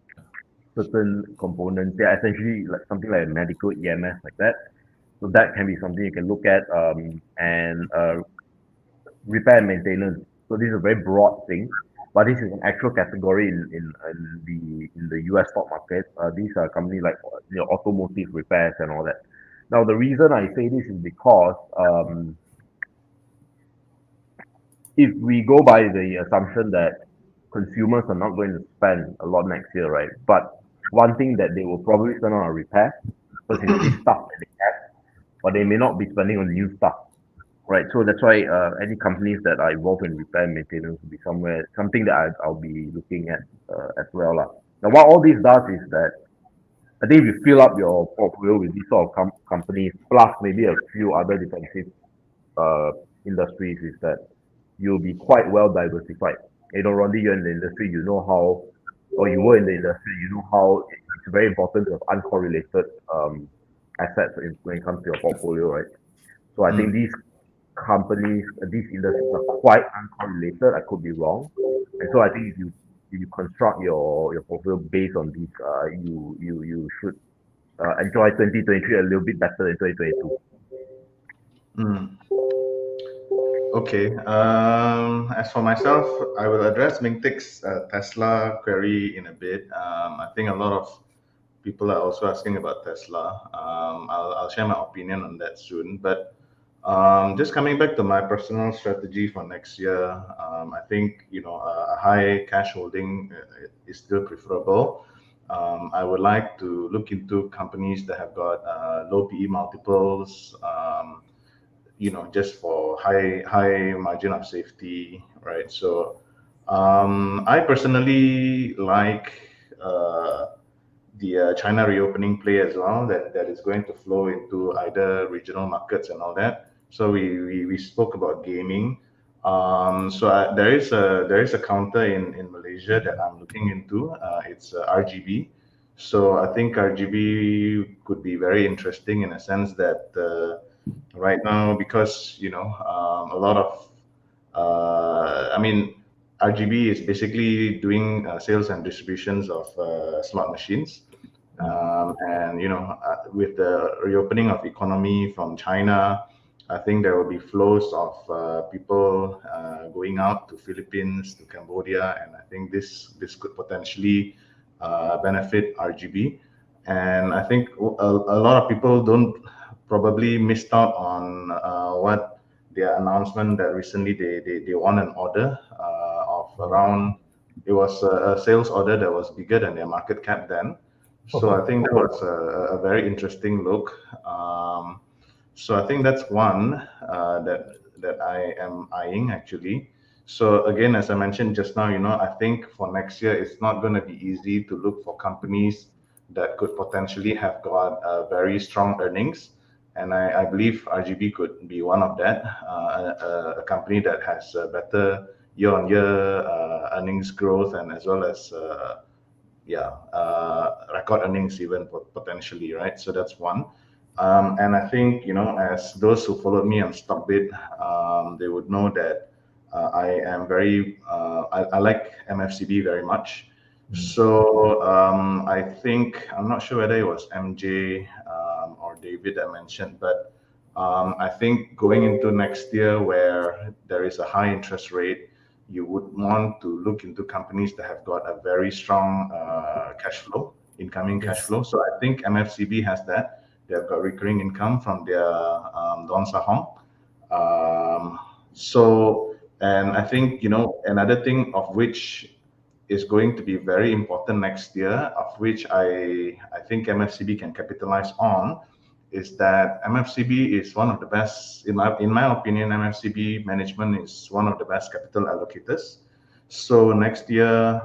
E: certain components. They're essentially like something like a medical EMS like that. So that can be something you can look at. And repair and maintenance. So this is a very broad thing, but this is an actual category in the US stock market. These are companies like automotive repairs and all that. Now the reason I say this is because if we go by the assumption that consumers are not going to spend a lot next year, right? But one thing that they will probably spend on a repair, because it's this stuff that they have, but they may not be spending on new stuff. Right, so that's why any companies that are involved in repair and maintenance will be something that I'll be looking at as well. Now, what all this does is that I think if you fill up your portfolio with these sort of companies, plus maybe a few other defensive uh, industries, is that you'll be quite well diversified. Rondi, you're in the industry, you know how, or you were in the industry, you know how it's very important to have uncorrelated assets when it comes to your portfolio, right? So I think these companies, these industries are quite uncorrelated. I could be wrong, and so I think if you construct your portfolio based on these, you should enjoy 2023 a little bit better than 2022.
A: Okay. As for myself, I will address Meng Teck's Tesla query in a bit. I think a lot of people are also asking about Tesla. I'll share my opinion on that soon. But just coming back to my personal strategy for next year, I think a high cash holding is still preferable. I would like to look into companies that have got low PE multiples. Just for high margin of safety, right? So I personally like the China reopening play as well, that is going to flow into either regional markets and all that. So we spoke about gaming. So there is a counter in Malaysia that I'm looking into. It's RGB. So I think RGB could be very interesting in a sense that right now, because a lot of RGB is basically doing sales and distributions of slot machines. And with the reopening of economy from China, I think there will be flows of people going out to Philippines, to Cambodia, and I think this could potentially benefit RGB. And I think a lot of people don't probably missed out on what their announcement that recently they won an order of around, it was a sales order that was bigger than their market cap then. So I think that was a very interesting look. So I think that's one that I am eyeing actually. So again, as I mentioned just now, I think for next year it's not going to be easy to look for companies that could potentially have got very strong earnings, and I believe RGB could be one of that. A company that has better year-on-year earnings growth, and as well as record earnings even potentially, right? So that's one. And I think as those who followed me on Stockbit, they would know that I am very, I like MFCB very much. So I think, I'm not sure whether it was MJ or David that mentioned, but I think going into next year where there is a high interest rate, you would want to look into companies that have got a very strong cash flow, incoming cash flow. So I think MFCB has that. They've got recurring income from their Don Sahong. And I think, another thing of which is going to be very important next year, of which I think MFCB can capitalize on, is that MFCB is one of the best, in my opinion, MFCB management is one of the best capital allocators. So next year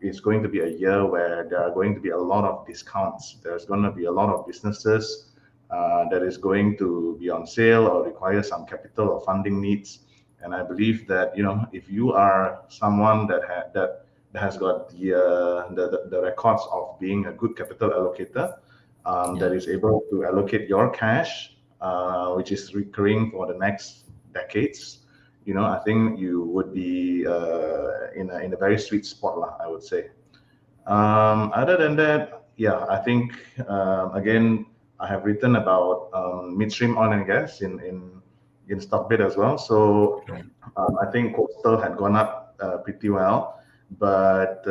A: is going to be a year where there are going to be a lot of discounts. There's going to be a lot of businesses that is going to be on sale or require some capital or funding needs. And I believe that, if you are someone that has got the records of being a good capital allocator, that is able to allocate your cash, which is recurring for the next decades, I think you would be in a very sweet spot, I would say. Other than that, yeah, I think again, I have written about midstream oil and gas in Stockbit as well. So I think coastal had gone up pretty well, but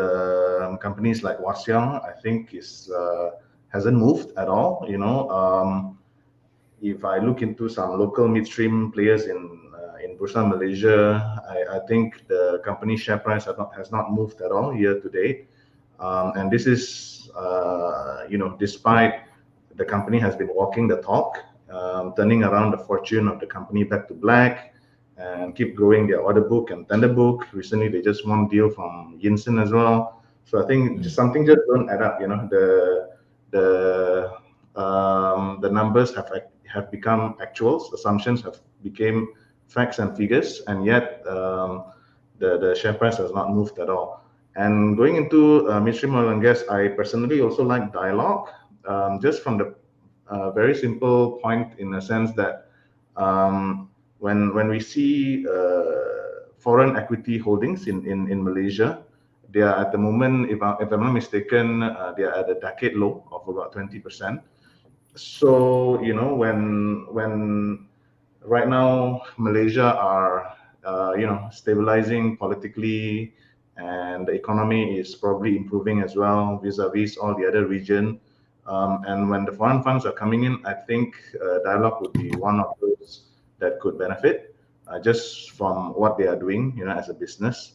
A: companies like Wasyong, I think hasn't moved at all. If I look into some local midstream players in Bursa Malaysia, I think the company share price has not moved at all year to date. And this is, despite the company has been walking the talk, turning around the fortune of the company back to black, and keep growing their order book and tender book. Recently, they just won a deal from Yinsen as well. So I think something just don't add up. The numbers have become actuals. Assumptions have become facts and figures, and yet the share price has not moved at all. And going into midstream oil and gas, I personally also like Dialog, just from the very simple point in the sense that when we see foreign equity holdings in Malaysia, they are at the moment, if I'm not mistaken, they are at a decade low of about 20%. So when right now Malaysia are stabilizing politically, and the economy is probably improving as well vis-a-vis all the other region. And when the foreign funds are coming in, I think Dialog would be one of those that could benefit just from what they are doing, as a business.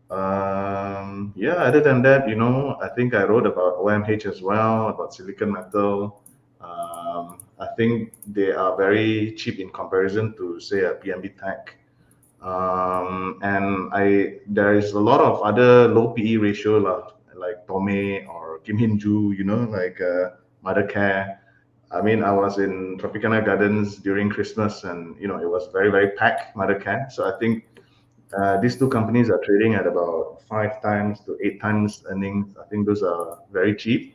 A: Other than that, I think I wrote about OMH as well, about silicon metal. I think they are very cheap in comparison to, say, a PMB Teck. And there is a lot of other low PE ratio like Tome or Kim Hin Joo, like Mothercare. I mean, I was in Tropicana Gardens during Christmas, and it was very, very packed, Mothercare. So I think these two companies are trading at about 5 times to 8 times earnings. I think those are very cheap.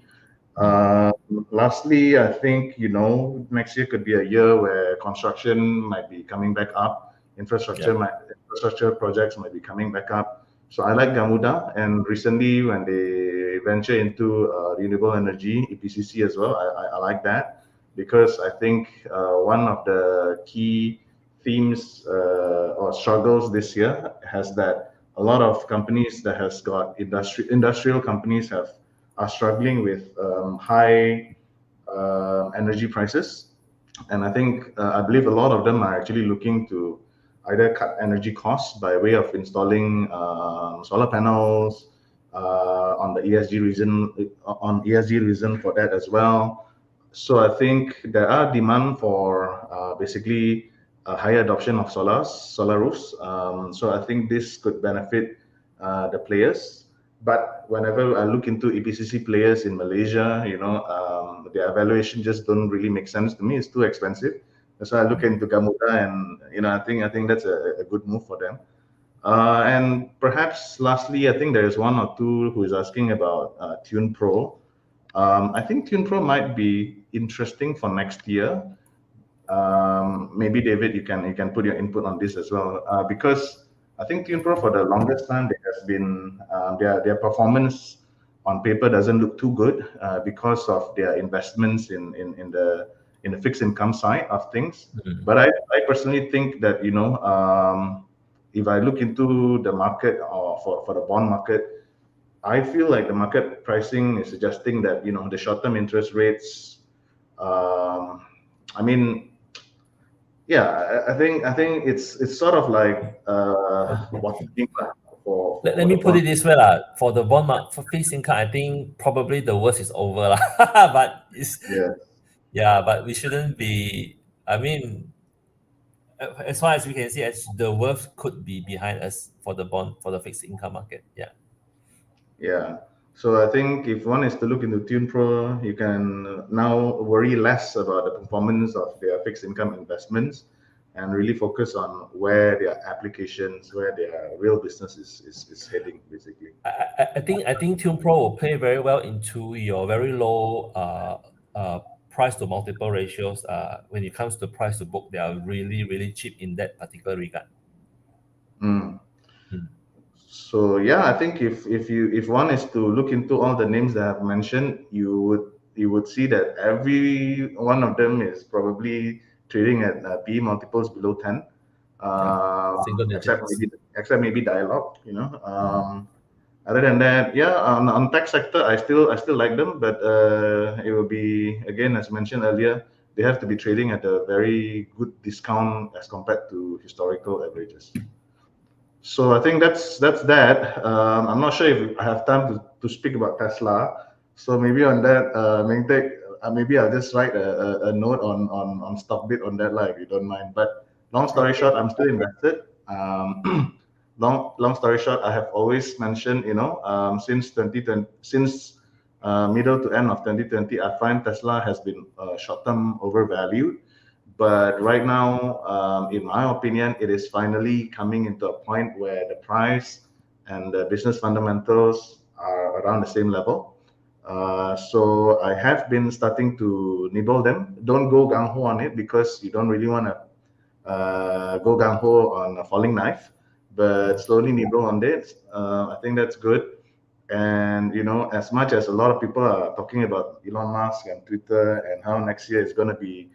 A: Lastly, I think next year could be a year where construction might be coming back up. Infrastructure projects might be coming back up. So I like Gamuda, and recently when they venture into renewable energy, EPCC as well, I like that, because I think one of the key themes or struggles this year has that a lot of companies that has got industrial companies are struggling with high energy prices, and I believe a lot of them are actually looking to either cut energy costs by way of installing solar panels on ESG reason for that as well. So I think there are demand for basically a higher adoption of solar roofs. So I think this could benefit the players. But whenever I look into EPCC players in Malaysia, their evaluation just don't really make sense to me. It's too expensive. So I look into Gamuda, and I think that's a good move for them. And perhaps lastly, I think there is one or two who is asking about Tune Pro. I think Tune Pro might be interesting for next year. Maybe David, you can put your input on this as well, because I think TunePro for the longest time there has been their performance on paper doesn't look too good because of their investments in the fixed income side of things.
B: Mm-hmm.
A: But I personally think that if I look into the market or for the bond market, I feel like the market pricing is suggesting that the short-term interest rates. I mean, yeah, I think it's sort of like bottoming for
B: Let
A: the
B: me put
A: bond.
B: it this way, for the bond market, for fixed income, I think probably the worst is over. But but we shouldn't be, I mean, as far as we can see, the worst could be behind us for the fixed income market.
A: Yeah. So I think if one is to look into TunePro, you can now worry less about the performance of their fixed income investments and really focus on where their applications, where their real business is heading, basically.
B: I think TunePro will play very well into your very low price to multiple ratios. When it comes to price to book, they are really, really cheap in that particular regard.
A: Mm.
B: Mm.
A: So yeah, I think if one is to look into all the names that I've mentioned, you would see that every one of them is probably trading at PE multiples below 10,
B: Single
A: except
B: digits.
A: maybe Dialog. Other than that, yeah, on tech sector, I still like them, but it will be, again, as mentioned earlier, they have to be trading at a very good discount as compared to historical averages. So I think that's that. I'm not sure if I have time to speak about Tesla. So maybe on that, Meng Teck, maybe I'll just write a note on Stockbit on that, if you don't mind. But long story short, I'm still invested. Long story short, I have always mentioned, since 2020, since middle to end of 2020, I find Tesla has been short-term overvalued. But right now, in my opinion, it is finally coming into a point where the price and the business fundamentals are around the same level. So I have been starting to nibble them. Don't go gung ho on it because you don't really want to go gung ho on a falling knife, but slowly nibble on it. I think that's good. And as much as a lot of people are talking about Elon Musk and Twitter and how next year is going to be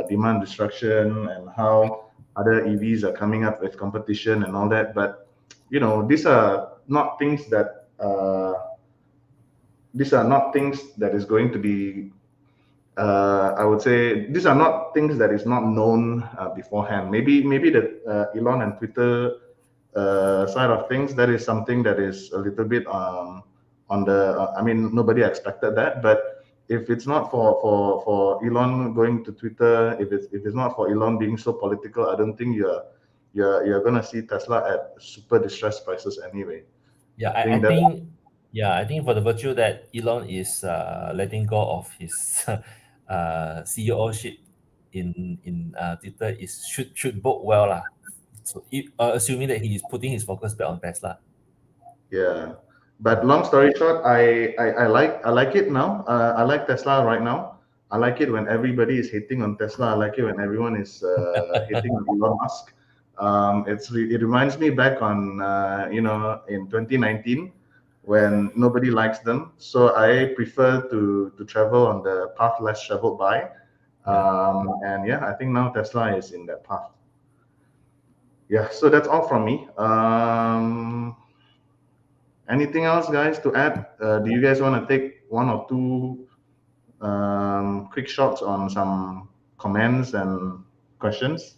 A: demand destruction and how other EVs are coming up with competition and all that, but these are not things that is going to be. I would say these are not things that is not known beforehand. Maybe the Elon and Twitter side of things, that is something that is a little bit on the. I mean, nobody expected that, but if it's not for Elon going to Twitter, if it's not for Elon being so political, I don't think you're gonna see Tesla at super distressed prices anyway.
B: I think for the virtue that Elon is letting go of his CEO-ship in Twitter should bode well lah. So assuming that he is putting his focus back on Tesla.
A: Yeah, but long story short, I like it now. I like Tesla right now. I like it when everybody is hating on Tesla. I like it when everyone is hating on Elon Musk. It reminds me back on in 2019 when nobody likes them. So I prefer to travel on the path less traveled by. And yeah, I think now Tesla is in that path. Yeah, so that's all from me. Anything else, guys, to add? Do you guys want to take one or two quick shots on some comments and questions?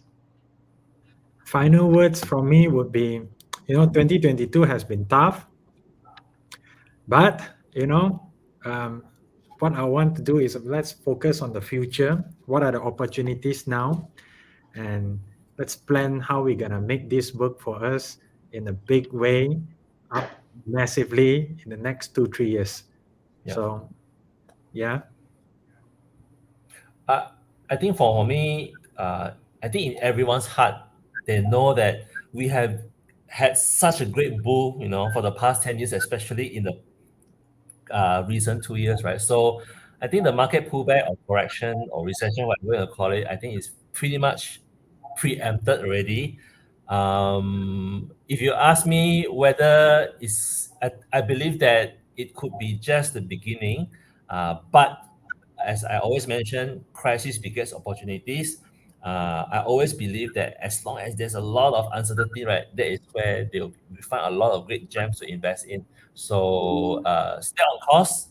D: Final words from me would be, 2022 has been tough, but what I want to do is let's focus on the future. What are the opportunities now? And let's plan how we're gonna make this work for us in a big way, up massively in the next 2-3 years.
B: Yeah.
D: So, yeah.
B: I think for me, I think in everyone's heart, they know that we have had such a great bull, for the past 10 years, especially in the recent 2 years, right? So I think the market pullback or correction or recession, whatever you call it, I think is pretty much preempted already. If you ask me whether I believe that it could be just the beginning, but as I always mention, crisis begets opportunities. I always believe that as long as there's a lot of uncertainty, right, that is where we find a lot of great gems to invest in. So stay on course.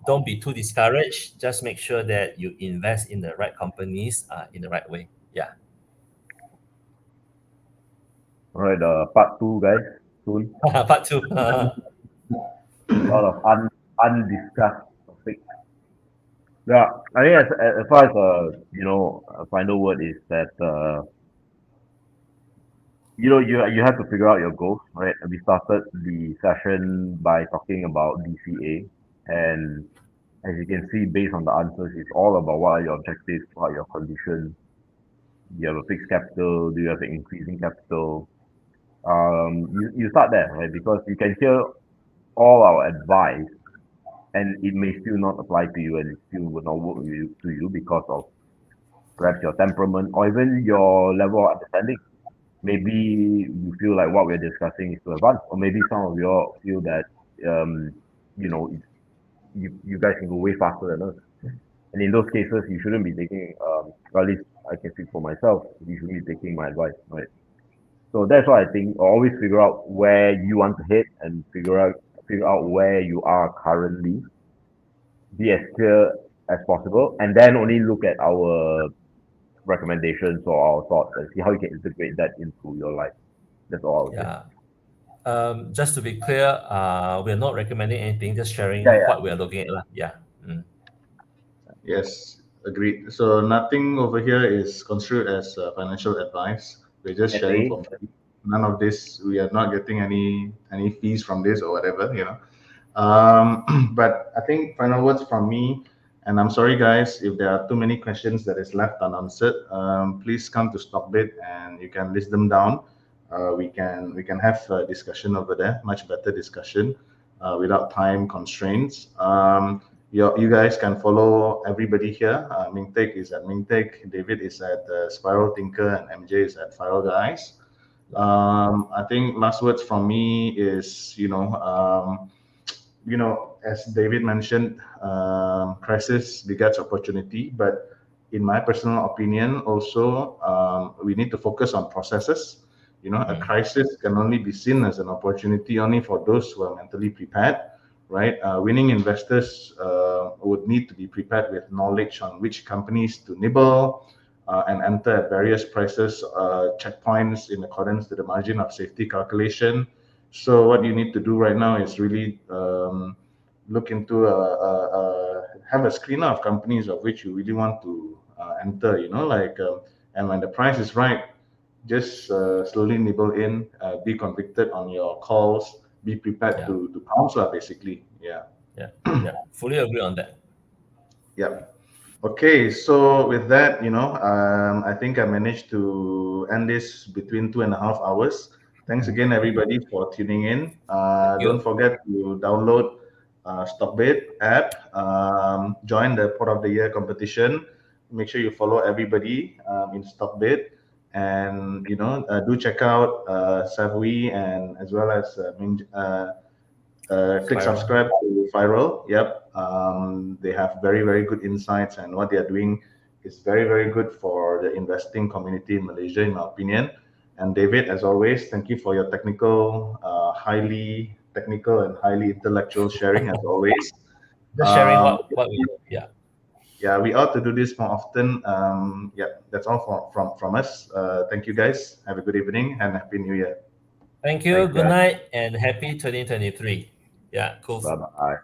B: Don't be too discouraged. Just make sure that you invest in the right companies in the right way. Yeah.
E: All right, part two, guys, soon.
B: Part two.
E: A lot of undiscussed topics. Yeah, I think as far as a final word is that you have to figure out your goals, right? We started the session by talking about DCA, and as you can see, based on the answers, it's all about what are your objectives, what are your conditions. Do you have a fixed capital? Do you have an increasing capital? You start there, right? Because you can hear all our advice, and it may still not apply to you, and it still will not work to you because of perhaps your temperament or even your level of understanding. Maybe you feel like what we're discussing is too advanced, or maybe some of you all feel that you guys can go way faster than us. And in those cases, you shouldn't be taking, or at least I can speak for myself, you shouldn't be taking my advice, right? So that's why I think always figure out where you want to hit and figure out where you are currently. Be as clear as possible, and then only look at our recommendations or our thoughts and see how you can integrate that into your life. That's all I would say.
B: Just to be clear, we're not recommending anything, just sharing
E: Yeah.
B: what we're looking at. Yeah.
A: Yes, agreed. So nothing over here is construed as financial advice. We're just sharing for free. None of this. We are not getting any fees from this or whatever, But I think final words from me, and I'm sorry guys if there are too many questions that is left unanswered. Please come to Stockbit and you can list them down. We can have a discussion over there, much better discussion, without time constraints. You guys can follow everybody here. Meng Teck is at Meng Teck, David is at Spiral Tinker, and MJ is at Spiral Guys. I think last words from me is, as David mentioned, crisis begets opportunity. But in my personal opinion, also, we need to focus on processes. A crisis can only be seen as an opportunity only for those who are mentally prepared, right? Winning investors would need to be prepared with knowledge on which companies to nibble and enter at various prices, checkpoints in accordance to the margin of safety calculation. So what you need to do right now is really look into have a screener of companies of which you really want to enter. And when the price is right, just slowly nibble in, be convicted on your calls, be prepared to pounce, basically.
B: Yeah. Fully agree on that.
A: Yeah. Okay, so with that, I think I managed to end this between 2.5 hours. Thanks again, everybody, for tuning in. Don't forget to download Stockbit app, join the Port of the Year competition. Make sure you follow everybody in Stockbit, and do check out Savui and as well as click subscribe to Viral. Yep, they have very, very good insights, and what they are doing is very, very good for the investing community in Malaysia, in my opinion. And David, as always, thank you for your highly technical and highly intellectual sharing, as always.
B: Just sharing what we do. Yeah.
A: Yeah, we ought to do this more often. That's all from us. Thank you, guys. Have a good evening and Happy New Year.
B: Thank you. Good night and happy 2023. Yeah, cool.
E: Bye-bye.